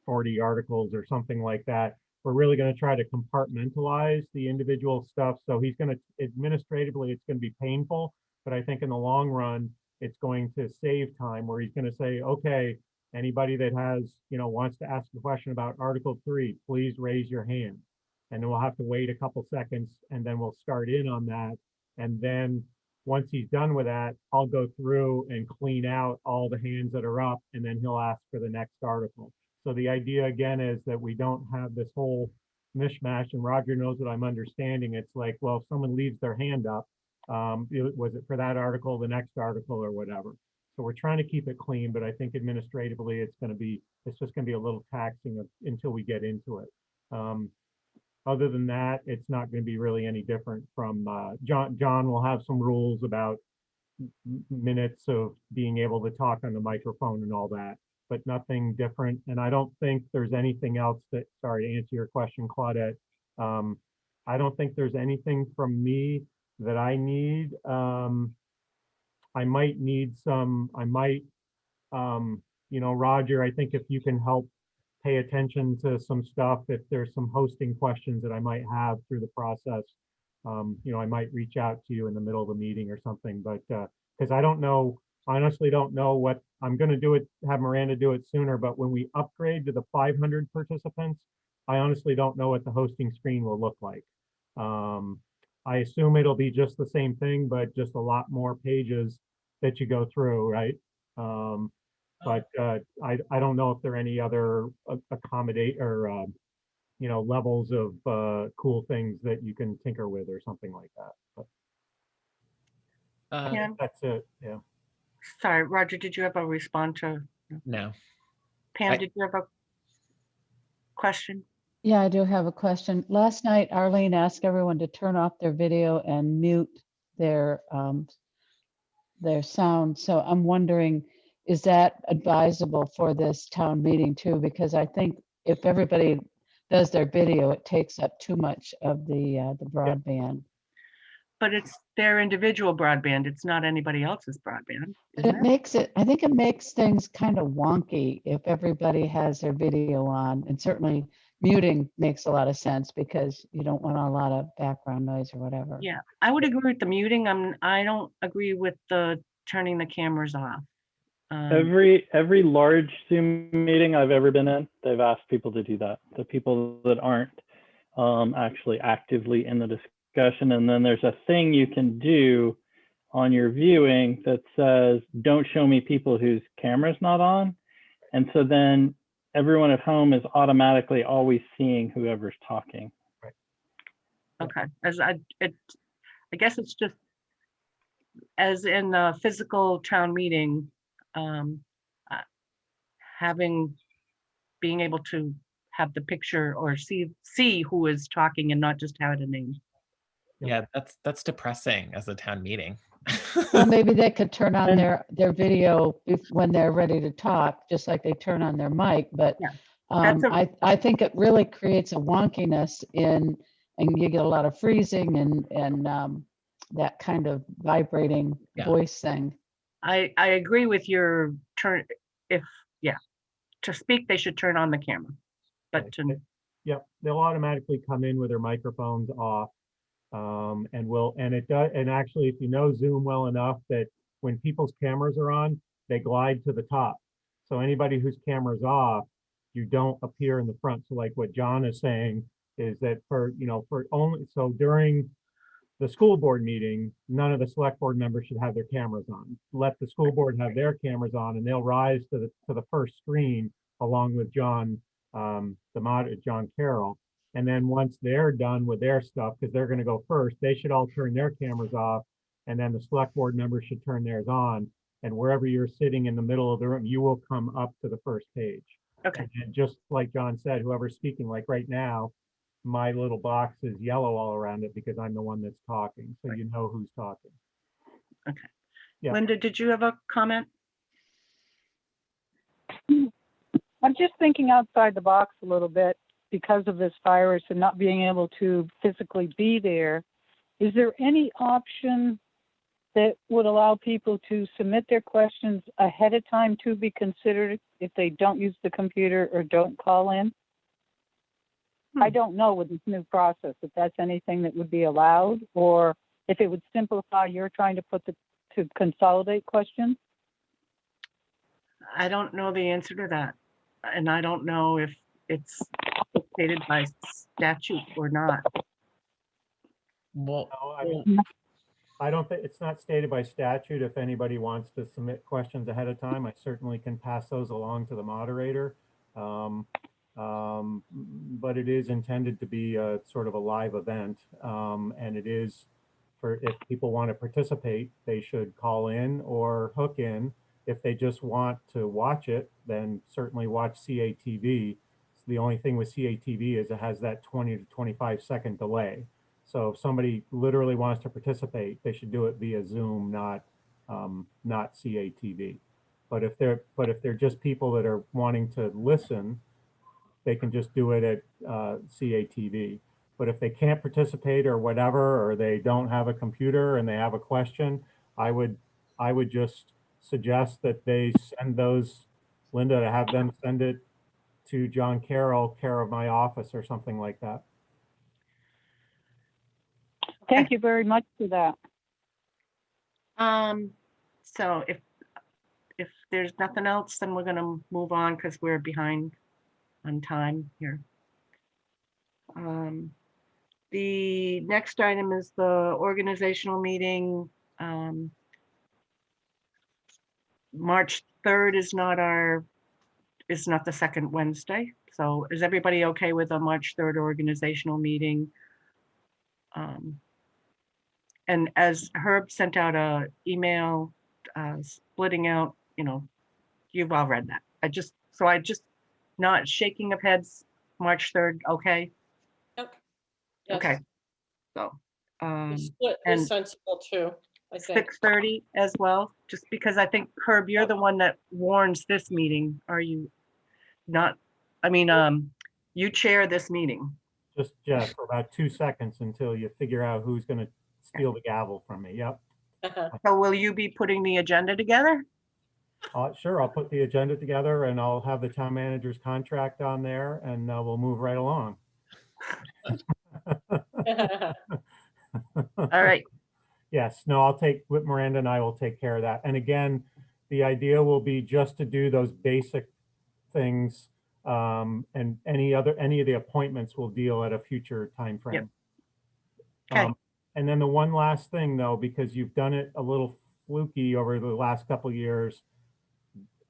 articles or something like that. We're really going to try to compartmentalize the individual stuff. So he's going to, administratively, it's going to be painful, but I think in the long run, it's going to save time where he's going to say, okay, anybody that has, wants to ask a question about Article 3, please raise your hand. and then we'll have to wait a couple seconds, and then we'll start in on that. And then once he's done with that, I'll go through and clean out all the hands that are up, and then he'll ask for the next article. So the idea again is that we don't have this whole mishmash, and Roger knows what I'm understanding. It's like, well, if someone leaves their hand up, was it for that article, the next article, or whatever? So we're trying to keep it clean, but I think administratively it's just going to be a little taxing until we get into it. Other than that, it's not going to be really any different from John will have some rules about minutes of being able to talk on the microphone and all that, but nothing different. And I don't think there's anything else that, sorry to answer your question, Claudette. I don't think there's anything from me that I need. I might need some, Roger, I think if you can help pay attention to some stuff, if there's some hosting questions that I might have through the process, I might reach out to you in the middle of the meeting or something, but because I don't know, honestly don't know what I'm going to do it, have Miranda do it sooner, but when we upgrade to the 500 participants, I honestly don't know what the hosting screen will look like. I assume it'll be just the same thing, but just a lot more pages that you go through, right? But I don't know if there are any other accommodate or levels of cool things that you can tinker with or something like that. But that's it. Yeah. Sorry, Roger, did you have a response to? No. Pam, did you have a question? Yeah, I do have a question. Last night, Arlene asked everyone to turn off their video and mute their sound. So I'm wondering, is that advisable for this town meeting too? Because I think if everybody does their video, it takes up too much of the broadband. But it's their individual broadband. It's not anybody else's broadband. But it makes it, I think it makes things kind of wonky if everybody has their video on, and certainly muting makes a lot of sense because you don't want a lot of background noise or whatever. Yeah, I would agree with the muting. I don't agree with the turning the cameras off. Every large Zoom meeting I've ever been in, they've asked people to do that. The people that aren't actually actively in the discussion. And then there's a thing you can do on your viewing that says, don't show me people whose camera's not on. And so then everyone at home is automatically always seeing whoever's talking. Right. Okay, I guess it's just as in the physical town meeting, being able to have the picture or see who is talking and not just have a name. Yeah, that's depressing as a town meeting. Well, maybe they could turn on their video when they're ready to talk, just like they turn on their mic. But yeah, I think it really creates a wonkiness and you get a lot of freezing and that kind of vibrating voice thing. I agree with your turn. To speak, they should turn on the camera. But they'll automatically come in with their microphones off. And actually, if you know Zoom well enough, that when people's cameras are on, they glide to the top. So anybody whose camera's off, you don't appear in the front. So like what John is saying is that during the school board meeting, none of the select board members should have their cameras on. Let the school board have their cameras on, and they'll rise to the first screen along with John, John Carroll. And then once they're done with their stuff, because they're going to go first, they should all turn their cameras off, and then the select board members should turn theirs on. And wherever you're sitting in the middle of the room, you will come up to the first page. Okay. And just like John said, whoever's speaking, like right now, my little box is yellow all around it because I'm the one that's talking. So you know who's talking. Okay. Yeah. Linda, did you have a comment? I'm just thinking outside the box a little bit because of this virus and not being able to physically be there. Is there any option that would allow people to submit their questions ahead of time to be considered if they don't use the computer or don't call in? I don't know with this new process if that's anything that would be allowed, or if it would simplify your trying to to consolidate questions. I don't know the answer to that. And I don't know if it's dictated by statute or not. Well, No, I mean, I don't think, it's not stated by statute. If anybody wants to submit questions ahead of time, I certainly can pass those along to the moderator. But it is intended to be a sort of a live event. And it is for, if people want to participate, they should call in or hook in. If they just want to watch it, then certainly watch CATV. So the only thing with CATV is it has that 20 to 25-second delay. So if somebody literally wants to participate, they should do it via Zoom, not CATV. But if they're just people that are wanting to listen, they can just do it at CATV. But if they can't participate or whatever, or they don't have a computer and they have a question, I would just suggest that they send those, Linda, to have them send it to John Carroll, care of my office, or something like that. Thank you very much for that. So if there's nothing else, then we're gonna move on because we're behind on time here. The next item is the organizational meeting. March 3rd is not the second Wednesday. So is everybody okay with a March 3rd organizational meeting? And as Herb sent out a email splitting out, you've all read that. I just not shaking of heads, March 3rd, okay? Yep. Yes. Okay. So, The split and is sensible too, I think. 6:30 as well, just because I think, Herb, you're the one that warns this meeting. Are you not? I mean, you chair this meeting. Just for about 2 seconds until you figure out who's going to steal the gavel from me. Yep. So will you be putting the agenda together? Sure, I'll put the agenda together and I'll have the town manager's contract on there and we'll move right along. All right. Yes, no, Miranda and I will take care of that. And again, the idea will be just to do those basic things, and any of the appointments will deal at a future time frame. Yep. Okay. And then the one last thing though, because you've done it a little fluky over the last couple of years,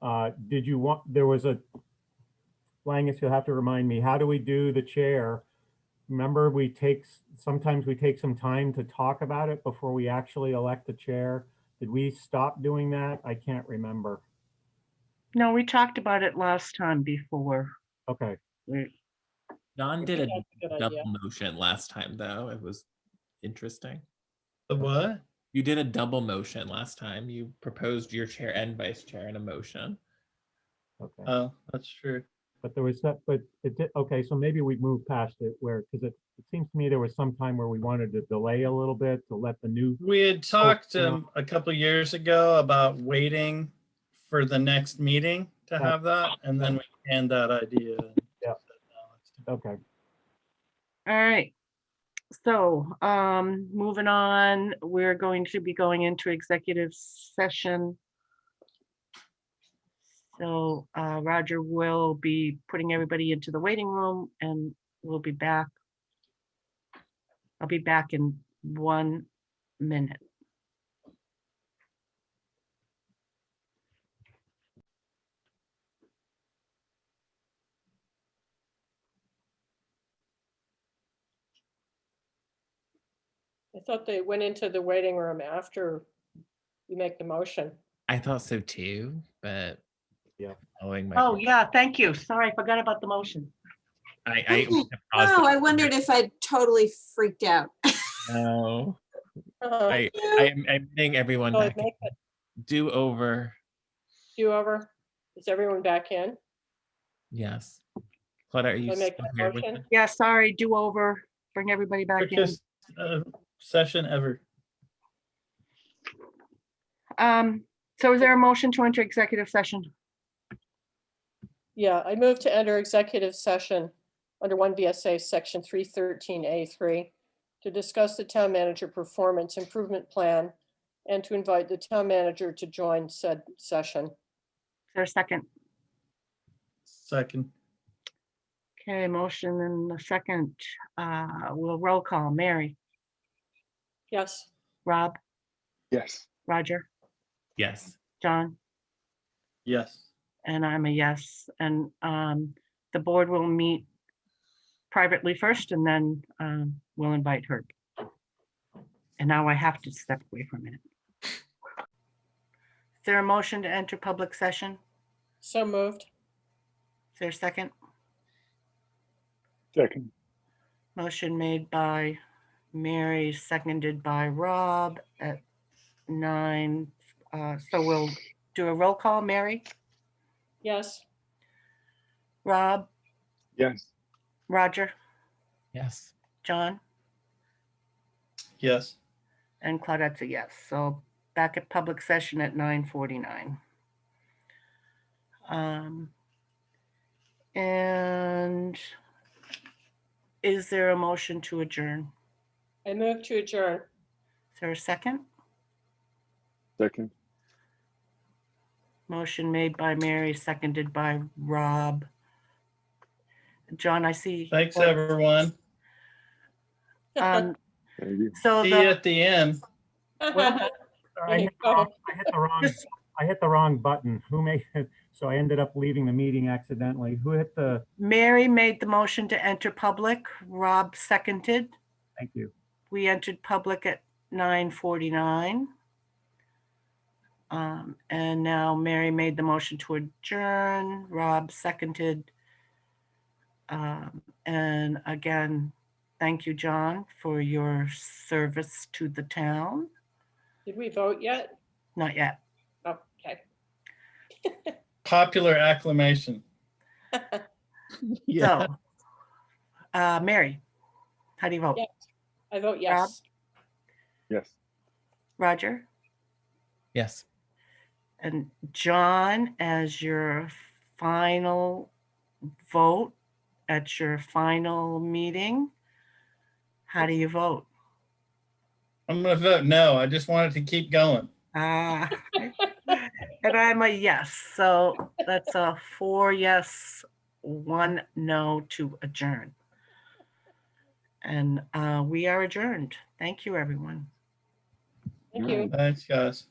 there was a, Langus, you'll have to remind me, how do we do the chair? Remember, sometimes we take some time to talk about it before we actually elect the chair. Did we stop doing that? I can't remember. No, we talked about it last time before. Okay. John did a good double idea. motion last time, though. It was interesting. The what? You did a double motion last time. You proposed your chair and vice chair in a motion. Okay. Oh, that's true. But there was that, but it did, okay, so maybe we moved past it because it seems to me there was some time where we wanted to delay a little bit to let the new. We had talked a couple of years ago about waiting for the next meeting to have that, and then we canned that idea. Yeah. Okay. All right. So moving on, we're going to be going into executive session. So Roger will be putting everybody into the waiting room and we'll be back. I'll be back in 1 minute. I thought they went into the waiting room after you make the motion. I thought so too, but yeah. Oh yeah, thank you. Sorry, I forgot about the motion. I wondered if I'd totally freaked out. No. I'm getting everyone So back. I'd make it Do over. do over. Is everyone back in? Yes. Claudia, are you I make still that here with motion? us? Yeah, sorry, do over. Bring everybody back in. Quickest session ever. So is there a motion to enter executive session? Yeah, I move to enter executive session under 1 VSA section 313A3 to discuss the town manager performance improvement plan and to invite the town manager to join said session. Is there a second? Second. Okay, motion in a second. We'll roll call. Mary, Yes. Rob, Yes. Roger, Yes. John, Yes. and I'm a yes. And the board will meet privately first, and then we'll invite Herb. And now I have to step away for a minute. Is there a motion to enter public session? So moved. Is there a second? Second. Motion made by Mary, seconded by Rob at 9. So we'll do a roll call. Mary, Yes. Rob, Yes. Roger, Yes. John, Yes. and Claudette's a yes. So back at public session at 9:49. And is there a motion to adjourn? I move to adjourn. Is there a second? Second. Motion made by Mary, seconded by Rob. John, I see. Thanks, everyone. So See you at the end. I hit the wrong button. Who made it? So I ended up leaving the meeting accidentally. Who hit the? Mary made the motion to enter public. Rob seconded. Thank you. We entered public at 9:49. And now Mary made the motion to adjourn. Rob seconded. And again, thank you, John, for your service to the town. Did we vote yet? Not yet. Oh, okay. Popular acclamation. So, Mary, how do you vote? Yes. I vote yes. Rob? Yes. Roger? Yes. And John, as your final vote at your final meeting, how do you vote? I'm going to vote no. I just wanted to keep going. And I'm a yes. So that's a 4 yes, 1 no to adjourn. And we are adjourned. Thank you, everyone. Thank you. Thanks, guys.